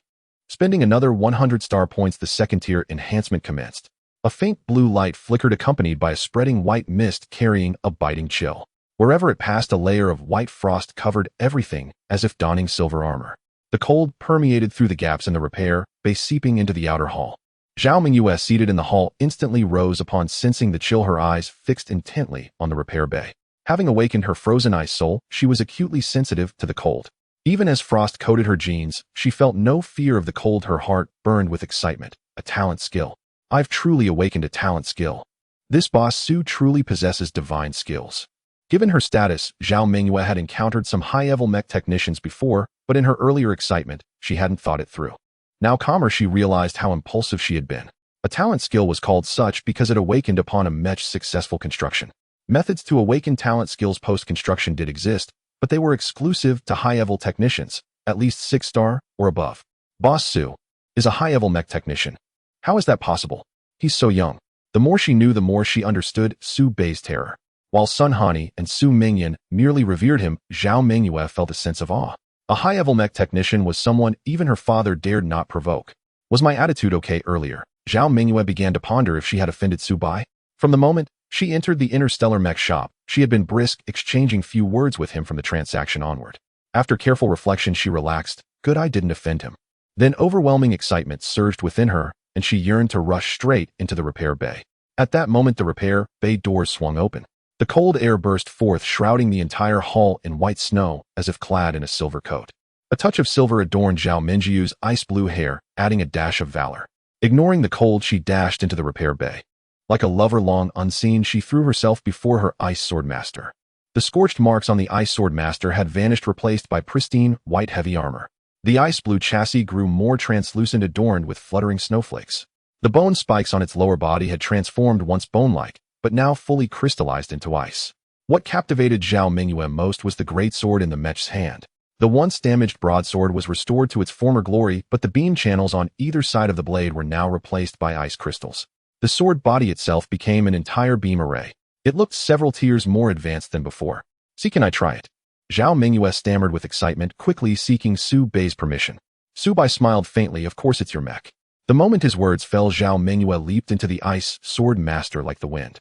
Spending another 100 star points, the second tier enhancement commenced. A faint blue light flickered, accompanied by a spreading white mist carrying a biting chill. Wherever it passed, a layer of white frost covered everything, as if donning silver armor. The cold permeated through the gaps in the repair bay, seeping into the outer hall. Zhao Mingyue, seated in the hall, instantly rose upon sensing the chill, her eyes fixed intently on the repair bay. Having awakened her frozen ice soul, she was acutely sensitive to the cold. Even as frost coated her jeans, she felt no fear of the cold. Her heart burned with excitement. A talent skill. I've truly awakened a talent skill. This boss Su truly possesses divine skills. Given her status, Zhao Mingyue had encountered some high-level mech technicians before, but in her earlier excitement, she hadn't thought it through. Now calmer, she realized how impulsive she had been. A talent skill was called such because it awakened upon a mech's successful construction. Methods to awaken talent skills post-construction did exist, but they were exclusive to high-level technicians, at least 6-star or above. Boss Su is a high-level mech technician. How is that possible? He's so young. The more she knew, the more she understood Su Bei's terror. While Sun Hani and Su Mingyan merely revered him, Zhao Mingyue felt a sense of awe. A high-level mech technician was someone even her father dared not provoke. Was my attitude okay earlier? Zhao Mingyue began to ponder if she had offended Subai. From the moment she entered the interstellar mech shop, she had been brisk, exchanging few words with him from the transaction onward. After careful reflection, she relaxed. Good, I didn't offend him. Then overwhelming excitement surged within her, and she yearned to rush straight into the repair bay. At that moment, the repair bay doors swung open. The cold air burst forth, shrouding the entire hall in white snow, as if clad in a silver coat. A touch of silver adorned Zhao Mingyue's ice-blue hair, adding a dash of valor. Ignoring the cold, she dashed into the repair bay. Like a lover long unseen, she threw herself before her ice sword master. The scorched marks on the ice sword master had vanished, replaced by pristine, white heavy armor. The ice-blue chassis grew more translucent, adorned with fluttering snowflakes. The bone spikes on its lower body had transformed, once bone-like, but now fully crystallized into ice. What captivated Zhao Mingyue most was the great sword in the mech's hand. The once damaged broadsword was restored to its former glory, but the beam channels on either side of the blade were now replaced by ice crystals. The sword body itself became an entire beam array. It looked several tiers more advanced than before. "See, can I try it?" Zhao Mingyue stammered with excitement, quickly seeking Su Bei's permission. Subai smiled faintly. "Of course, it's your mech." The moment his words fell, Zhao Mingyue leaped into the ice sword master like the wind.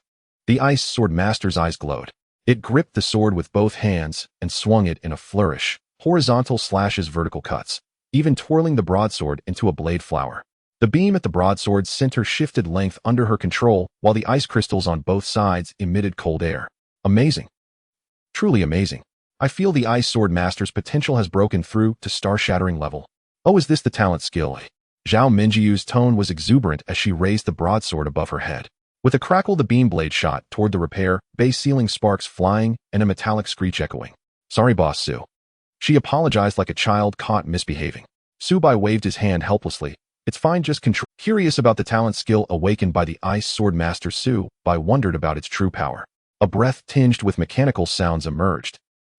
The ice sword master's eyes glowed. It gripped the sword with both hands and swung it in a flourish. Horizontal slashes, vertical cuts, even twirling the broadsword into a blade flower. The beam at the broadsword's center shifted length under her control, while the ice crystals on both sides emitted cold air. Amazing. Truly amazing. I feel the Ice Sword Master's potential has broken through to star-shattering level. Oh, is this the talent skill? Zhao Mingyu's tone was exuberant as she raised the broadsword above her head. With a crackle, the beam blade shot toward the repair, base ceiling sparks flying and a metallic screech echoing. Sorry, Boss Su. She apologized like a child caught misbehaving. Su Bai waved his hand helplessly. It's fine, just control. Curious about the talent skill awakened by the Ice Sword Master, Su Bai wondered about its true power. A breath tinged with mechanical sounds emerged.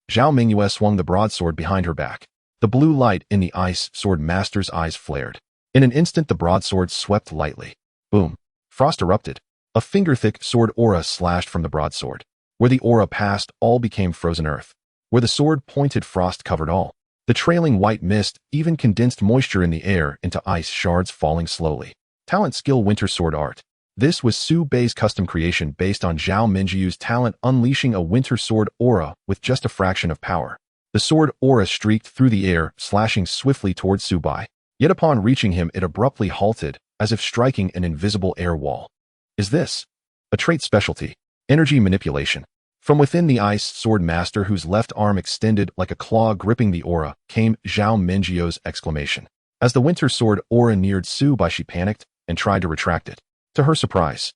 Zhao Mingyue swung the broadsword behind her back. The blue light in the Ice Sword Master's eyes flared. In an instant, the broadsword swept lightly. Boom. Frost erupted. A finger-thick sword aura slashed from the broadsword. Where the aura passed, all became frozen earth. Where the sword pointed, frost covered all. The trailing white mist even condensed moisture in the air into ice shards falling slowly. Talent skill Winter Sword Art. This was Su Bei's custom creation based on Zhao Mingyu's talent, unleashing a Winter Sword aura with just a fraction of power. The sword aura streaked through the air, slashing swiftly towards Su Bai. Yet upon reaching him, it abruptly halted, as if striking an invisible air wall. Is this a trait specialty? Energy manipulation. From within the Ice Sword Master, whose left arm extended like a claw gripping the aura, came Zhao Mingyu's exclamation. As the Winter Sword aura neared Su Bai, she panicked and tried to retract it. To her surprise,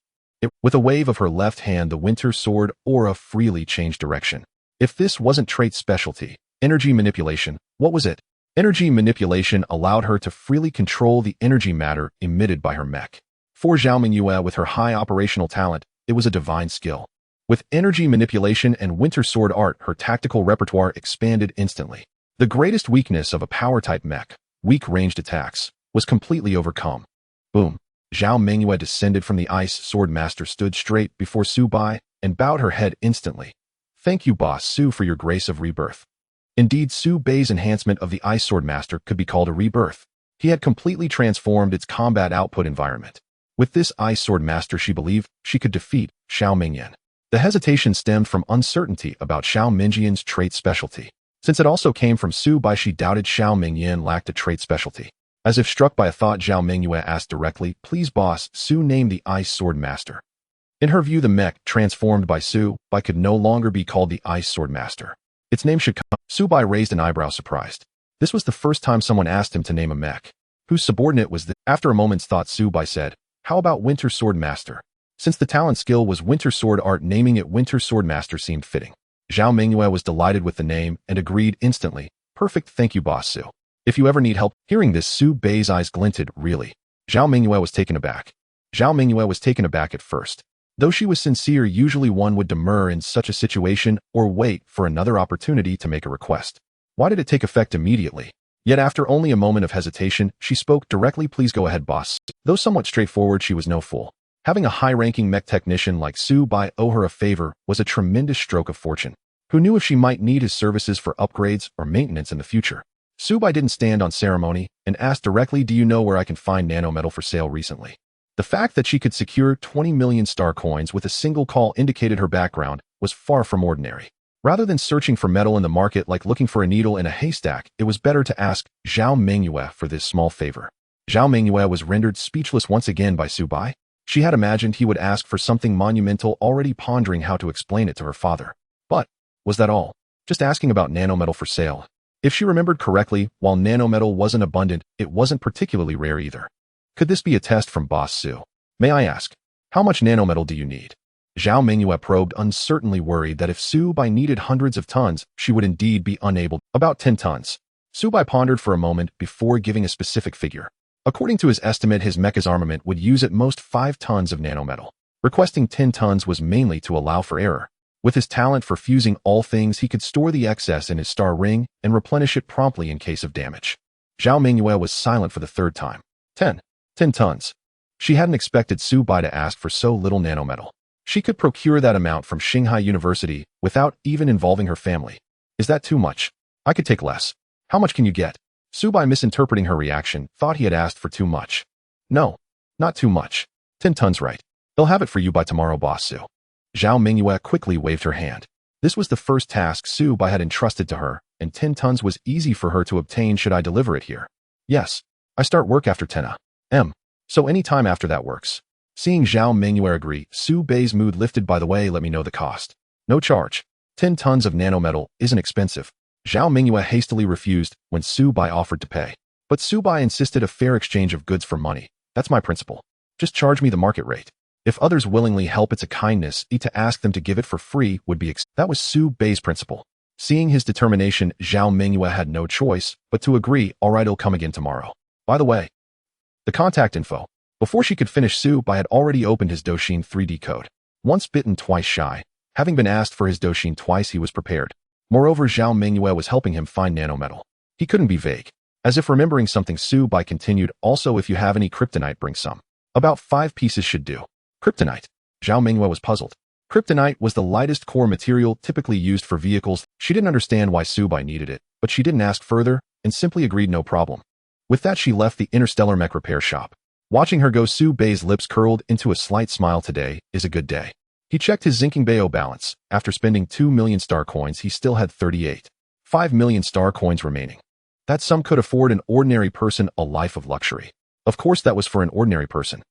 with a wave of her left hand, the Winter Sword aura freely changed direction. If this wasn't trait specialty, energy manipulation, what was it? Energy manipulation allowed her to freely control the energy matter emitted by her mech. For Zhao Mingyue, with her high operational talent, it was a divine skill. With energy manipulation and Winter Sword Art, her tactical repertoire expanded instantly. The greatest weakness of a power-type mech, weak ranged attacks, was completely overcome. Boom. Zhao Mingyue descended from the Ice Sword Master, stood straight before Su Bai, and bowed her head instantly. Thank you, Boss Su, for your grace of rebirth. Indeed, Su Bei's enhancement of the Ice Sword Master could be called a rebirth. He had completely transformed its combat output environment. With this Ice Sword Master, she believed she could defeat Xiao Mingyan. The hesitation stemmed from uncertainty about Xiao Mingyan's trait specialty. Since it also came from Su Bai, she doubted Xiao Mingyan lacked a trait specialty. As if struck by a thought, Zhao Mingyue asked directly, "Please, boss, Su name the Ice Sword Master." In her view, the mech, transformed by Su Bai, could no longer be called the Ice Sword Master. Its name should come. Su Bai raised an eyebrow, surprised. This was the first time someone asked him to name a mech. Whose subordinate was this? After a moment's thought, Su Bai said, "How about Winter Sword Master?" Since the talent skill was Winter Sword Art, naming it Winter Sword Master seemed fitting. Zhao Mingyue was delighted with the name and agreed instantly. "Perfect, thank you, Boss Su. If you ever need help." Hearing this, Su Bei's eyes glinted. Really? Zhao Mingyue was taken aback. Zhao Mingyue was taken aback at first. Though she was sincere, usually one would demur in such a situation or wait for another opportunity to make a request. Why did it take effect immediately? Yet after only a moment of hesitation, she spoke directly. "Please go ahead, boss." Though somewhat straightforward, she was no fool. Having a high-ranking mech technician like Su Bai owe her a favor was a tremendous stroke of fortune. Who knew if she might need his services for upgrades or maintenance in the future? Su Bai didn't stand on ceremony and asked directly, "Do you know where I can find nanometal for sale recently?" The fact that she could secure 20 million star coins with a single call indicated her background was far from ordinary. Rather than searching for metal in the market like looking for a needle in a haystack, it was better to ask Zhao Mingyue for this small favor. Zhao Mingyue was rendered speechless once again by Su Bai. She had imagined he would ask for something monumental, already pondering how to explain it to her father. But was that all? Just asking about nanometal for sale. If she remembered correctly, while nanometal wasn't abundant, it wasn't particularly rare either. Could this be a test from Boss Su? "May I ask, how much nanometal do you need?" Zhao Mingyue probed, uncertainly worried that if Su Bai needed hundreds of tons, she would indeed be unable. "About 10 tons. Su Bai pondered for a moment before giving a specific figure. According to his estimate, his mecha's armament would use at most 5 tons of nanometal. Requesting 10 tons was mainly to allow for error. With his talent for fusing all things, he could store the excess in his star ring and replenish it promptly in case of damage. Zhao Mingyue was silent for the third time. 10 tons. She hadn't expected Su Bai to ask for so little nanometal. She could procure that amount from Shanghai University without even involving her family. "Is that too much? I could take less. How much can you get?" Su Bai, misinterpreting her reaction, thought he had asked for too much. "No, not too much. 10 tons, right? They'll have it for you by tomorrow, Boss Su." Zhao Mingyue quickly waved her hand. This was the first task Su Bai had entrusted to her, and 10 tons was easy for her to obtain. "Should I deliver it here?" "Yes. I start work after 10 a.m. So any time after that works. Seeing Zhao Mingyue agree, Su Bei's mood lifted. By the way, let me know the cost. No charge. 10 tons of nanometal isn't expensive. Zhao Mingyue hastily refused when Su Bai offered to pay. But Su Bai insisted a fair exchange of goods for money. That's my principle. Just charge me the market rate. If others willingly help, it's a kindness. To ask them to give it for free would be that was Su Bei's principle. Seeing his determination, Zhao Mingyue had no choice but to agree. All right, I'll come again tomorrow. By the way, the contact info. Before she could finish, Su Bai had already opened his Douyin 3D code. Once bitten, twice shy. Having been asked for his Douyin twice, he was prepared. Moreover, Zhao Mingyue was helping him find nanometal. He couldn't be vague. As if remembering something, Su Bai continued, also if you have any kryptonite, bring some. About 5 pieces should do. Kryptonite. Zhao Mingyue was puzzled. Kryptonite was the lightest core material typically used for vehicles. She didn't understand why Su Bai needed it, but she didn't ask further and simply agreed no problem. With that, she left the interstellar mech repair shop. Watching her go, Su Bei's lips curled into a slight smile. Today is a good day. He checked his Zinking balance. After spending 2 million star coins, he still had 5 million star coins remaining. That sum could afford an ordinary person a life of luxury. Of course, that was for an ordinary person.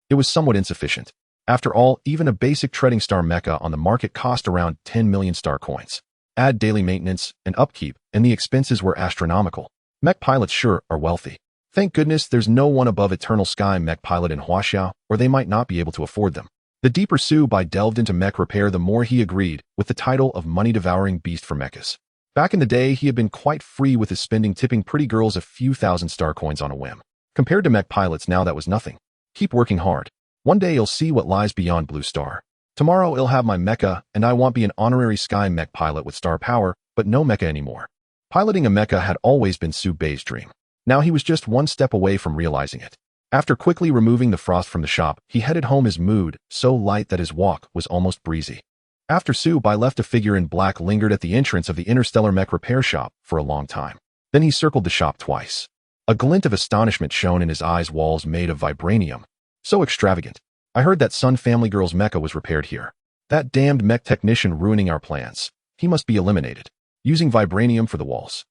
It was somewhat insufficient. After all, even a basic treading star mecha on the market cost around 10 million star coins. Add daily maintenance and upkeep, and the expenses were astronomical. Mech pilots sure are wealthy. Thank goodness there's no one above Eternal Sky mech pilot in Huaxia, or they might not be able to afford them. The deeper Su Bai delved into mech repair, the more he agreed with the title of money-devouring beast for mechas. Back in the day, he had been quite free with his spending, tipping pretty girls a few thousand star coins on a whim. Compared to mech pilots, now that was nothing. Keep working hard. One day you'll see what lies beyond Blue Star. Tomorrow I'll have my mecha, and I won't be an honorary sky mech pilot with star power, but no mecha anymore. Piloting a mecha had always been Su Bei's dream. Now he was just one step away from realizing it. After quickly removing the frost from the shop, he headed home, his mood so light that his walk was almost breezy. After Su Bai left, a figure in black lingered at the entrance of the interstellar mech repair shop for a long time. Then he circled the shop twice. A glint of astonishment shone in his eyes. Walls made of vibranium. So extravagant. I heard that Sun Family Girl's mecha was repaired here. That damned mech technician ruining our plans. He must be eliminated. Using vibranium for the walls.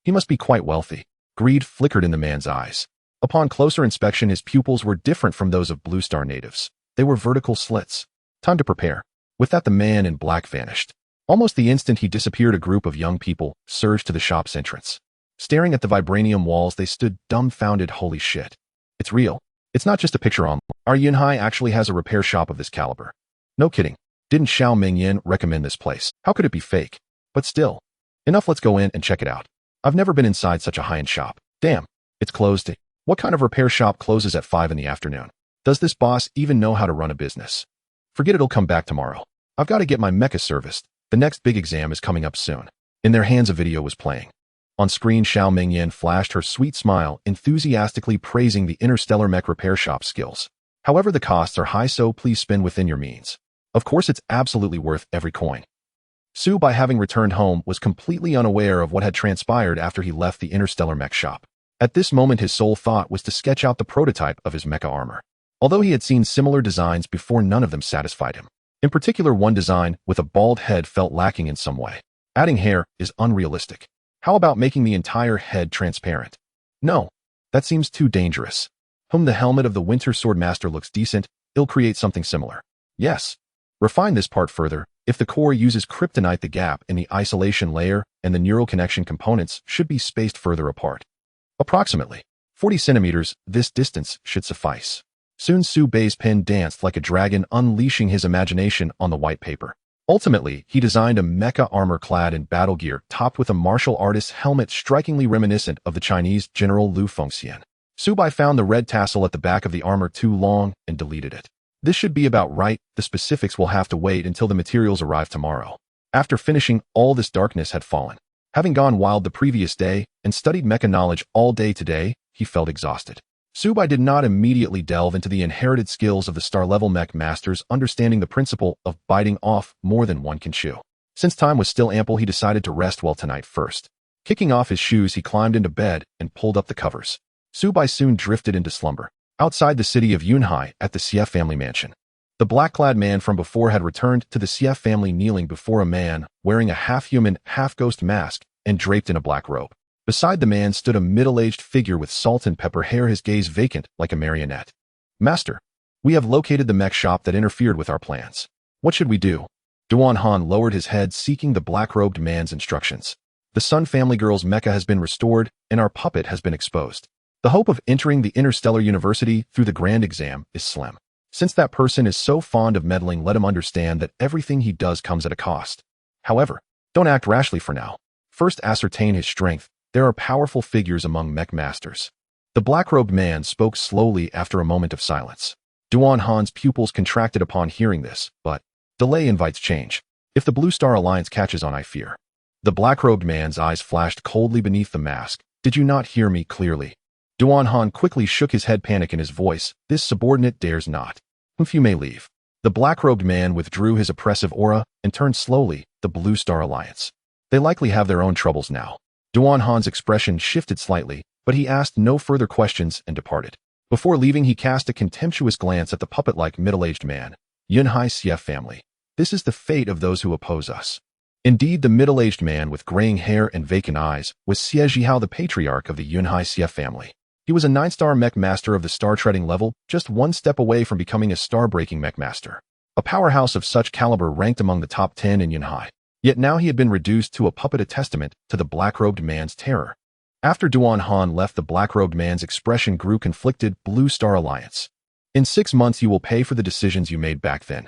He must be quite wealthy. Greed flickered in the man's eyes. Upon closer inspection, his pupils were different from those of Blue Star natives. They were vertical slits. Time to prepare. With that, the man in black vanished. Almost the instant he disappeared, a group of young people surged to the shop's entrance. Staring at the vibranium walls, they stood dumbfounded. Holy shit. It's real. It's not just a picture online. Our Yunhai actually has a repair shop of this caliber. No kidding. Didn't Xiao Mingyan recommend this place? How could it be fake? But still. Enough, let's go in and check it out. I've never been inside such a high-end shop. Damn. It's closed. What kind of repair shop closes at 5 in the afternoon? Does this boss even know how to run a business? Forget it, it'll come back tomorrow. I've got to get my mecha serviced. The next big exam is coming up soon. In their hands, a video was playing. On screen, Xiao Mingyan flashed her sweet smile, enthusiastically praising the interstellar mech repair shop skills. However, the costs are high, so please spend within your means. Of course, it's absolutely worth every coin. Su Bai, having returned home, was completely unaware of what had transpired after he left the interstellar mech shop. At this moment, his sole thought was to sketch out the prototype of his mecha armor. Although he had seen similar designs before, none of them satisfied him. In particular, one design with a bald head felt lacking in some way. Adding hair is unrealistic. How about making the entire head transparent? No, that seems too dangerous. The helmet of the Winter Sword Master looks decent. It'll create something similar. Yes. Refine this part further. If the core uses kryptonite, the gap in the isolation layer and the neural connection components should be spaced further apart. Approximately 40 centimeters, this distance should suffice. Soon Su Bei's pen danced like a dragon, unleashing his imagination on the white paper. Ultimately, he designed a mecha armor clad in battle gear, topped with a martial artist's helmet strikingly reminiscent of the Chinese General Lu Fengxian. Su Bai found the red tassel at the back of the armor too long and deleted it. This should be about right. The specifics will have to wait until the materials arrive tomorrow. After finishing, all this darkness had fallen. Having gone wild the previous day and studied mecha knowledge all day today, he felt exhausted. Su Bai did not immediately delve into the inherited skills of the star-level mech masters, understanding the principle of biting off more than one can chew. Since time was still ample, he decided to rest well tonight first. Kicking off his shoes, he climbed into bed and pulled up the covers. Su Bai soon drifted into slumber. Outside the city of Yunhai, at the Xie family mansion, the black-clad man from before had returned to the Xie family, kneeling before a man wearing a half-human, half-ghost mask and draped in a black robe. Beside the man stood a middle-aged figure with salt and pepper hair, his gaze vacant like a marionette. Master, we have located the mech shop that interfered with our plans. What should we do? Duan Han lowered his head, seeking the black-robed man's instructions. The Sun family girl's mecha has been restored, and our puppet has been exposed. The hope of entering the interstellar university through the grand exam is slim. Since that person is so fond of meddling, let him understand that everything he does comes at a cost. However, don't act rashly for now. First ascertain his strength. There are powerful figures among mech masters. The black-robed man spoke slowly after a moment of silence. Duan Han's pupils contracted upon hearing this, but delay invites change. If the Blue Star Alliance catches on, I fear. The black-robed man's eyes flashed coldly beneath the mask. Did you not hear me clearly? Duan Han quickly shook his head, panic in his voice. This subordinate dares not. You may leave. The black-robed man withdrew his oppressive aura and turned slowly. The Blue Star Alliance. They likely have their own troubles now. Duan Han's expression shifted slightly, but he asked no further questions and departed. Before leaving, he cast a contemptuous glance at the puppet-like middle-aged man. Yunhai Xie family. This is the fate of those who oppose us. Indeed, the middle-aged man with graying hair and vacant eyes was Xie Zhihao, the patriarch of the Yunhai Xie family. He was a 9-star mech master of the star-treading level, just one step away from becoming a star-breaking mech master. A powerhouse of such caliber ranked among the top 10 in Yunhai. Yet now he had been reduced to a puppet, a testament to the black-robed man's terror. After Duan Han left, the black-robed man's expression grew conflicted. Blue Star Alliance. In 6 months you will pay for the decisions you made back then.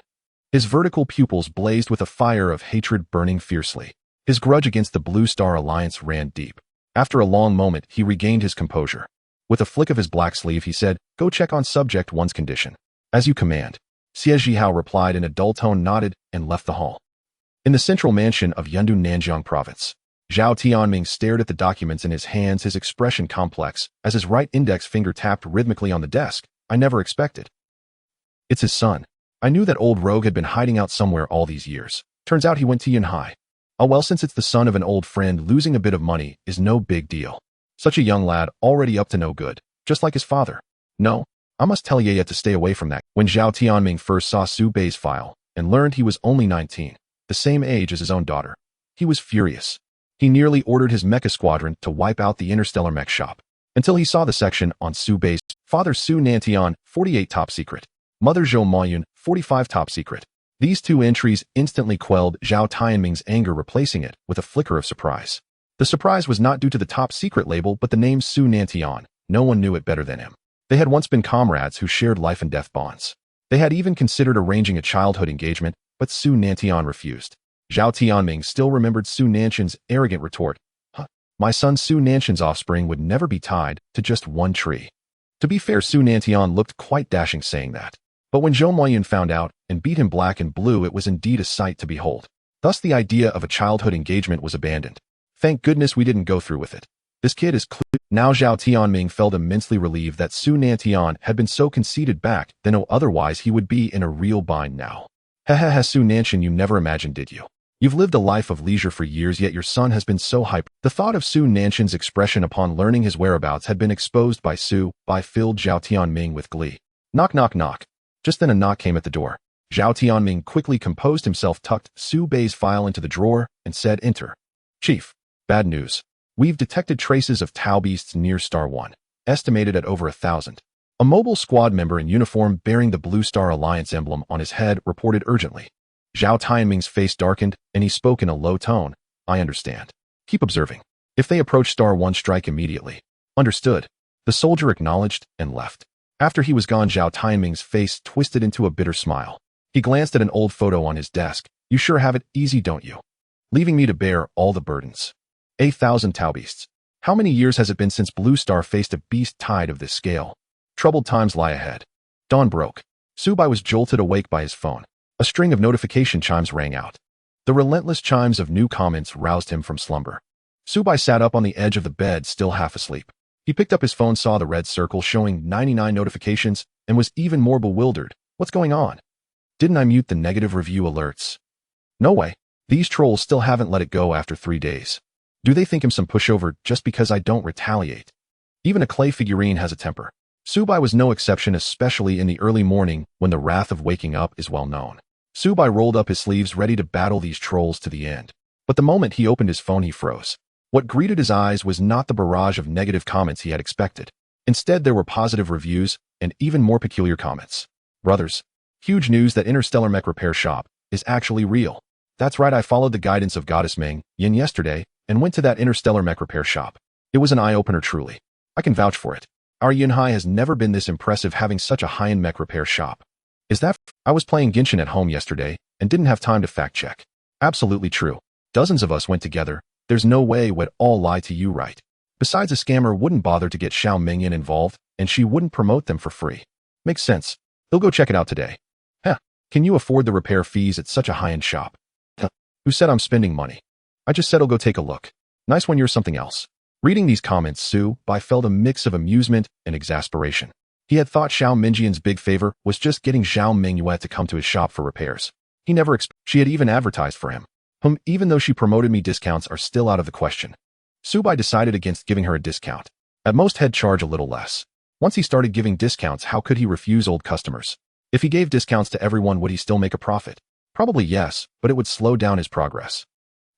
His vertical pupils blazed with a fire of hatred, burning fiercely. His grudge against the Blue Star Alliance ran deep. After a long moment, he regained his composure. With a flick of his black sleeve, he said, "Go check on Subject 1's condition." "As you command." Xie Zhihao replied in a dull tone, nodded, and left the hall. In the central mansion of Yundun, Nanjiang Province, Zhao Tianming stared at the documents in his hands, his expression complex, as his right index finger tapped rhythmically on the desk. "I never expected. It's his son. I knew that old rogue had been hiding out somewhere all these years. Turns out he went to Yunhai. Oh well, since it's the son of an old friend, losing a bit of money is no big deal. Such a young lad, already up to no good, just like his father. No, I must tell Yaya to stay away from that." When Zhao Tianming first saw Su Bei's file and learned he was only 19, the same age as his own daughter, he was furious. He nearly ordered his mecha squadron to wipe out the interstellar mech shop, until he saw the section on Su Bei's father, Su Nantian, 48 top secret, mother Zhou Moyun, 45 top secret. These two entries instantly quelled Zhao Tianming's anger, replacing it with a flicker of surprise. The surprise was not due to the top secret label, but the name Su Nantian. No one knew it better than him. They had once been comrades who shared life and death bonds. They had even considered arranging a childhood engagement, but Su Nantian refused. Zhao Tianming still remembered Su Nanshan's arrogant retort. My son Su Nanshan's offspring would never be tied to just one tree. To be fair, Su Nantian looked quite dashing saying that. But when Zhou Moyun found out and beat him black and blue, it was indeed a sight to behold. Thus the idea of a childhood engagement was abandoned. Thank goodness we didn't go through with it. This kid is Now Zhao Tianming felt immensely relieved that Su Nantian had been so conceited back then, otherwise he would be in a real bind now. Hehehe, Su Nanshan, you never imagined, did you? You've lived a life of leisure for years, yet your son has been so hyper. The thought of Su Nanshan's expression upon learning his whereabouts had been exposed by filled Zhao Tianming with glee. Knock, knock, knock. Just then a knock came at the door. Zhao Tianming quickly composed himself, tucked Su Bei's file into the drawer, and said, "Enter." "Chief, bad news. We've detected traces of Tau beasts near Star 1, estimated at over 1,000. A mobile squad member in uniform bearing the Blue Star Alliance emblem on his head reported urgently." Zhao Tianming's face darkened, and he spoke in a low tone. "I understand. Keep observing. If they approach Star 1, strike immediately." "Understood." The soldier acknowledged and left. After he was gone, Zhao Tianming's face twisted into a bitter smile. He glanced at an old photo on his desk. "You sure have it easy, don't you? Leaving me to bear all the burdens. 1,000 Tau beasts. How many years has it been since Blue Star faced a beast tide of this scale? Troubled times lie ahead." Dawn broke. Su Bai was jolted awake by his phone. A string of notification chimes rang out. The relentless chimes of new comments roused him from slumber. Su Bai sat up on the edge of the bed, still half asleep. He picked up his phone, saw the red circle showing 99 notifications, and was even more bewildered. What's going on? Didn't I mute the negative review alerts? No way. These trolls still haven't let it go after 3 days. Do they think I'm some pushover just because I don't retaliate? Even a clay figurine has a temper. Su Bai was no exception, especially in the early morning when the wrath of waking up is well known. Su Bai rolled up his sleeves, ready to battle these trolls to the end. But the moment he opened his phone, he froze. What greeted his eyes was not the barrage of negative comments he had expected. Instead, there were positive reviews and even more peculiar comments. Brothers, huge news that Interstellar Mech Repair Shop is actually real. That's right, I followed the guidance of Goddess Ming Yin yesterday and went to that Interstellar Mech Repair Shop. It was an eye-opener truly. I can vouch for it. Our Yunhai has never been this impressive having such a high-end mech repair shop. Is that I was playing Genshin at home yesterday and didn't have time to fact-check. Absolutely true. Dozens of us went together. There's no way we'd all lie to you, right? Besides, a scammer wouldn't bother to get Xiao Mingyan involved, and she wouldn't promote them for free. Makes sense. He'll go check it out today. Heh, can you afford the repair fees at such a high-end shop? Huh, who said I'm spending money? I just said I'll go take a look. Nice when you're something else. Reading these comments, Su Bai felt a mix of amusement and exasperation. He had thought Xiao Mingyan's big favor was just getting Xiao Mingyue to come to his shop for repairs. He never expected she had even advertised for him. Even though she promoted me, discounts are still out of the question. Su Bai decided against giving her a discount. At most, he'd charge a little less. Once he started giving discounts, how could he refuse old customers? If he gave discounts to everyone, would he still make a profit? Probably yes, but it would slow down his progress.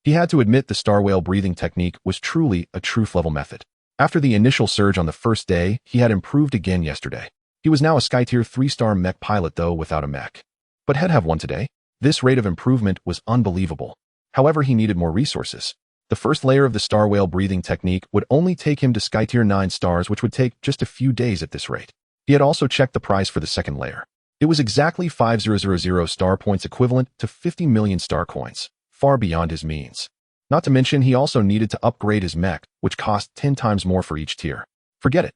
He had to admit the star whale breathing technique was truly a truth-level method. After the initial surge on the first day, he had improved again yesterday. He was now a Skytier 3-star mech pilot, though without a mech. But he'd have one today. This rate of improvement was unbelievable. However, he needed more resources. The first layer of the star whale breathing technique would only take him to Skytier 9 stars, which would take just a few days at this rate. He had also checked the price for the second layer. It was exactly 5000 star points, equivalent to 50 million star coins, far beyond his means. Not to mention, he also needed to upgrade his mech, which cost 10 times more for each tier. Forget it.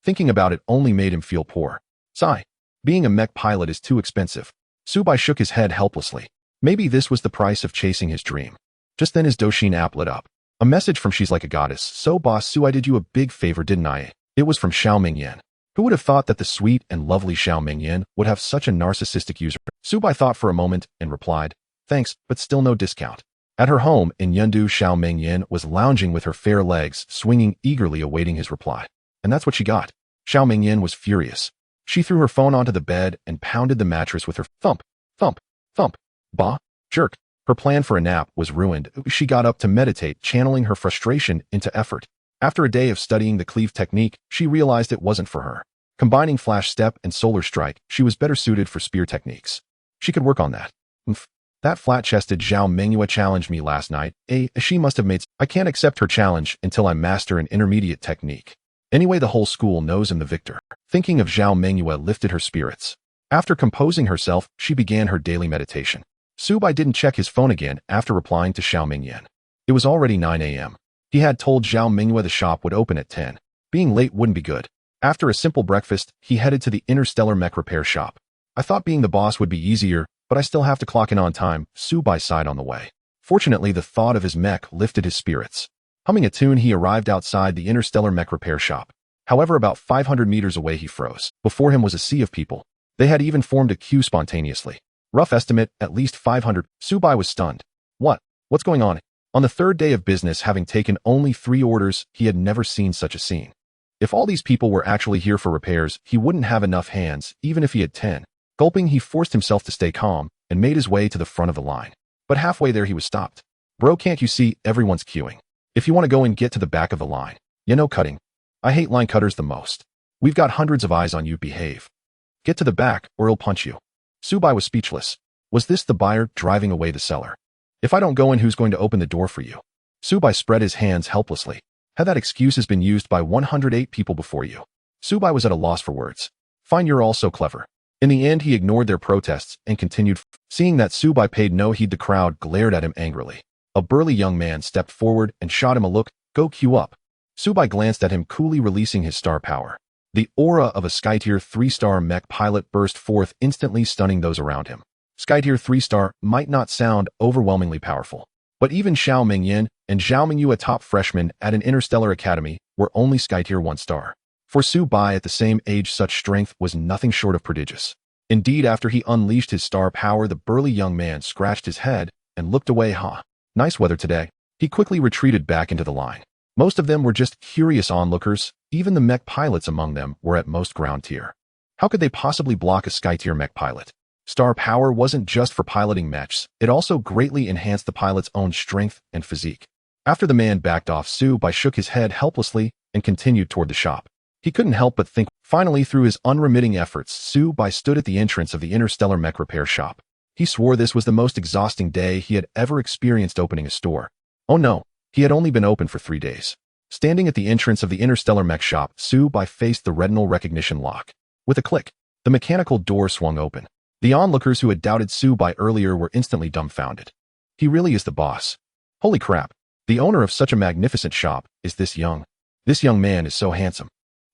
Thinking about it only made him feel poor. Sigh. Being a mech pilot is too expensive. Su Bai shook his head helplessly. Maybe this was the price of chasing his dream. Just then his Douyin app lit up. A message from She's Like a Goddess. So boss Su, I did you a big favor, didn't I? It was from Xiao Mingyan. Who would have thought that the sweet and lovely Xiao Mingyan would have such a narcissistic user? Su Bai thought for a moment and replied, thanks, but still no discount. At her home in Yundu, Xiao Mingyan was lounging with her fair legs swinging eagerly, awaiting his reply. And that's what she got. Xiao Mingyan was furious. She threw her phone onto the bed and pounded the mattress with her thump, thump, thump. Bah, jerk. Her plan for a nap was ruined. She got up to meditate, channeling her frustration into effort. After a day of studying the cleave technique, she realized it wasn't for her. Combining flash step and solar strike, she was better suited for spear techniques. She could work on that. That flat-chested Zhao Mingyue challenged me last night. She must have made... I can't accept her challenge until I master an intermediate technique. Anyway, the whole school knows I'm the victor. Thinking of Zhao Mingyue lifted her spirits. After composing herself, she began her daily meditation. Su Bai didn't check his phone again after replying to Xiao Mingyan. It was already 9 a.m. He had told Zhao Mingyue the shop would open at 10. Being late wouldn't be good. After a simple breakfast, he headed to the Interstellar Mech Repair Shop. I thought being the boss would be easier, but I still have to clock in on time, Su Bai sighed on the way. Fortunately, the thought of his mech lifted his spirits. Humming a tune, he arrived outside the Interstellar Mech Repair Shop. However, about 500 meters away he froze. Before him was a sea of people. They had even formed a queue spontaneously. Rough estimate, at least 500. Su Bai was stunned. What's going on? On the third day of business, having taken only 3 orders, he had never seen such a scene. If all these people were actually here for repairs, he wouldn't have enough hands, even if he had 10. Gulping, he forced himself to stay calm and made his way to the front of the line. But halfway there he was stopped. Bro, can't you see everyone's queuing? If you want to go and get to the back of the line. You know, cutting. I hate line cutters the most. We've got hundreds of eyes on you, behave. Get to the back or he'll punch you. Su Bai was speechless. Was this the buyer driving away the seller? If I don't go in, who's going to open the door for you? Su Bai spread his hands helplessly. Had that excuse has been used by 108 people before you. Su Bai was at a loss for words. Fine, you're all so clever. In the end, he ignored their protests and continued. Seeing that Su Bai paid no heed, the crowd glared at him angrily. A burly young man stepped forward and shot him a look. Go queue up. Su Bai glanced at him, coolly releasing his star power. The aura of a Skytier 3-star mech pilot burst forth, instantly stunning those around him. Skytier 3-star might not sound overwhelmingly powerful, but even Xiao Mingyan and Zhao Mingyu, a top freshman at an interstellar academy, were only Skytier 1-star. For Su Bai, at the same age, such strength was nothing short of prodigious. Indeed, after he unleashed his star power, the burly young man scratched his head and looked away. Nice weather today. He quickly retreated back into the line. Most of them were just curious onlookers. Even the mech pilots among them were at most ground tier. How could they possibly block a Skytier mech pilot? Star power wasn't just for piloting mechs, it also greatly enhanced the pilot's own strength and physique. After the man backed off, Su-bai shook his head helplessly and continued toward the shop. He couldn't help but think. Finally, through his unremitting efforts, Su-bai stood at the entrance of the interstellar mech repair shop. He swore this was the most exhausting day he had ever experienced opening a store. Oh no, he had only been open for 3 days. Standing at the entrance of the interstellar mech shop, Su-bai faced the retinal recognition lock. With a click, the mechanical door swung open. The onlookers who had doubted Su-bai earlier were instantly dumbfounded. He really is the boss. Holy crap, the owner of such a magnificent shop is this young. This young man is so handsome.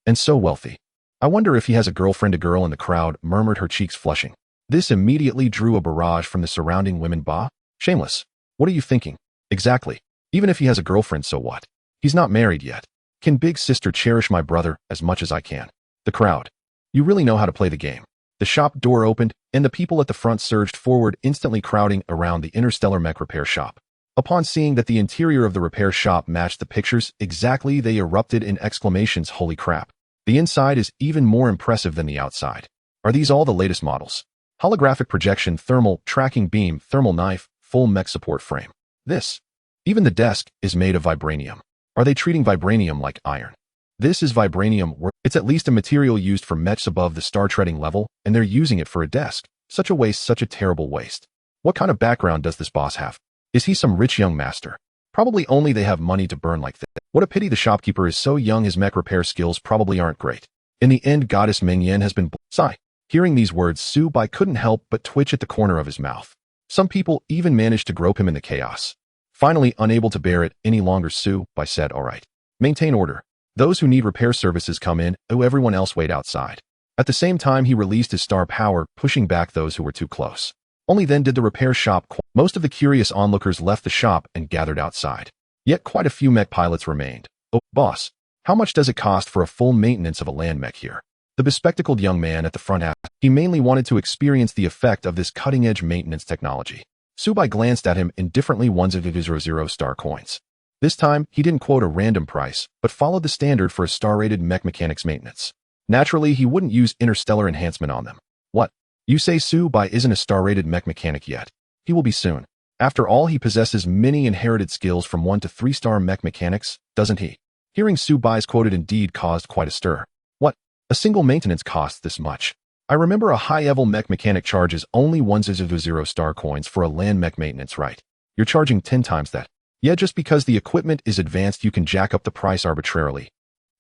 And so wealthy. I wonder if he has a girlfriend. A girl in the crowd murmured, her cheeks flushing. This immediately drew a barrage from the surrounding women. Bah, shameless. What are you thinking? Exactly. Even if he has a girlfriend, so what? He's not married yet. Can big sister cherish my brother as much as I can? The crowd. You really know how to play the game. The shop door opened, and the people at the front surged forward, instantly crowding around the interstellar mech repair shop. Upon seeing that the interior of the repair shop matched the pictures exactly, they erupted in exclamations. Holy crap. The inside is even more impressive than the outside. Are these all the latest models? Holographic projection, thermal tracking beam, thermal knife, full mech support frame. This. Even the desk is made of vibranium. Are they treating vibranium like iron? This is vibranium. It's at least a material used for mechs above the star treading level, and they're using it for a desk. Such a waste, such a terrible waste. What kind of background does this boss have? Is he some rich young master? Probably only they have money to burn like that. What a pity the shopkeeper is so young, his mech repair skills probably aren't great. In the end, goddess Ming Yan has been sigh. Hearing these words, Su-bai couldn't help but twitch at the corner of his mouth. Some people even managed to grope him in the chaos. Finally, unable to bear it any longer, Su-bai said, all right. Maintain order. Those who need repair services come in, everyone else wait outside. At the same time, he released his star power, pushing back those who were too close. Only then did the repair shop quiet. Most of the curious onlookers left the shop and gathered outside. Yet quite a few mech pilots remained. Oh, boss, how much does it cost for a full maintenance of a land mech here? The bespectacled young man at the front asked. He mainly wanted to experience the effect of this cutting-edge maintenance technology. Su-bai glanced at him indifferently. 100 star coins. This time, he didn't quote a random price, but followed the standard for a star-rated mech mechanics maintenance. Naturally, he wouldn't use interstellar enhancement on them. What? You say Su-bai isn't a star-rated mech mechanic yet? He will be soon. After all, he possesses many inherited skills from 1 to 3-star mech mechanics, doesn't he? Hearing Su-bai's quoted indeed caused quite a stir. What? A single maintenance costs this much? I remember a high-level mech mechanic charges only 100 star coins for a land mech maintenance, right? You're charging 10 times that. Yeah, just because the equipment is advanced, you can jack up the price arbitrarily.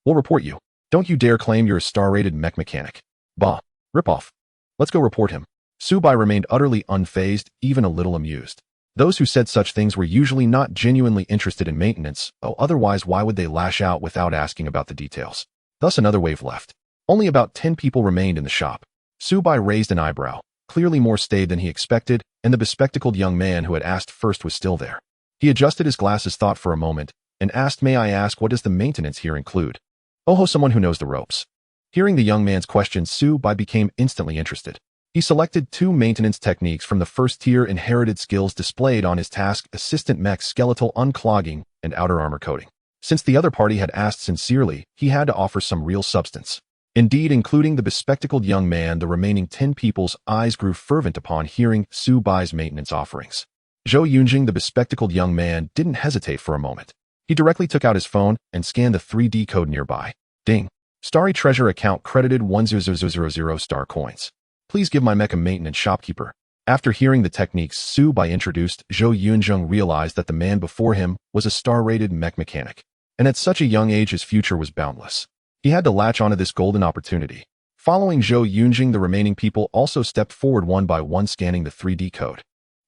We'll report you. Don't you dare claim you're a star-rated mech mechanic. Bah. Rip off. Let's go report him. Su-bai remained utterly unfazed, even a little amused. Those who said such things were usually not genuinely interested in maintenance, otherwise why would they lash out without asking about the details? Thus another wave left. Only about 10 people remained in the shop. Su-bai raised an eyebrow, clearly more staid than he expected, and the bespectacled young man who had asked first was still there. He adjusted his glasses, thought for a moment, and asked, may I ask, what does the maintenance here include? Oh, someone who knows the ropes. Hearing the young man's question, Su-bai became instantly interested. He selected 2 maintenance techniques from the first-tier inherited skills displayed on his task: assistant mech skeletal unclogging and outer armor coating. Since the other party had asked sincerely, he had to offer some real substance. Indeed, including the bespectacled young man, the remaining 10 people's eyes grew fervent upon hearing Su-bai's maintenance offerings. Zhou Yunjing, the bespectacled young man, didn't hesitate for a moment. He directly took out his phone and scanned the 3D code nearby. Ding. Starry Treasure account credited 1000 star coins. Please give my mecha maintenance shopkeeper. After hearing the techniques Su-bai introduced, Zhou Yunjing realized that the man before him was a star-rated mech mechanic. And at such a young age, his future was boundless. He had to latch onto this golden opportunity. Following Zhou Yunjing, the remaining people also stepped forward one by one, scanning the 3D code.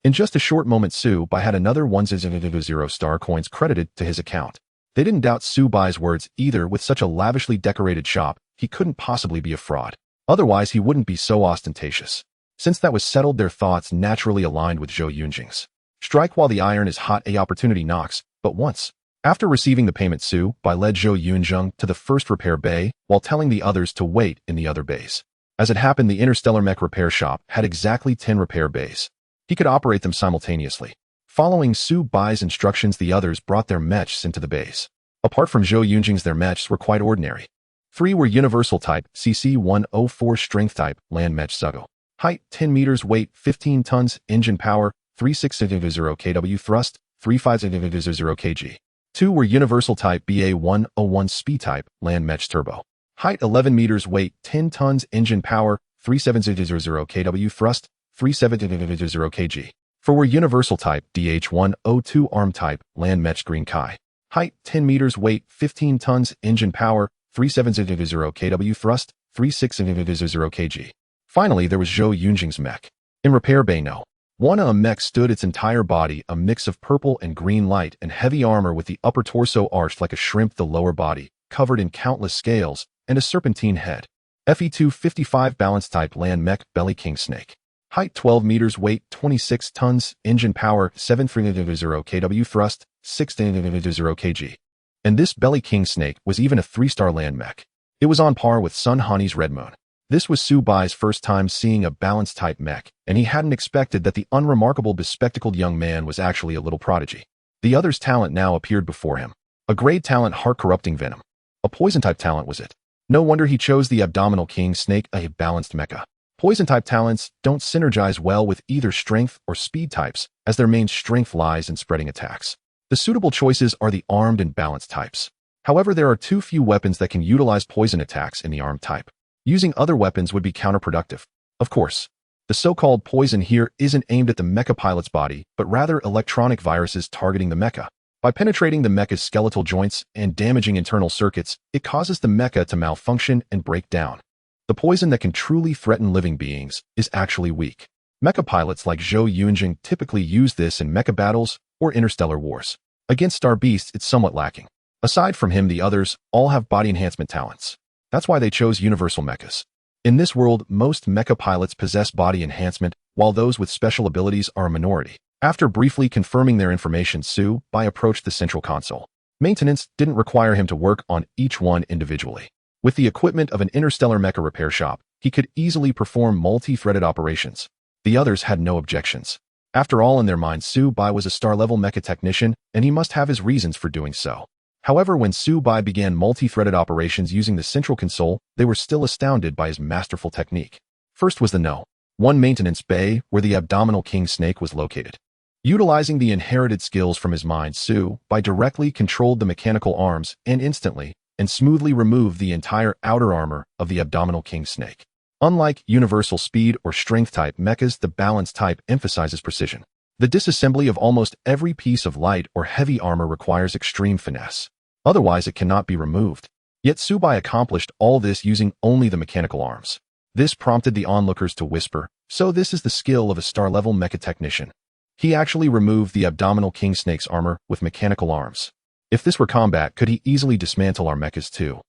In just a short moment, Su-bai had another 1000 star coins credited to his account. They didn't doubt Su-bai's words either. With such a lavishly decorated shop, he couldn't possibly be a fraud. Otherwise, he wouldn't be so ostentatious. Since that was settled, their thoughts naturally aligned with Zhou Yunjing's. Strike while the iron is hot, a opportunity knocks, but once. After receiving the payment, Su-bai led Zhou Yunjing to the first repair bay, while telling the others to wait in the other bays. As it happened, the interstellar mech repair shop had exactly 10 repair bays. He could operate them simultaneously. Following Su-bai's instructions, the others brought their mechs into the bays. Apart from Zhou Yunjing's, their mechs were quite ordinary. 3 were universal type, CC-104 strength type, land mech Sugo. Height 10 meters, weight 15 tons, engine power 3600 kW, thrust 3500 kg. Two were universal type BA-101 speed type, land mech turbo. Height 11 meters, weight 10 tons, engine power 3700 kW, thrust 3700 kg. Four were universal type DH-102 arm type, land mech green kai. Height 10 meters, weight 15 tons, engine power 3700 kW, thrust 3600 kg. Finally, there was Zhou Yunjing's mech. In repair bay no. One a mech stood its entire body, a mix of purple and green light and heavy armor with the upper torso arched like a shrimp, the lower body covered in countless scales, and a serpentine head. FE-255 balance type land mech belly king snake. Height 12 meters, weight 26 tons, engine power 7300 kW, thrust 600 kg. And this belly king snake was even a 3-star land mech. It was on par with Sun Hani's Red Moon. This was Su Bai's first time seeing a balance-type mech, and he hadn't expected that the unremarkable bespectacled young man was actually a little prodigy. The other's talent now appeared before him. A grade talent, heart-corrupting venom. A poison-type talent was it. No wonder he chose the abdominal king snake, a balanced mecha. Poison-type talents don't synergize well with either strength or speed types, as their main strength lies in spreading attacks. The suitable choices are the armed and balanced types. However, there are too few weapons that can utilize poison attacks in the armed type. Using other weapons would be counterproductive. Of course, the so-called poison here isn't aimed at the mecha pilot's body, but rather electronic viruses targeting the mecha. By penetrating the mecha's skeletal joints and damaging internal circuits, it causes the mecha to malfunction and break down. The poison that can truly threaten living beings is actually weak. Mecha pilots like Zhou Yunjing typically use this in mecha battles or interstellar wars. Against star beasts, it's somewhat lacking. Aside from him, the others all have body enhancement talents. That's why they chose universal mechas. In this world, most mecha pilots possess body enhancement, while those with special abilities are a minority. After briefly confirming their information, Su Bai approached the central console. Maintenance didn't require him to work on each one individually. With the equipment of an interstellar mecha repair shop, he could easily perform multi-threaded operations. The others had no objections. After all, in their minds, Su Bai was a star-level mecha technician, and he must have his reasons for doing so. However, when Su Bai began multi-threaded operations using the central console, they were still astounded by his masterful technique. First was the No.1 maintenance bay, where the abdominal king snake was located. Utilizing the inherited skills from his mind, Su Bai directly controlled the mechanical arms and instantly and smoothly removed the entire outer armor of the abdominal king snake. Unlike universal speed or strength-type mechas, the balance type emphasizes precision. The disassembly of almost every piece of light or heavy armor requires extreme finesse. Otherwise, it cannot be removed. Yet Su Bai accomplished all this using only the mechanical arms. This prompted the onlookers to whisper, "So this is the skill of a star-level mecha technician." He actually removed the abdominal king snake's armor with mechanical arms. If this were combat, could he easily dismantle our mechas too?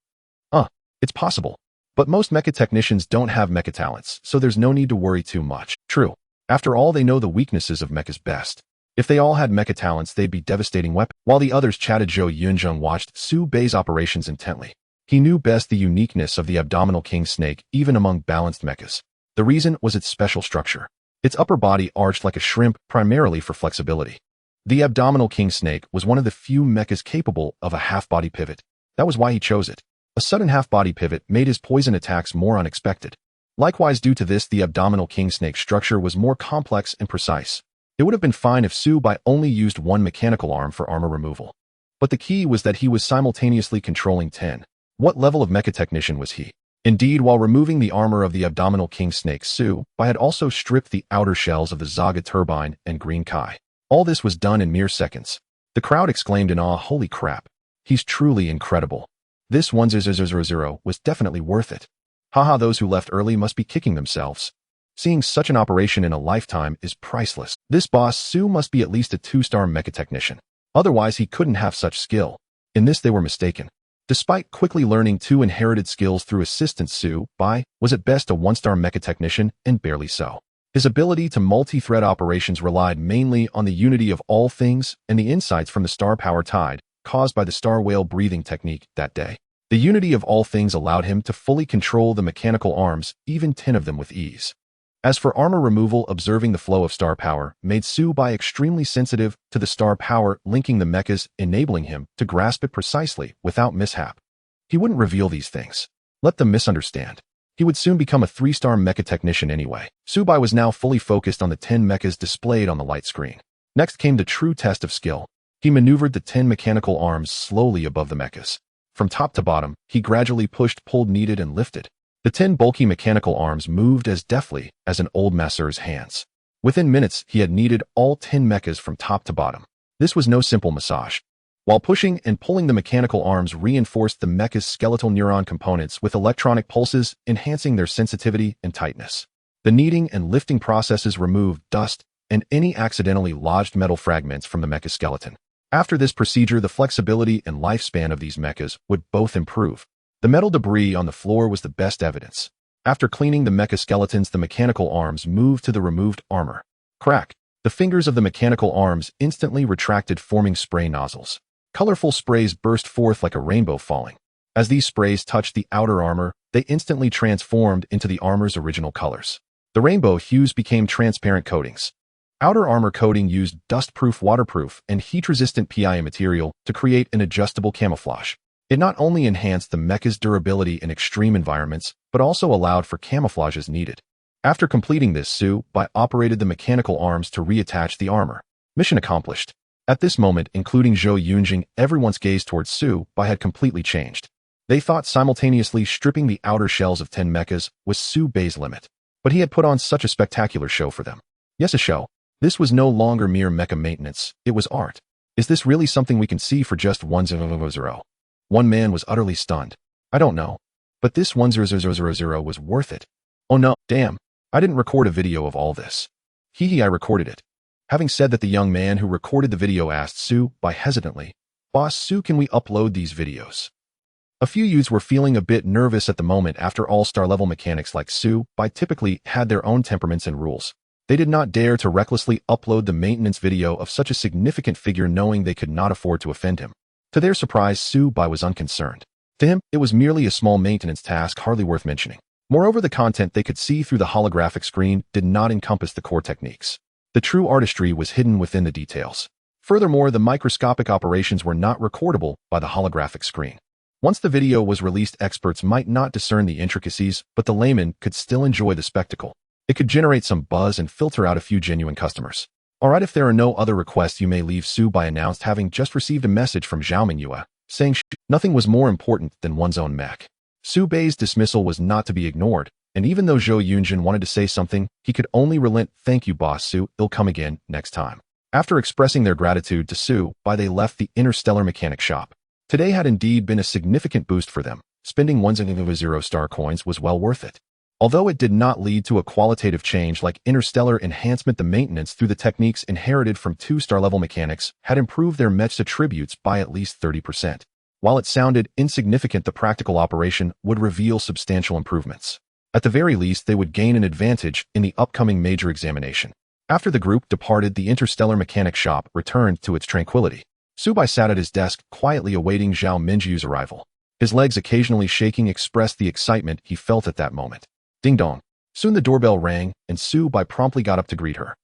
It's possible. But most mecha technicians don't have mecha talents, so there's no need to worry too much. True. After all, they know the weaknesses of mechas best. If they all had mecha talents, they'd be devastating weapons. While the others chatted, Zhou Yunjing watched Su Bai's operations intently. He knew best the uniqueness of the abdominal king snake, even among balanced mechas. The reason was its special structure. Its upper body arched like a shrimp, primarily for flexibility. The abdominal king snake was one of the few mechas capable of a half-body pivot. That was why he chose it. A sudden half-body pivot made his poison attacks more unexpected. Likewise, due to this, the abdominal king snake's structure was more complex and precise. It would have been fine if Su Bai only used one mechanical arm for armor removal. But the key was that he was simultaneously controlling 10. What level of mecha technician was he? Indeed, while removing the armor of the abdominal king snake, Su Bai had also stripped the outer shells of the Zaga turbine and green kai. All this was done in mere seconds. The crowd exclaimed in awe, "Holy crap! He's truly incredible. This 1000 was definitely worth it. Haha, those who left early must be kicking themselves. Seeing such an operation in a lifetime is priceless. This boss, Su, must be at least a 2-star mecha technician. Otherwise, he couldn't have such skill." In this, they were mistaken. Despite quickly learning 2 inherited skills through assistance, Su Bai was at best a 1-star mecha technician, and barely so. His ability to multi-thread operations relied mainly on the unity of all things and the insights from the star power tide caused by the star whale breathing technique that day. The unity of all things allowed him to fully control the mechanical arms, even 10 of them with ease. As for armor removal, observing the flow of star power made Su Bai extremely sensitive to the star power linking the mechas, enabling him to grasp it precisely without mishap. He wouldn't reveal these things. Let them misunderstand. He would soon become a 3-star mecha technician anyway. Su Bai was now fully focused on the 10 mechas displayed on the light screen. Next came the true test of skill. He maneuvered the 10 mechanical arms slowly above the mechas. From top to bottom, he gradually pushed, pulled, kneaded, and lifted. The 10 bulky mechanical arms moved as deftly as an old masseur's hands. Within minutes, he had kneaded all 10 mechas from top to bottom. This was no simple massage. While pushing and pulling, the mechanical arms reinforced the mecha's skeletal neuron components with electronic pulses, enhancing their sensitivity and tightness. The kneading and lifting processes removed dust and any accidentally lodged metal fragments from the mecha skeleton. After this procedure, the flexibility and lifespan of these mechas would both improve. The metal debris on the floor was the best evidence. After cleaning the mecha skeletons, the mechanical arms moved to the removed armor. Crack! The fingers of the mechanical arms instantly retracted, forming spray nozzles. Colorful sprays burst forth like a rainbow falling. As these sprays touched the outer armor, they instantly transformed into the armor's original colors. The rainbow hues became transparent coatings. Outer armor coating used dust-proof, waterproof, and heat-resistant PIA material to create an adjustable camouflage. It not only enhanced the mecha's durability in extreme environments, but also allowed for camouflage as needed. After completing this, Su-Bai operated the mechanical arms to reattach the armor. Mission accomplished. At this moment, including Zhou Yunjing, everyone's gaze towards Su-Bai had completely changed. They thought simultaneously stripping the outer shells of 10 mechas was Su-Bai's limit. But he had put on such a spectacular show for them. Yes, a show. This was no longer mere mecha maintenance, it was art. Is this really something we can see for just 1,000? One man was utterly stunned. I don't know. But this 1,000 was worth it. Oh no, damn. I didn't record a video of all this. I recorded it. Having said that, the young man who recorded the video asked Su-Bai hesitantly, Boss Su, can we upload these videos? A few youths were feeling a bit nervous at the moment. After all, star-level mechanics like Su-Bai typically had their own temperaments and rules. They did not dare to recklessly upload the maintenance video of such a significant figure, knowing they could not afford to offend him. To their surprise, Su-Bai was unconcerned. To him, it was merely a small maintenance task, hardly worth mentioning. Moreover, the content they could see through the holographic screen did not encompass the core techniques. The true artistry was hidden within the details. Furthermore, the microscopic operations were not recordable by the holographic screen. Once the video was released, experts might not discern the intricacies, but the layman could still enjoy the spectacle. It could generate some buzz and filter out a few genuine customers. Alright, if there are no other requests, you may leave, Su-Bai announced, having just received a message from Zhao Mingyue, saying nothing was more important than one's own mech. Su-Bai's dismissal was not to be ignored, and even though Zhou Yunjin wanted to say something, he could only relent. Thank you, Boss Su, it'll come again next time. After expressing their gratitude to Su-Bai, they left the interstellar mechanic shop. Today had indeed been a significant boost for them. Spending 1,000 star coins was well worth it. Although it did not lead to a qualitative change like interstellar enhancement, the maintenance through the techniques inherited from 2-star-level mechanics had improved their mech's attributes by at least 30%. While it sounded insignificant, the practical operation would reveal substantial improvements. At the very least, they would gain an advantage in the upcoming major examination. After the group departed, the interstellar mechanic shop returned to its tranquility. Su-Bai sat at his desk, quietly awaiting Zhao Mingyu's arrival. His legs occasionally shaking expressed the excitement he felt at that moment. Ding dong. Soon the doorbell rang, and Su-Bai promptly got up to greet her.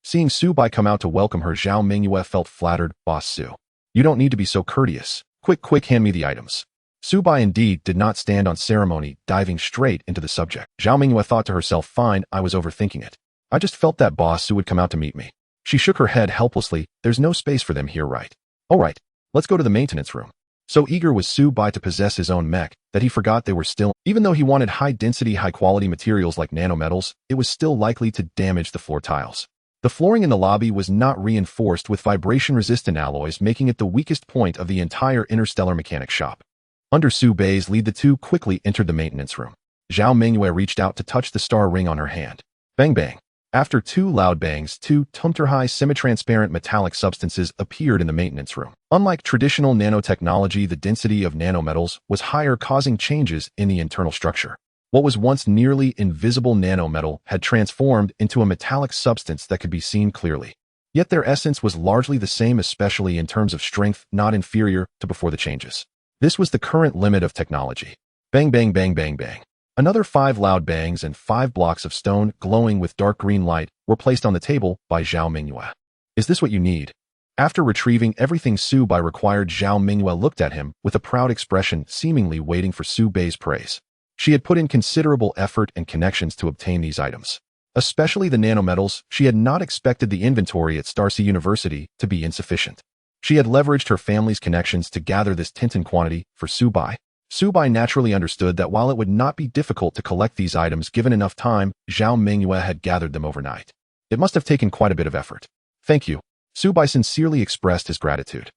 Seeing Su-Bai come out to welcome her, Zhao Mingyue felt flattered. Boss Su, you don't need to be so courteous. Quick, hand me the items. Su-Bai indeed did not stand on ceremony, diving straight into the subject. Zhao Mingyue thought to herself, fine, I was overthinking it. I just felt that Boss Su would come out to meet me. She shook her head helplessly. There's no space for them here, right? Alright, let's go to the maintenance room. So eager was Su-Bai to possess his own mech that he forgot they were still. Even though he wanted high-density, high-quality materials like nanometals, it was still likely to damage the floor tiles. The flooring in the lobby was not reinforced with vibration-resistant alloys, making it the weakest point of the entire interstellar mechanic shop. Under Su-Bai's lead, the two quickly entered the maintenance room. Zhao Mingyue reached out to touch the star ring on her hand. Bang bang. After two loud bangs, two tumter-high semi-transparent metallic substances appeared in the maintenance room. Unlike traditional nanotechnology, the density of nanometals was higher, causing changes in the internal structure. What was once nearly invisible nanometal had transformed into a metallic substance that could be seen clearly. Yet their essence was largely the same, especially in terms of strength, not inferior to before the changes. This was the current limit of technology. Bang bang bang bang bang. Another 5 loud bangs and 5 blocks of stone glowing with dark green light were placed on the table by Zhao Mingyue. Is this what you need? After retrieving everything Su-Bai required, Zhao Mingyue looked at him with a proud expression, seemingly waiting for Su-Bai's praise. She had put in considerable effort and connections to obtain these items. Especially the nanometals, she had not expected the inventory at Starsea University to be insufficient. She had leveraged her family's connections to gather this tint in quantity for Su Bai. Su Bai naturally understood that while it would not be difficult to collect these items given enough time, Zhao Mingyue had gathered them overnight. It must have taken quite a bit of effort. Thank you. Su Bai sincerely expressed his gratitude.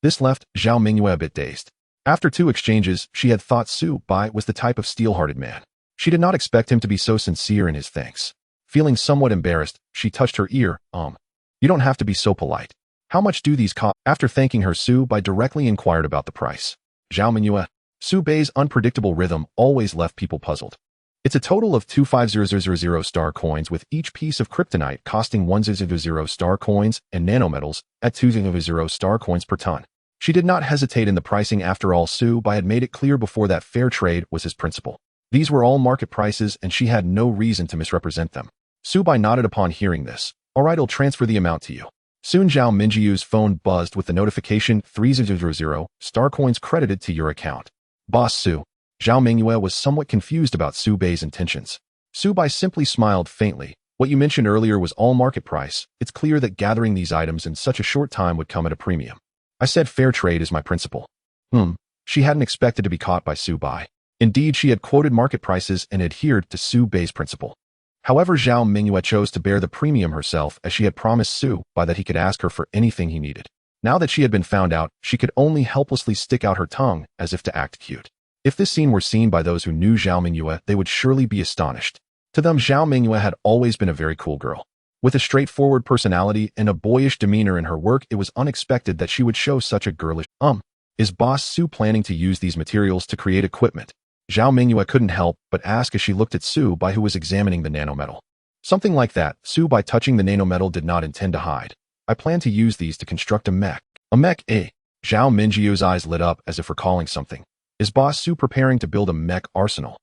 This left Zhao Mingyue a bit dazed. After 2 exchanges, she had thought Su Bai was the type of steel-hearted man. She did not expect him to be so sincere in his thanks. Feeling somewhat embarrassed, she touched her ear. You don't have to be so polite. How much do these cost? After thanking her, Su Bai directly inquired about the price. Zhao Mingyue. Su Bai's unpredictable rhythm always left people puzzled. It's a total of 250,000 star coins, with each piece of kryptonite costing 1,000 star coins and nanometals at 2,000 star coins per ton. She did not hesitate in the pricing. After all, Su Bai had made it clear before that fair trade was his principle. These were all market prices and she had no reason to misrepresent them. Su Bai nodded upon hearing this. Alright, I'll transfer the amount to you. Soon Zhao Mingyu's phone buzzed with the notification 300 star coins credited to your account. Boss Su. Zhao Mingyue was somewhat confused about Su Bai's intentions. Su Bai simply smiled faintly. What you mentioned earlier was all market price. It's clear that gathering these items in such a short time would come at a premium. I said fair trade is my principle. She hadn't expected to be caught by Su Bai. Indeed, she had quoted market prices and adhered to Su Bai's principle. However, Zhao Mingyue chose to bear the premium herself, as she had promised Su Bai that he could ask her for anything he needed. Now that she had been found out, she could only helplessly stick out her tongue as if to act cute. If this scene were seen by those who knew Zhao Mingyue, they would surely be astonished. To them, Zhao Mingyue had always been a very cool girl. With a straightforward personality and a boyish demeanor in her work, it was unexpected that she would show such a girlish, Is Boss Su planning to use these materials to create equipment? Zhao Mingyue couldn't help but ask as she looked at Su Bai, who was examining the nanometal. Something like that. Su Bai, touching the nanometal, did not intend to hide. I plan to use these to construct a mech. A mech, eh? Zhao Mingyu's eyes lit up as if recalling something. Is Boss Su preparing to build a mech arsenal?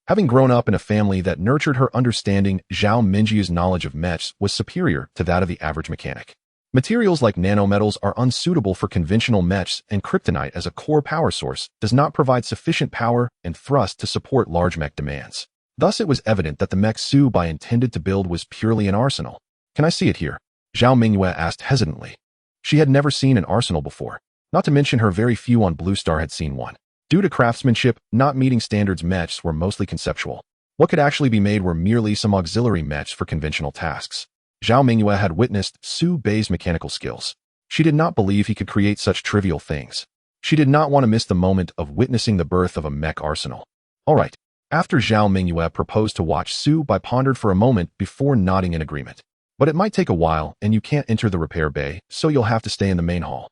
Having grown up in a family that nurtured her understanding, Zhao Mingyu's knowledge of mechs was superior to that of the average mechanic. Materials like nanometals are unsuitable for conventional mechs, and kryptonite as a core power source does not provide sufficient power and thrust to support large mech demands. Thus, it was evident that the mech Su Bai intended to build was purely an arsenal. Can I see it here? Zhao Mingyue asked hesitantly. She had never seen an arsenal before. Not to mention her very few on Blue Star had seen one. Due to craftsmanship not meeting standards, mechs were mostly conceptual. What could actually be made were merely some auxiliary mechs for conventional tasks. Zhao Mingyue had witnessed Su Bai's mechanical skills. She did not believe he could create such trivial things. She did not want to miss the moment of witnessing the birth of a mech arsenal. Alright. After Zhao Mingyue proposed to watch, Su Bai pondered for a moment before nodding in agreement. But it might take a while, and you can't enter the repair bay, so you'll have to stay in the main hall.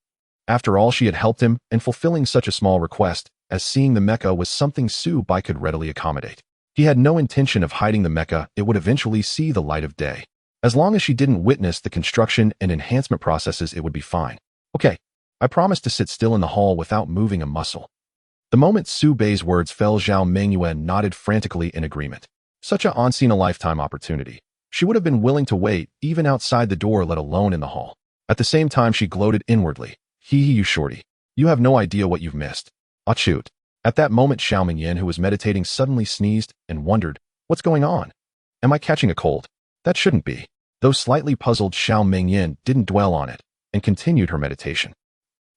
After all, she had helped him, and fulfilling such a small request as seeing the mecha was something Su Bai could readily accommodate. He had no intention of hiding the mecha. It would eventually see the light of day. As long as she didn't witness the construction and enhancement processes, it would be fine. Okay, I promised to sit still in the hall without moving a muscle. The moment Su Bai's words fell, Zhao Mingyue nodded frantically in agreement. Such a once-in-a-lifetime opportunity. She would have been willing to wait, even outside the door, let alone in the hall. At the same time, she gloated inwardly. Hee hee, you shorty. You have no idea what you've missed. Ah, shoot. At that moment, Xiao Mingyan, who was meditating, suddenly sneezed and wondered, what's going on? Am I catching a cold? That shouldn't be. Though slightly puzzled, Xiao Mingyan didn't dwell on it and continued her meditation.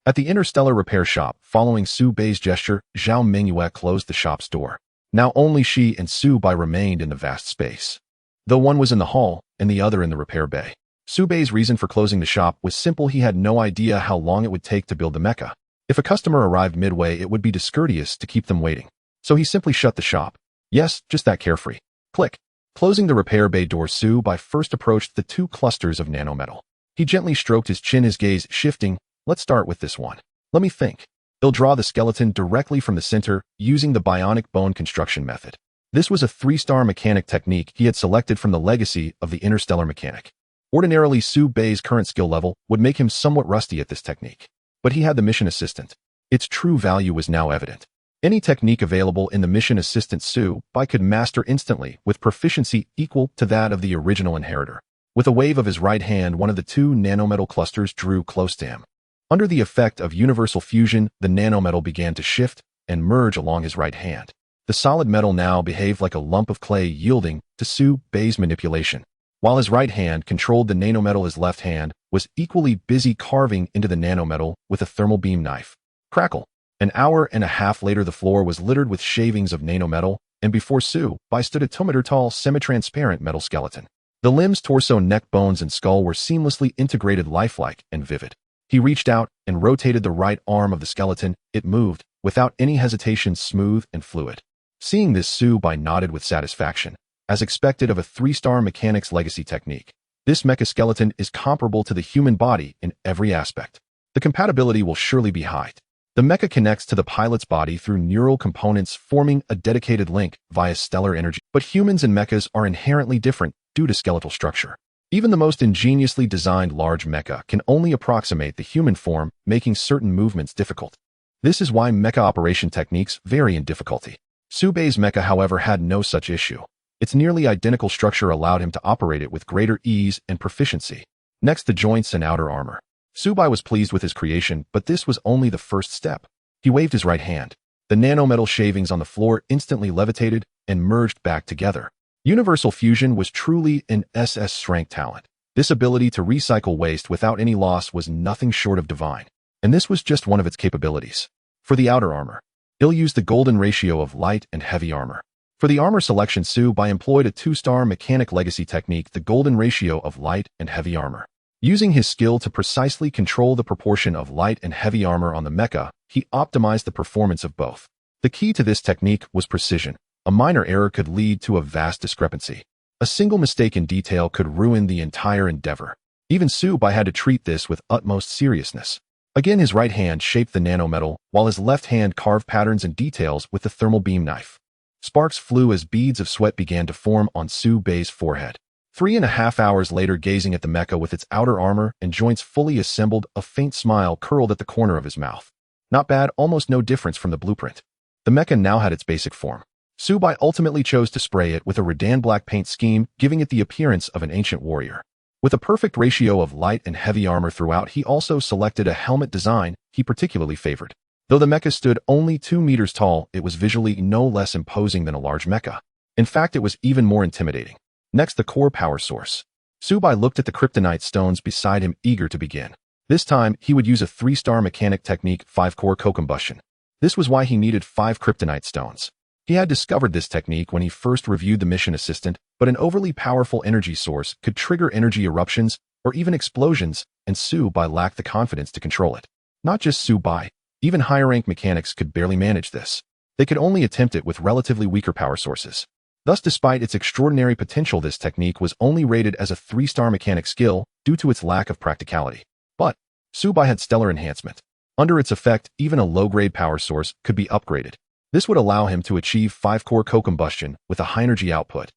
At the interstellar repair shop, following Su Bai's gesture, Zhao Mingyue closed the shop's door. Now only she and Su Bai remained in the vast space. Though one was in the hall and the other in the repair bay. Su Bai's reason for closing the shop was simple. He had no idea how long it would take to build the mecha. If a customer arrived midway, it would be discourteous to keep them waiting. So he simply shut the shop. Yes, just that carefree. Click. Closing the repair bay door, Su Bai first approached the 2 clusters of nanometal. He gently stroked his chin, his gaze shifting. Let's start with this one. Let me think. He'll draw the skeleton directly from the center using the bionic bone construction method. This was a 3-star mechanic technique he had selected from the legacy of the interstellar mechanic. Ordinarily, Su Bai's current skill level would make him somewhat rusty at this technique. But he had the mission assistant. Its true value was now evident. Any technique available in the mission assistant, Su Bai could master instantly with proficiency equal to that of the original inheritor. With a wave of his right hand, one of the 2 nanometal clusters drew close to him. Under the effect of universal fusion, the nanometal began to shift and merge along his right hand. The solid metal now behaved like a lump of clay, yielding to Su Bai's manipulation. while his right hand controlled the nanometal. His left hand was equally busy carving into the nanometal with a thermal beam knife. Crackle. An hour and a half later, the floor was littered with shavings of nanometal, and before Su-Bai stood a 2-meter-tall, semi-transparent metal skeleton. The limbs, torso, neck, bones, and skull were seamlessly integrated, lifelike and vivid. He reached out and rotated the right arm of the skeleton. It moved, without any hesitation, smooth and fluid. Seeing this, Su-Bai nodded with satisfaction. As expected of a 3-star mechanics legacy technique, this mecha skeleton is comparable to the human body in every aspect. The compatibility will surely be high. The mecha connects to the pilot's body through neural components, forming a dedicated link via stellar energy. But humans and mechas are inherently different due to skeletal structure. Even the most ingeniously designed large mecha can only approximate the human form, making certain movements difficult. This is why mecha operation techniques vary in difficulty. Su-Bai's mecha, however, had no such issue. Its nearly identical structure allowed him to operate it with greater ease and proficiency. Next, the joints and outer armor. Su-Bai was pleased with his creation, but this was only the first step. He waved his right hand. The nanometal shavings on the floor instantly levitated and merged back together. Universal fusion was truly an SS strength talent. This ability to recycle waste without any loss was nothing short of divine. And this was just one of its capabilities. For the outer armor, he'll use the golden ratio of light and heavy armor. For the armor selection, Su-Bai employed a 2-star mechanic legacy technique, the golden ratio of light and heavy armor. Using his skill to precisely control the proportion of light and heavy armor on the mecha, he optimized the performance of both. The key to this technique was precision. A minor error could lead to a vast discrepancy. A single mistake in detail could ruin the entire endeavor. Even Su-Bai had to treat this with utmost seriousness. Again, his right hand shaped the nanometal, while his left hand carved patterns and details with the thermal beam knife. Sparks flew as beads of sweat began to form on Su-Bai's forehead. 3.5 hours later, gazing at the mecha with its outer armor and joints fully assembled, a faint smile curled at the corner of his mouth. Not bad, almost no difference from the blueprint. The mecha now had its basic form. Su-Bai ultimately chose to spray it with a Redan black paint scheme, giving it the appearance of an ancient warrior. With a perfect ratio of light and heavy armor throughout, he also selected a helmet design he particularly favored. Though the mecha stood only 2 meters tall, it was visually no less imposing than a large mecha. In fact, it was even more intimidating. Next, the core power source. Su-Bai looked at the kryptonite stones beside him, eager to begin. This time, he would use a 3-star mechanic technique, 5-core co-combustion. This was why he needed 5 kryptonite stones. He had discovered this technique when he first reviewed the mission assistant, but an overly powerful energy source could trigger energy eruptions or even explosions, and Su-Bai lacked the confidence to control it. Not just Su-Bai, even higher-rank mechanics could barely manage this. They could only attempt it with relatively weaker power sources. Thus, despite its extraordinary potential, this technique was only rated as a 3-star mechanic skill due to its lack of practicality. But Su-Bai had stellar enhancement. Under its effect, even a low-grade power source could be upgraded. This would allow him to achieve 5-core co-combustion with a high-energy output,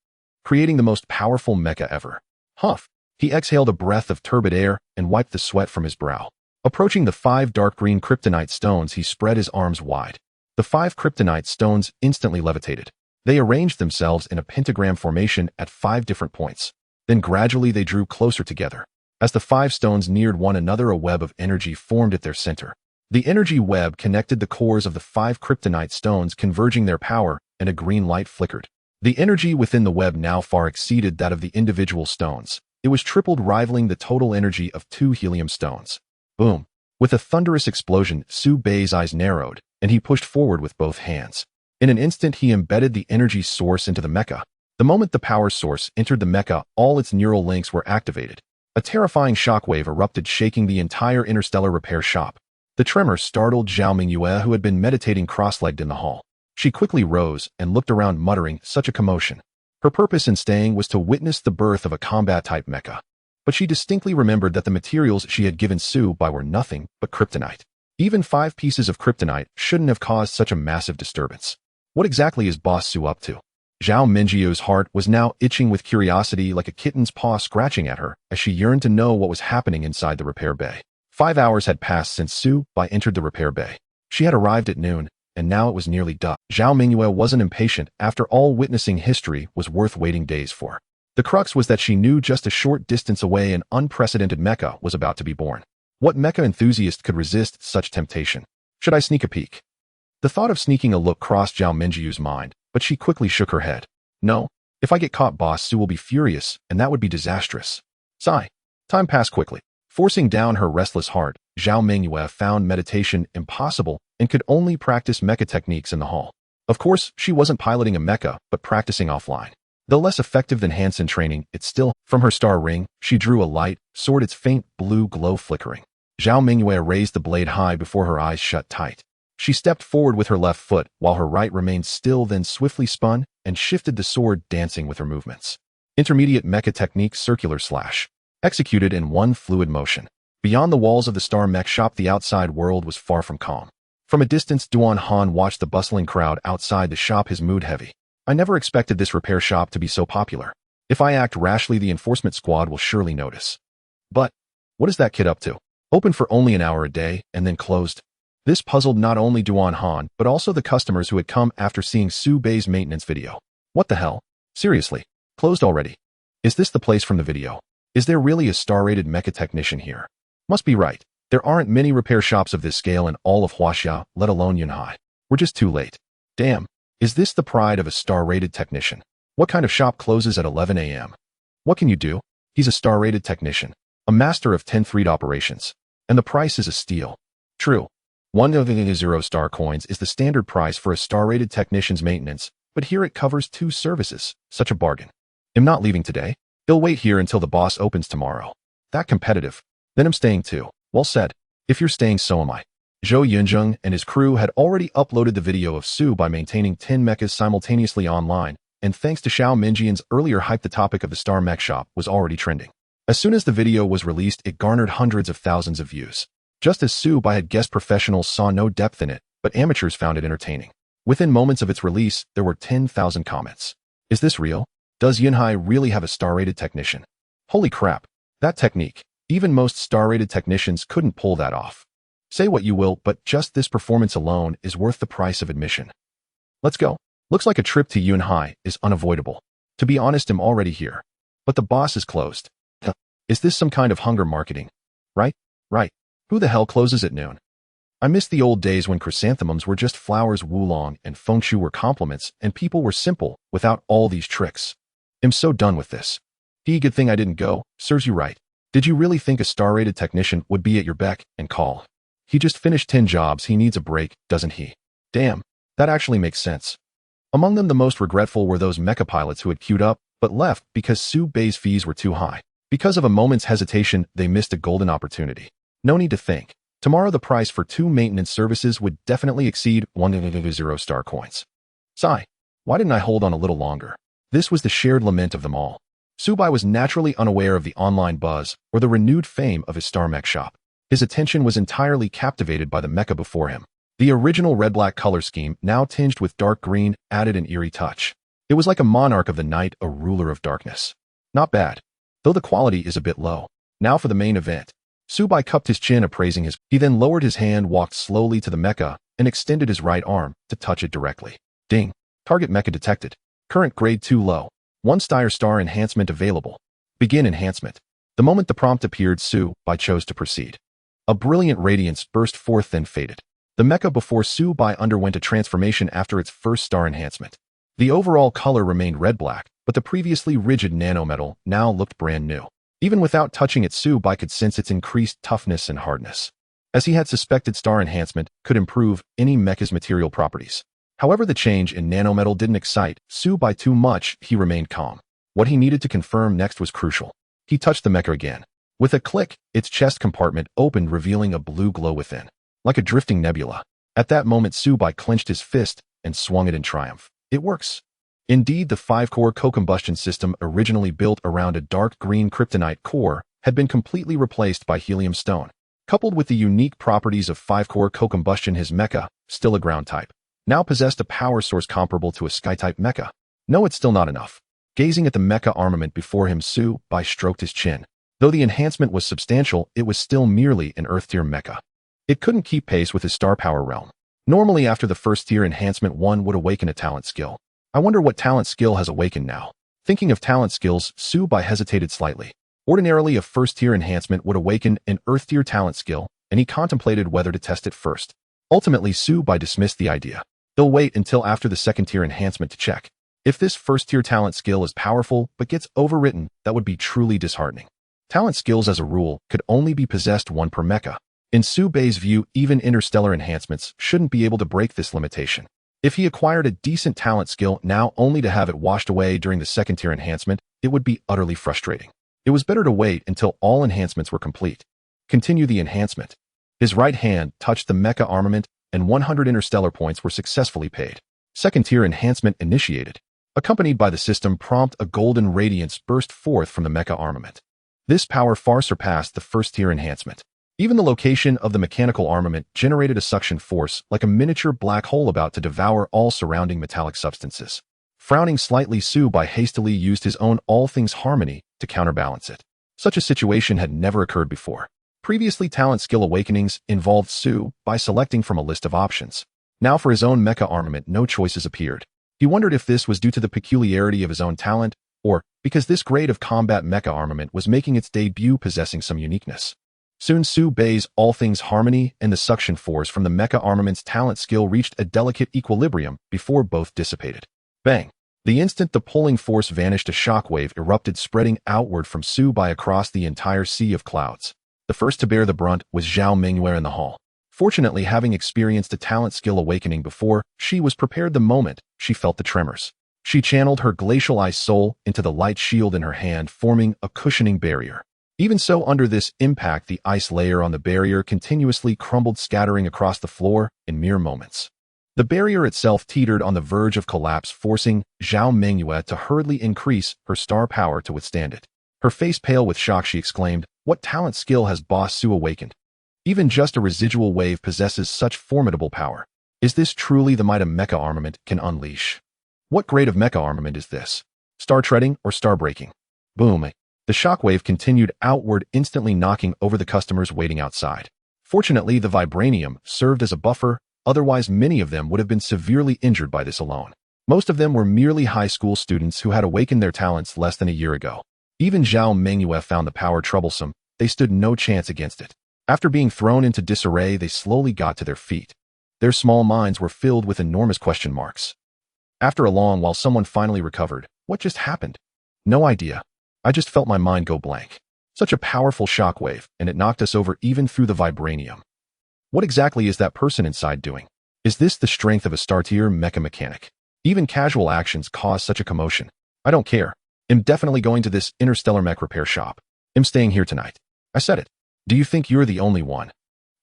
creating the most powerful mecha ever. Huff! He exhaled a breath of turbid air and wiped the sweat from his brow. Approaching the 5 dark green kryptonite stones, he spread his arms wide. The 5 kryptonite stones instantly levitated. They arranged themselves in a pentagram formation at 5 different points. Then gradually they drew closer together. As the 5 stones neared one another, a web of energy formed at their center. The energy web connected the cores of the 5 kryptonite stones, converging their power, and a green light flickered. The energy within the web now far exceeded that of the individual stones. It was tripled, rivaling the total energy of 2 helium stones. Boom! With a thunderous explosion, Su-Bai's eyes narrowed, and he pushed forward with both hands. In an instant, he embedded the energy source into the mecha. The moment the power source entered the mecha, all its neural links were activated. A terrifying shockwave erupted, shaking the entire interstellar repair shop. The tremor startled Zhao Mingyue, who had been meditating cross-legged in the hall. She quickly rose and looked around, muttering, "Such a commotion." Her purpose in staying was to witness the birth of a combat-type mecha. But she distinctly remembered that the materials she had given Su-Bai were nothing but kryptonite. Even 5 pieces of kryptonite shouldn't have caused such a massive disturbance. What exactly is Boss Su up to? Zhao Mingyu's heart was now itching with curiosity, like a kitten's paw scratching at her, as she yearned to know what was happening inside the repair bay. 5 hours had passed since Su-Bai entered the repair bay. She had arrived at noon, and now it was nearly dusk. Zhao Mingyue wasn't impatient. After all, witnessing history was worth waiting days for. The crux was that she knew just a short distance away an unprecedented mecha was about to be born. What mecha enthusiast could resist such temptation? Should I sneak a peek? The thought of sneaking a look crossed Zhao Mingyu's mind, but she quickly shook her head. No, If I get caught, boss Su will be furious, and that would be disastrous. Sigh. Time passed quickly. Forcing down her restless heart, Zhao Mingyue found meditation impossible and could only practice mecha techniques in the hall. Of course, she wasn't piloting a mecha, but practicing offline. Though less effective than Hansen training, it still, from her star ring, she drew a light sword, its faint blue glow flickering. Zhao Mingyue raised the blade high before her eyes shut tight. She stepped forward with her left foot, while her right remained still, then swiftly spun and shifted the sword, dancing with her movements. Intermediate mecha technique, circular slash. Executed in one fluid motion. Beyond the walls of the star mech shop, the outside world was far from calm. From a distance, Duan Han watched the bustling crowd outside the shop, his mood heavy. I never expected this repair shop to be so popular. If I act rashly, the enforcement squad will surely notice. But what is that kid up to? Open for only an hour a day and then closed. This puzzled not only Duan Han, but also the customers who had come after seeing Su Bei's maintenance video. What the hell? Seriously? Closed already? Is this the place from the video? Is there really a star-rated mecha technician here? Must be right. There aren't many repair shops of this scale in all of Huaxia, let alone Yunhai. We're just too late. Damn. Is this the pride of a star-rated technician? What kind of shop closes at 11 a.m.? What can you do? He's a star-rated technician. A master of 10-threed operations. And the price is a steal. True. 1,000 star coins is the standard price for a star-rated technician's maintenance, but here it covers 2 services. Such a bargain. I'm not leaving today. He'll wait here until the boss opens tomorrow. That competitive. Then I'm staying too. Well said. If you're staying, so am I. Zhou Yunzheng and his crew had already uploaded the video of Su by maintaining 10 mechas simultaneously online, and thanks to Xiao Minjian's earlier hype, the topic of the star mech shop was already trending. As soon as the video was released, it garnered hundreds of thousands of views. Just as Su Bai had guessed, professionals saw no depth in it, but amateurs found it entertaining. Within moments of its release, there were 10,000 comments. Is this real? Does Yunhai really have a star-rated technician? Holy crap. That technique. Even most star-rated technicians couldn't pull that off. Say what you will, but just this performance alone is worth the price of admission. Let's go. Looks like a trip to Yunhai is unavoidable. To be honest, I'm already here. But the boss is closed. Is this some kind of hunger marketing? Right? Who the hell closes at noon? I miss the old days when chrysanthemums were just flowers, wulong and fengshu were compliments, and people were simple without all these tricks. I'm so done with this. Good thing I didn't go. Serves you right. Did you really think a star-rated technician would be at your beck and call? He just finished 10 jobs. He needs a break, doesn't he? Damn, that actually makes sense. Among them, the most regretful were those mecha pilots who had queued up but left because Su Bei's fees were too high. Because of a moment's hesitation, they missed a golden opportunity. No need to think. Tomorrow the price for 2 maintenance services would definitely exceed 1,000 star coins. Sigh. Why didn't I hold on a little longer? This was the shared lament of them all. Su Bai was naturally unaware of the online buzz or the renewed fame of his star mech shop. His attention was entirely captivated by the mecha before him. The original red-black color scheme, now tinged with dark green, added an eerie touch. It was like a monarch of the night, a ruler of darkness. Not bad, though the quality is a bit low. Now for the main event. Su Bai cupped his chin, appraising his. He then lowered his hand, walked slowly to the mecha, and extended his right arm to touch it directly. Ding. Target mecha detected. Current grade 2 low. 1 star enhancement available. Begin enhancement. The moment the prompt appeared, Su Bai chose to proceed. A brilliant radiance burst forth, then faded. The mecha before Su Bai underwent a transformation after its first star enhancement. The overall color remained red-black, but the previously rigid nanometal now looked brand new. Even without touching it, Su Bai could sense its increased toughness and hardness. As he had suspected, star enhancement could improve any mecha's material properties. However, the change in nanometal didn't excite Su Bai too much. He remained calm. What he needed to confirm next was crucial. He touched the mecha again. With a click, its chest compartment opened, revealing a blue glow within, like a drifting nebula. At that moment, Su Bai clenched his fist and swung it in triumph. It works. Indeed, the 5-core co-combustion system, originally built around a dark green kryptonite core, had been completely replaced by helium stone. Coupled with the unique properties of 5-core co-combustion, his mecha, still a ground type, now possessed a power source comparable to a sky-type mecha. No, it's still not enough. Gazing at the mecha armament before him, Su Bai stroked his chin. Though the enhancement was substantial, it was still merely an Earth-tier mecha. It couldn't keep pace with his star power realm. Normally, after the first-tier enhancement, one would awaken a talent skill. I wonder what talent skill has awakened now. Thinking of talent skills, Su Bai hesitated slightly. Ordinarily, a first-tier enhancement would awaken an Earth-tier talent skill, and he contemplated whether to test it first. Ultimately, Su Bai dismissed the idea. He'll wait until after the second-tier enhancement to check. If this first-tier talent skill is powerful but gets overwritten, that would be truly disheartening. Talent skills, as a rule, could only be possessed one per mecha. In Su Bei's view, even interstellar enhancements shouldn't be able to break this limitation. If he acquired a decent talent skill now only to have it washed away during the second-tier enhancement, it would be utterly frustrating. It was better to wait until all enhancements were complete. Continue the enhancement. His right hand touched the mecha armament, and 100 interstellar points were successfully paid. Second-tier enhancement initiated. Accompanied by the system prompt, a golden radiance burst forth from the mecha armament. This power far surpassed the first-tier enhancement. Even the location of the mechanical armament generated a suction force like a miniature black hole about to devour all surrounding metallic substances. Frowning slightly, Su Bei hastily used his own all things harmony to counterbalance it. Such a situation had never occurred before. Previously, talent skill awakenings involved Su Bei selecting from a list of options. Now for his own mecha armament, no choices appeared. He wondered if this was due to the peculiarity of his own talent, or because this grade of combat mecha armament was making its debut possessing some uniqueness. Soon Su Bei's all things harmony and the suction force from the mecha armament's talent skill reached a delicate equilibrium before both dissipated. Bang! The instant the pulling force vanished, a shockwave erupted, spreading outward from Su Bei across the entire sea of clouds. The first to bear the brunt was Zhao Mingyue in the hall. Fortunately, having experienced a talent skill awakening before, she was prepared the moment she felt the tremors. She channeled her glacial ice soul into the light shield in her hand, forming a cushioning barrier. Even so, under this impact, the ice layer on the barrier continuously crumbled, scattering across the floor in mere moments. The barrier itself teetered on the verge of collapse, forcing Zhao Mingyue to hurriedly increase her star power to withstand it. Her face pale with shock, she exclaimed, "What talent skill has Boss Su awakened? Even just a residual wave possesses such formidable power. Is this truly the might a mecha armament can unleash? What grade of mecha armament is this? Star treading or star breaking?" Boom! The shockwave continued outward, instantly knocking over the customers waiting outside. Fortunately, the vibranium served as a buffer, otherwise many of them would have been severely injured by this alone. Most of them were merely high school students who had awakened their talents less than a year ago. Even Zhao Mingyue found the power troublesome. They stood no chance against it. After being thrown into disarray, they slowly got to their feet. Their small minds were filled with enormous question marks. After a long while, someone finally recovered. "What just happened?" "No idea. I just felt my mind go blank. Such a powerful shockwave, and it knocked us over even through the vibranium. What exactly is that person inside doing? Is this the strength of a star-tier mecha mechanic? Even casual actions cause such a commotion. I don't care. I'm definitely going to this interstellar mech repair shop. I'm staying here tonight. I said it. Do you think you're the only one?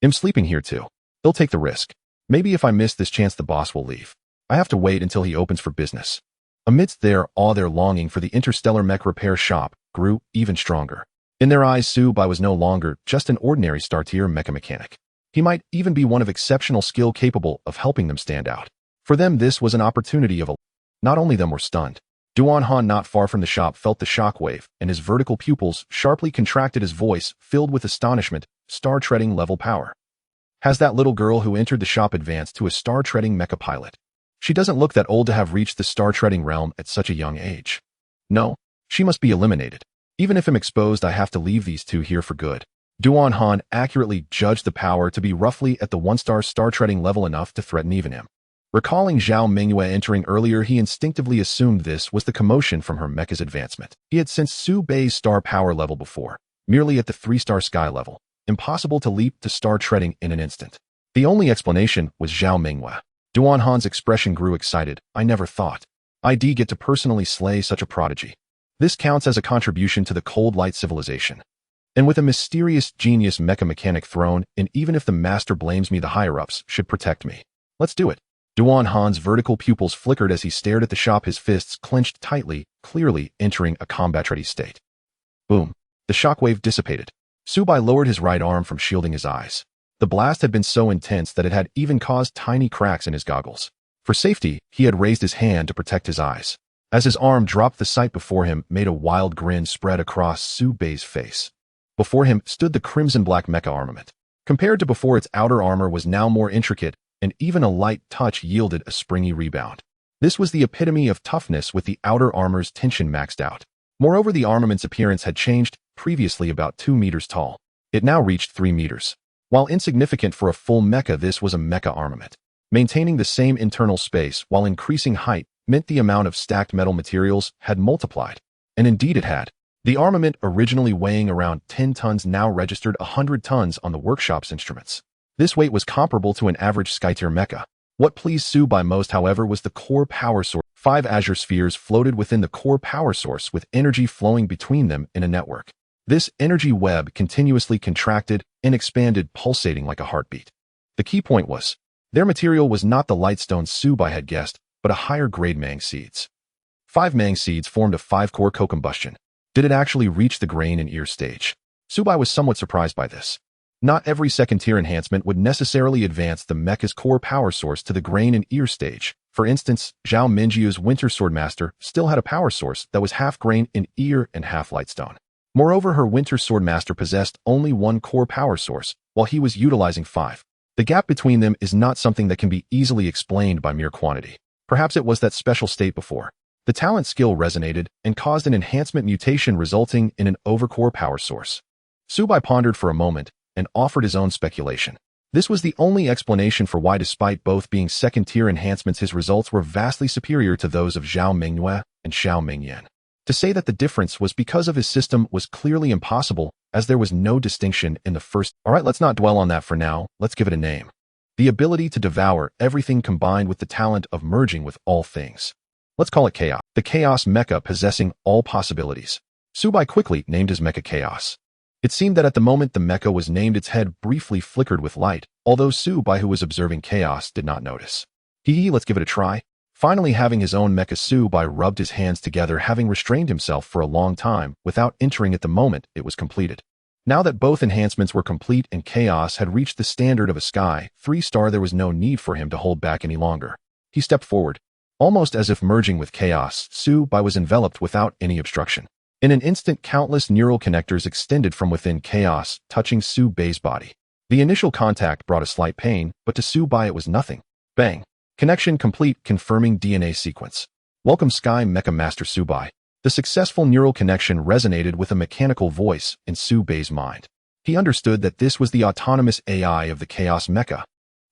I'm sleeping here too. They'll take the risk. Maybe if I miss this chance, the boss will leave. I have to wait until he opens for business." Amidst their awe, their longing for the interstellar mech repair shop grew even stronger. In their eyes, Su Bei was no longer just an ordinary star-tier mecha mechanic. He might even be one of exceptional skill capable of helping them stand out. For them, this was an opportunity of a... Not only them were stunned. Duan Han, not far from the shop, felt the shockwave, and his vertical pupils sharply contracted, his voice filled with astonishment. Star-treading level power. Has that little girl who entered the shop advanced to a star-treading mecha pilot? She doesn't look that old to have reached the star-treading realm at such a young age. No, she must be eliminated. Even if I'm exposed, I have to leave these two here for good. Duan Han accurately judged the power to be roughly at the one-star star-treading level, enough to threaten even him. Recalling Zhao Mingyue entering earlier, he instinctively assumed this was the commotion from her mecha's advancement. He had sensed Su Bei's star power level before, merely at the 3-star sky level. Impossible to leap to star-treading in an instant. The only explanation was Zhao Mingyue. Duan Han's expression grew excited. "I never thought I'd get to personally slay such a prodigy. This counts as a contribution to the cold light civilization. And with a mysterious genius mecha mechanic thrown in, even if the master blames me, the higher-ups should protect me. Let's do it." Duan Han's vertical pupils flickered as he stared at the shop, his fists clenched tightly, clearly entering a combat-ready state. Boom. The shockwave dissipated. Su Bei lowered his right arm from shielding his eyes. The blast had been so intense that it had even caused tiny cracks in his goggles. For safety, he had raised his hand to protect his eyes. As his arm dropped, the sight before him made a wild grin spread across Su Bei's face. Before him stood the crimson-black mecha armament. Compared to before, its outer armor was now more intricate, and even a light touch yielded a springy rebound. This was the epitome of toughness, with the outer armor's tension maxed out. Moreover, the armament's appearance had changed. Previously about 2 meters tall, it now reached 3 meters. While insignificant for a full mecha, this was a mecha armament. Maintaining the same internal space while increasing height meant the amount of stacked metal materials had multiplied. And indeed it had. The armament, originally weighing around 10 tons, now registered 100 tons on the workshop's instruments. This weight was comparable to an average Skytier mecha. What pleased Subai most, however, was the core power source. 5 azure spheres floated within the core power source, with energy flowing between them in a network. This energy web continuously contracted and expanded, pulsating like a heartbeat. The key point was, their material was not the lightstone Subai had guessed, but a higher-grade mang seeds. 5 mang seeds formed a 5-core co-combustion. Did it actually reach the grain and ear stage? Subai was somewhat surprised by this. Not every second-tier enhancement would necessarily advance the mecha's core power source to the grain and ear stage. For instance, Zhao Minjiu's Winter Swordmaster still had a power source that was half grain and ear and half lightstone. Moreover, her Winter Swordmaster possessed only 1 core power source, while he was utilizing 5. The gap between them is not something that can be easily explained by mere quantity. Perhaps it was that special state before. The talent skill resonated and caused an enhancement mutation, resulting in an overcore power source. Subai pondered for a moment and offered his own speculation. This was the only explanation for why, despite both being second-tier enhancements, his results were vastly superior to those of Zhao Mingyue and Xiao Mingyan. To say that the difference was because of his system was clearly impossible, as there was no distinction in the first. Alright, let's not dwell on that for now, let's give it a name. The ability to devour everything combined with the talent of merging with all things. Let's call it Chaos. The Chaos Mecha possessing all possibilities. Subai quickly named his mecha Chaos. It seemed that at the moment the mecha was named, its head briefly flickered with light, although Subai, who was observing Chaos, did not notice. Let's give it a try. Finally, having his own mecha, Subai rubbed his hands together, having restrained himself for a long time without entering at the moment it was completed. Now that both enhancements were complete and Chaos had reached the standard of a Sky 3-star, there was no need for him to hold back any longer. He stepped forward. Almost as if merging with Chaos, Subai was enveloped without any obstruction. In an instant, countless neural connectors extended from within Chaos, touching Subai's body. The initial contact brought a slight pain, but to Subai it was nothing. Bang. Connection complete, confirming DNA sequence. Welcome, Sky Mecha Master Subai. The successful neural connection resonated with a mechanical voice in Subai's mind. He understood that this was the autonomous AI of the Chaos Mecha.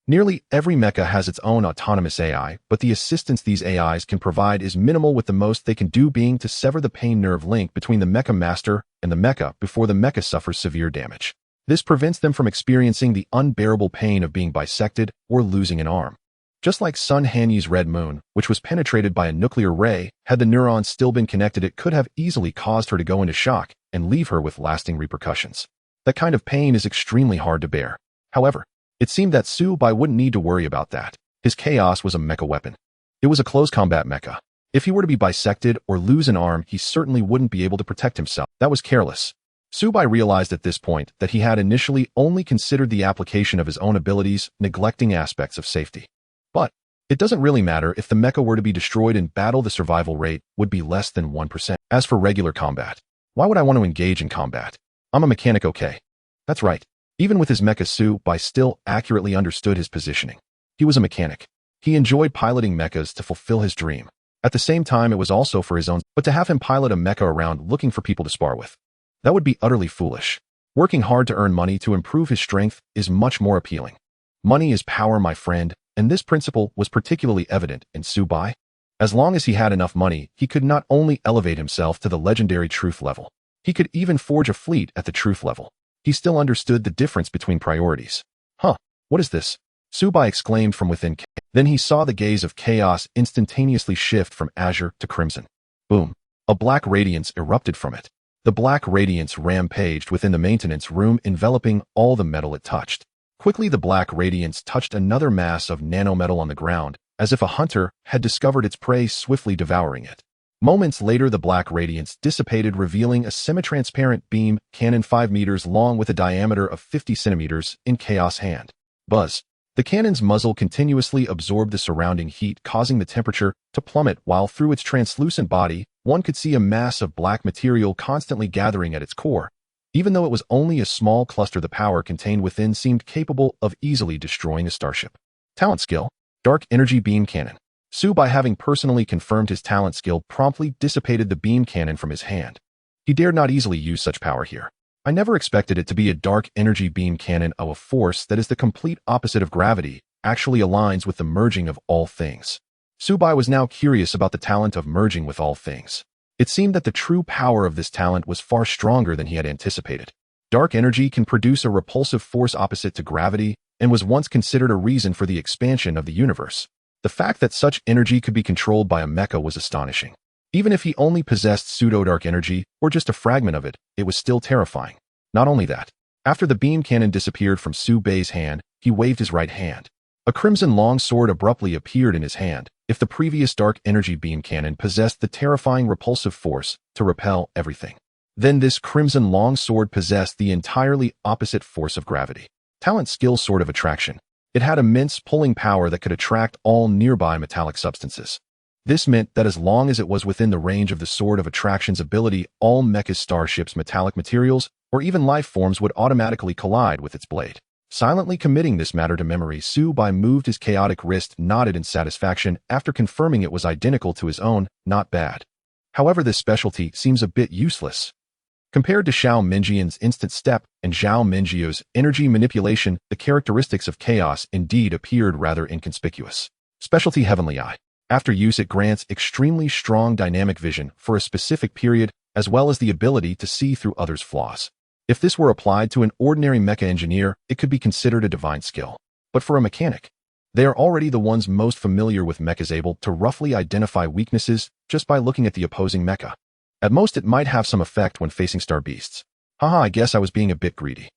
Nearly every mecha has its own autonomous AI, but the assistance these AIs can provide is minimal, with the most they can do being to sever the pain nerve link between the mecha master and the mecha before the mecha suffers severe damage. This prevents them from experiencing the unbearable pain of being bisected or losing an arm. Just like Sun Hanyi's Red Moon, which was penetrated by a nuclear ray, had the neurons still been connected, it could have easily caused her to go into shock and leave her with lasting repercussions. That kind of pain is extremely hard to bear. However, it seemed that Subai wouldn't need to worry about that. His Chaos was a mecha weapon. It was a close combat mecha. If he were to be bisected or lose an arm, he certainly wouldn't be able to protect himself. That was careless. Subai realized at this point that he had initially only considered the application of his own abilities, neglecting aspects of safety. But it doesn't really matter if the mecha were to be destroyed in battle, the survival rate would be less than 1%. As for regular combat, why would I want to engage in combat? I'm a mechanic, okay? That's right. Even with his mecha, Subai still accurately understood his positioning. He was a mechanic. He enjoyed piloting mechas to fulfill his dream. At the same time, it was also for his own, but to have him pilot a mecha around looking for people to spar with, that would be utterly foolish. Working hard to earn money to improve his strength is much more appealing. Money is power, my friend, and this principle was particularly evident in Subai. As long as he had enough money, he could not only elevate himself to the legendary truth level, he could even forge a fleet at the truth level. He still understood the difference between priorities. Huh, what is this? Subai exclaimed from within. Then he saw the gaze of Chaos instantaneously shift from azure to crimson. Boom. A black radiance erupted from it. The black radiance rampaged within the maintenance room, enveloping all the metal it touched. Quickly, the black radiance touched another mass of nanometal on the ground, as if a hunter had discovered its prey, swiftly devouring it. Moments later, the black radiance dissipated, revealing a semi-transparent beam cannon 5 meters long with a diameter of 50 centimeters in Chaos' hand. Buzz. The cannon's muzzle continuously absorbed the surrounding heat, causing the temperature to plummet, while through its translucent body, one could see a mass of black material constantly gathering at its core. Even though it was only a small cluster, the power contained within seemed capable of easily destroying a starship. Talent skill: Dark Energy Beam Cannon. Subai, having personally confirmed his talent skill, promptly dissipated the beam cannon from his hand. He dared not easily use such power here. I never expected it to be a dark energy beam cannon. A force that is the complete opposite of gravity actually aligns with the merging of all things. Subai was now curious about the talent of merging with all things. It seemed that the true power of this talent was far stronger than he had anticipated. Dark energy can produce a repulsive force opposite to gravity and was once considered a reason for the expansion of the universe. The fact that such energy could be controlled by a mecha was astonishing. Even if he only possessed pseudo-dark energy, or just a fragment of it, it was still terrifying. Not only that, after the beam cannon disappeared from Subai's hand, he waved his right hand. A crimson long sword abruptly appeared in his hand. If the previous dark energy beam cannon possessed the terrifying repulsive force to repel everything, then this crimson long sword possessed the entirely opposite force of gravity. Talent skill sword of attraction. It had immense pulling power that could attract all nearby metallic substances. This meant that as long as it was within the range of the Sword of Attraction's ability, all mecha starships' metallic materials, or even life forms, would automatically collide with its blade. Silently committing this matter to memory, Subai moved his chaotic wrist, nodded in satisfaction after confirming it was identical to his own. Not bad. However, this specialty seems a bit useless. Compared to Xiao Mingjian's instant step and Zhao Mingjio's energy manipulation, the characteristics of chaos indeed appeared rather inconspicuous. Specialty Heavenly Eye. After use, it grants extremely strong dynamic vision for a specific period, as well as the ability to see through others' flaws. If this were applied to an ordinary mecha engineer, it could be considered a divine skill. But for a mechanic, they are already the ones most familiar with mechas, able to roughly identify weaknesses just by looking at the opposing mecha. At most, it might have some effect when facing star beasts. Haha, I guess I was being a bit greedy.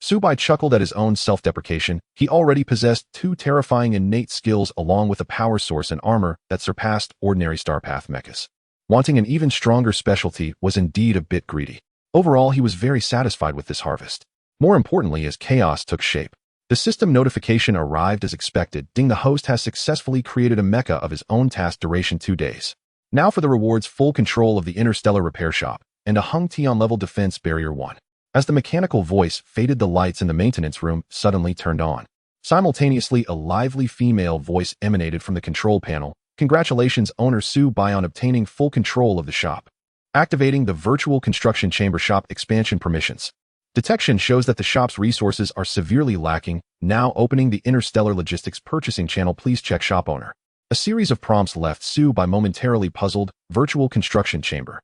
Subai chuckled at his own self-deprecation. He already possessed two terrifying innate skills along with a power source and armor that surpassed ordinary Starpath mechas. Wanting an even stronger specialty was indeed a bit greedy. Overall, he was very satisfied with this harvest. More importantly, as chaos took shape, the system notification arrived as expected. Ding, the host has successfully created a mecha of his own, task duration 2 days. Now for the rewards: full control of the interstellar repair shop and a Hung Tian level defense barrier 1. As the mechanical voice faded, the lights in the maintenance room suddenly turned on. Simultaneously, a lively female voice emanated from the control panel. Congratulations, owner Subai, on obtaining full control of the shop. Activating the virtual construction chamber shop expansion permissions. Detection shows that the shop's resources are severely lacking. Now opening the interstellar logistics purchasing channel. Please check shop owner. A series of prompts left Subai momentarily puzzled. Virtual construction chamber.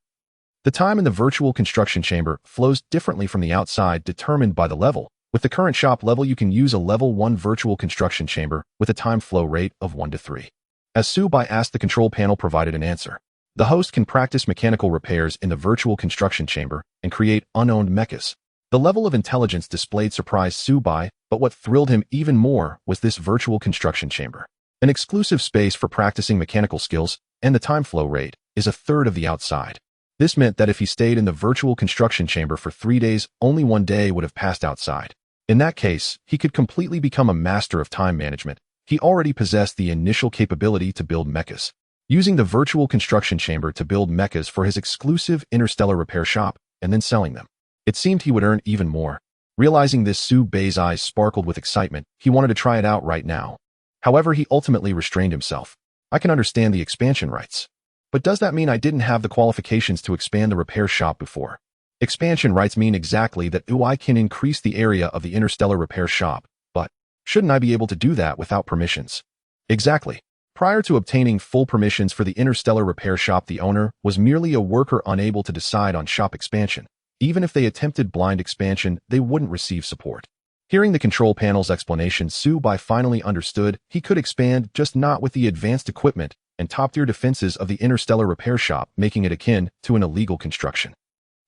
The time in the virtual construction chamber flows differently from the outside, determined by the level. With the current shop level, you can use a level 1 virtual construction chamber with a time flow rate of 1 to 3. As Subai asked, the control panel provided an answer. The host can practice mechanical repairs in the virtual construction chamber and create unowned mechas. The level of intelligence displayed surprised Subai, but what thrilled him even more was this virtual construction chamber. An exclusive space for practicing mechanical skills, and the time flow rate is a third of the outside. This meant that if he stayed in the virtual construction chamber for 3 days, only 1 day would have passed outside. In that case, he could completely become a master of time management. He already possessed the initial capability to build mechas. Using the virtual construction chamber to build mechas for his exclusive interstellar repair shop, and then selling them. It seemed he would earn even more. Realizing this, Subai's eyes sparkled with excitement. He wanted to try it out right now. However, he ultimately restrained himself. I can understand the expansion rights. But does that mean I didn't have the qualifications to expand the repair shop before? Expansion rights mean exactly that. I can increase the area of the interstellar repair shop, but shouldn't I be able to do that without permissions? Exactly. Prior to obtaining full permissions for the interstellar repair shop, the owner was merely a worker unable to decide on shop expansion. Even if they attempted blind expansion, they wouldn't receive support. Hearing the control panel's explanation, Subai finally understood. He could expand, just not with the advanced equipment and top-tier defenses of the interstellar repair shop, making it akin to an illegal construction.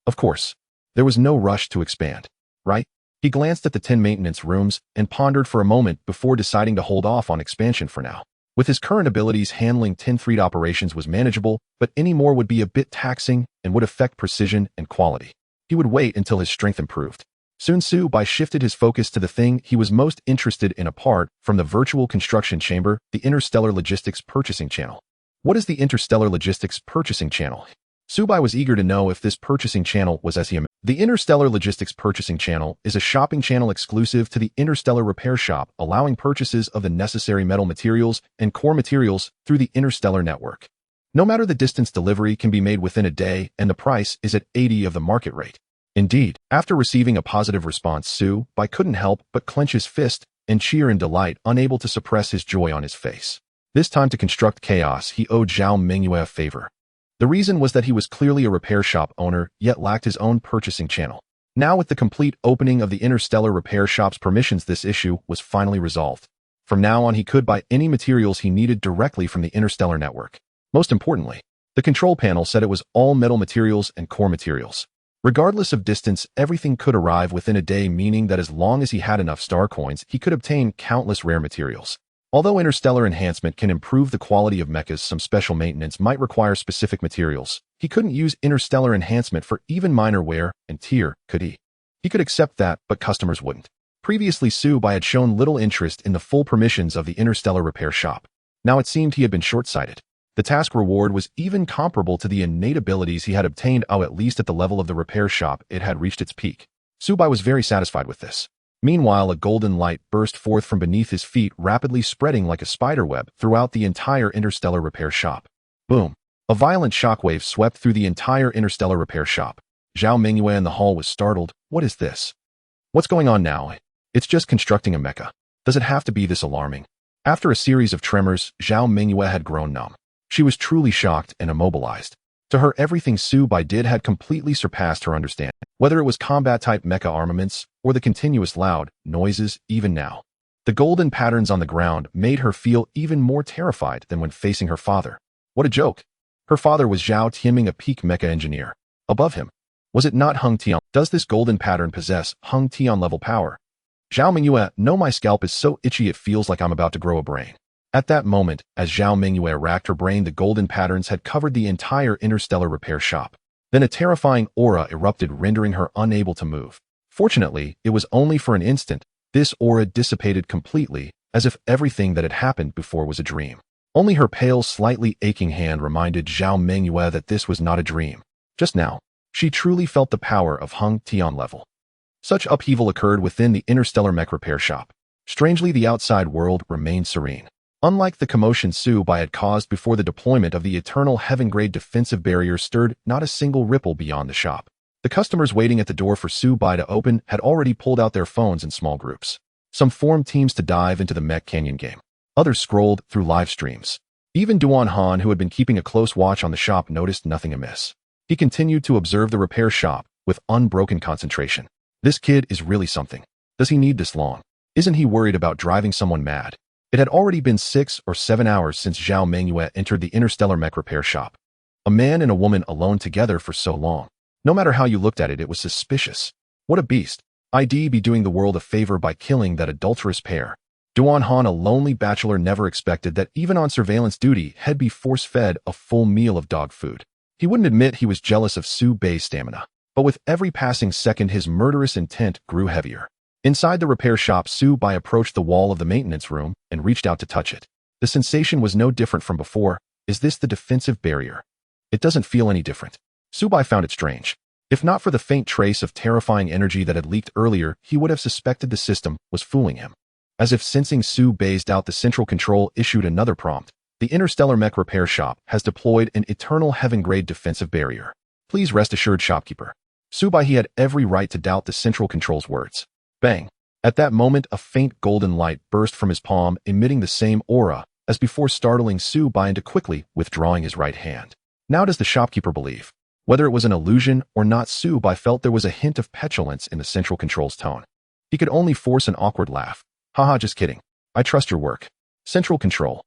Of course, there was no rush to expand, right? He glanced at the 10 maintenance rooms and pondered for a moment before deciding to hold off on expansion for now. With his current abilities, handling 10 fleet operations was manageable, but any more would be a bit taxing and would affect precision and quality. He would wait until his strength improved. Soon Subai shifted his focus to the thing he was most interested in, apart from the virtual construction chamber, the interstellar logistics purchasing channel. What is the interstellar logistics purchasing channel? Subai was eager to know if this purchasing channel was as he imagined. The interstellar logistics purchasing channel is a shopping channel exclusive to the interstellar repair shop, allowing purchases of the necessary metal materials and core materials through the interstellar network. No matter the distance, delivery can be made within a day, and the price is at 80 of the market rate. Indeed, after receiving a positive response, Subai couldn't help but clench his fist and cheer in delight, unable to suppress his joy on his face. This time to construct chaos, he owed Zhao Mingyue a favor. The reason was that he was clearly a repair shop owner, yet lacked his own purchasing channel. Now with the complete opening of the interstellar repair shop's permissions, this issue was finally resolved. From now on, he could buy any materials he needed directly from the interstellar network. Most importantly, the control panel said it was all metal materials and core materials. Regardless of distance, everything could arrive within a day, meaning that as long as he had enough star coins, he could obtain countless rare materials. Although interstellar enhancement can improve the quality of mechas, some special maintenance might require specific materials. He couldn't use interstellar enhancement for even minor wear and tear, could he? He could accept that, but customers wouldn't. Previously, Subai had shown little interest in the full permissions of the interstellar repair shop. Now it seemed he had been short-sighted. The task reward was even comparable to the innate abilities he had obtained, at least at the level of the repair shop, it had reached its peak. Subai was very satisfied with this. Meanwhile, a golden light burst forth from beneath his feet, rapidly spreading like a spiderweb throughout the entire interstellar repair shop. Boom! A violent shockwave swept through the entire interstellar repair shop. Zhao Mingyue in the hall was startled. What is this? What's going on now? It's just constructing a mecha. Does it have to be this alarming? After a series of tremors, Zhao Mingyue had grown numb. She was truly shocked and immobilized. To her, everything Subai did had completely surpassed her understanding, whether it was combat-type mecha armaments or the continuous loud noises. Even now, the golden patterns on the ground made her feel even more terrified than when facing her father. What a joke! Her father was Zhao Tianming, a peak mecha engineer. Above him, was it not Hung Tian? Does this golden pattern possess Hung Tian level power? Zhao Mingyue, no, my scalp is so itchy it feels like I'm about to grow a brain. At that moment, as Zhao Mingyue racked her brain, the golden patterns had covered the entire interstellar repair shop. Then a terrifying aura erupted, rendering her unable to move. Fortunately, it was only for an instant. This aura dissipated completely, as if everything that had happened before was a dream. Only her pale, slightly aching hand reminded Zhao Mingyue that this was not a dream. Just now, she truly felt the power of Hung Tian level. Such upheaval occurred within the interstellar mech repair shop. Strangely, the outside world remained serene. Unlike the commotion Subai had caused before, the deployment of the eternal heaven-grade defensive barrier stirred not a single ripple beyond the shop. The customers waiting at the door for Subai to open had already pulled out their phones in small groups. Some formed teams to dive into the Mech Canyon game. Others scrolled through live streams. Even Duan Han, who had been keeping a close watch on the shop, noticed nothing amiss. He continued to observe the repair shop with unbroken concentration. This kid is really something. Does he need this long? Isn't he worried about driving someone mad? It had already been 6 or 7 hours since Zhao Mingyue entered the interstellar mech repair shop. A man and a woman alone together for so long. No matter how you looked at it, it was suspicious. What a beast. I'd be doing the world a favor by killing that adulterous pair. Duan Han, a lonely bachelor, never expected that even on surveillance duty, he'd be force-fed a full meal of dog food. He wouldn't admit he was jealous of Su Bei's stamina, but with every passing second, his murderous intent grew heavier. Inside the repair shop, Subai approached the wall of the maintenance room and reached out to touch it. The sensation was no different from before. Is this the defensive barrier? It doesn't feel any different. Subai found it strange. If not for the faint trace of terrifying energy that had leaked earlier, he would have suspected the system was fooling him. As if sensing Su Bei's doubt, the central control issued another prompt. The interstellar mech repair shop has deployed an eternal heaven-grade defensive barrier. Please rest assured, shopkeeper. Subai, he had every right to doubt the central control's words. Bang! At that moment, a faint golden light burst from his palm, emitting the same aura as before, startling Subai into quickly withdrawing his right hand. Now does the shopkeeper believe? Whether it was an illusion or not, Subai felt there was a hint of petulance in the central control's tone. He could only force an awkward laugh. Haha, just kidding. I trust your work. Central control.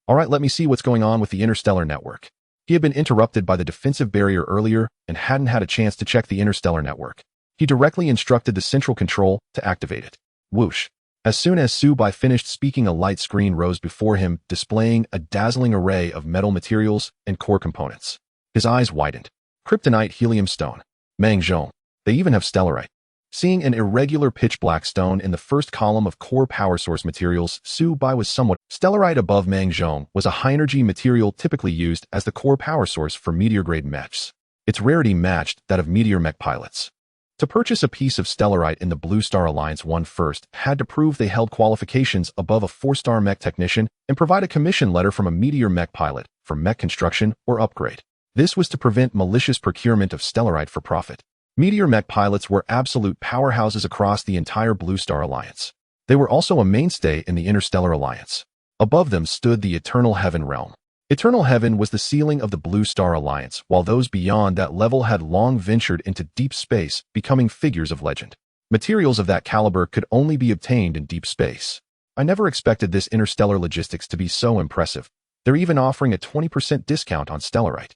Alright, let me see what's going on with the interstellar network. He had been interrupted by the defensive barrier earlier and hadn't had a chance to check the interstellar network. He directly instructed the central control to activate it. Whoosh. As soon as Subai finished speaking, a light screen rose before him, displaying a dazzling array of metal materials and core components. His eyes widened. Kryptonite, helium stone, Mangzhong. They even have stellarite. Seeing an irregular pitch-black stone in the first column of core power source materials, Subai was somewhat. Stellarite above Mangzhong was a high-energy material typically used as the core power source for meteor-grade mechs. Its rarity matched that of meteor mech pilots. To purchase a piece of stellarite in the Blue Star Alliance, one first had to prove they held qualifications above a 4-star mech technician and provide a commission letter from a meteor mech pilot for mech construction or upgrade. This was to prevent malicious procurement of stellarite for profit. Meteor mech pilots were absolute powerhouses across the entire Blue Star Alliance. They were also a mainstay in the Interstellar Alliance. Above them stood the Eternal Heaven realm. Eternal Heaven was the ceiling of the Blue Star Alliance, while those beyond that level had long ventured into deep space, becoming figures of legend. Materials of that caliber could only be obtained in deep space. I never expected this interstellar logistics to be so impressive. They're even offering a 20% discount on stellarite.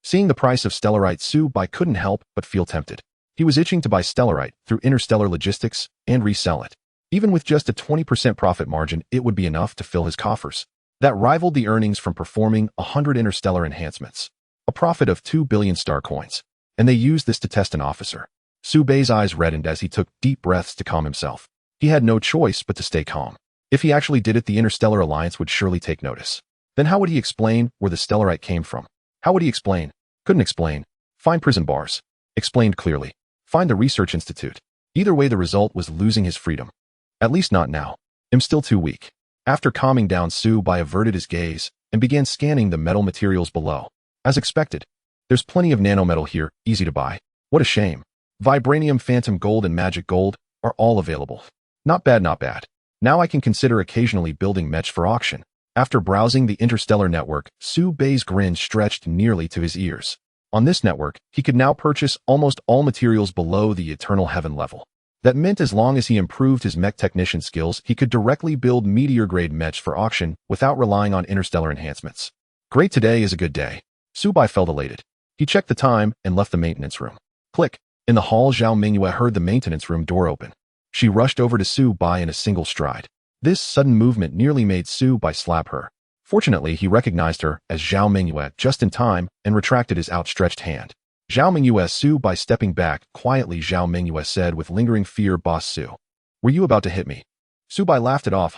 Seeing the price of stellarite, Su-Bai couldn't help but feel tempted. He was itching to buy stellarite through interstellar logistics and resell it. Even with just a 20% profit margin, it would be enough to fill his coffers. That rivaled the earnings from performing 100 interstellar enhancements. A profit of 2 billion star coins. And they used this to test an officer. Su-Bai's eyes reddened as he took deep breaths to calm himself. He had no choice but to stay calm. If he actually did it, the Interstellar Alliance would surely take notice. Then how would he explain where the stellarite came from? How would he explain? Couldn't explain. Find prison bars. Explained clearly. Find the research institute. Either way, the result was losing his freedom. At least not now. I'm still too weak. After calming down, Su-Bai averted his gaze and began scanning the metal materials below. As expected, there's plenty of nanometal here, easy to buy. What a shame. Vibranium, phantom gold, and magic gold are all available. Not bad, not bad. Now I can consider occasionally building mech for auction. After browsing the interstellar network, Su-Bai's grin stretched nearly to his ears. On this network, he could now purchase almost all materials below the Eternal Heaven level. That meant as long as he improved his mech technician skills, he could directly build meteor-grade mech for auction without relying on interstellar enhancements. Great, today is a good day. Su-Bai felt elated. He checked the time and left the maintenance room. Click. In the hall, Zhao Mingyue heard the maintenance room door open. She rushed over to Su-Bai in a single stride. This sudden movement nearly made Su-Bai slap her. Fortunately, he recognized her as Zhao Mingyue just in time and retracted his outstretched hand. Zhao Mingyue, Su-Bai stepping back. Quietly, Zhao Mingyue said with lingering fear, "Boss Su, were you about to hit me?" Su-Bai laughed it off.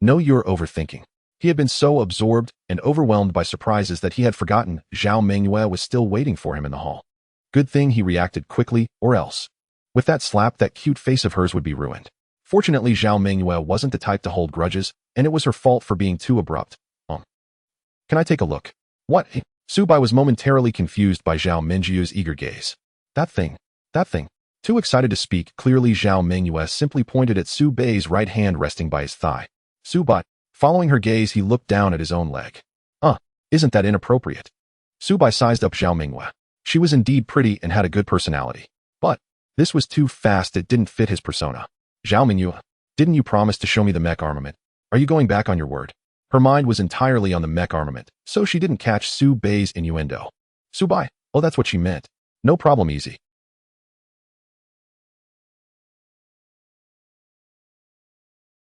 No, you're overthinking. He had been so absorbed and overwhelmed by surprises that he had forgotten Zhao Mingyue was still waiting for him in the hall. Good thing he reacted quickly, or else, with that slap, that cute face of hers would be ruined. Fortunately, Zhao Mingyue wasn't the type to hold grudges, and it was her fault for being too abrupt. Can I take a look? What? Su-Bai was momentarily confused by Zhao Mingyue's eager gaze. That thing. Too excited to speak, clearly Zhao Mingyue simply pointed at Su-Bai's right hand resting by his thigh. Su-Bai, following her gaze, he looked down at his own leg. Isn't that inappropriate? Su-Bai sized up Zhao Mingyue. She was indeed pretty and had a good personality. But this was too fast, it didn't fit his persona. Zhao Mingyue, didn't you promise to show me the mech armament? Are you going back on your word? Her mind was entirely on the mech armament, so she didn't catch Su-Bai's innuendo. Su-Bai, oh, that's what she meant. No problem, easy.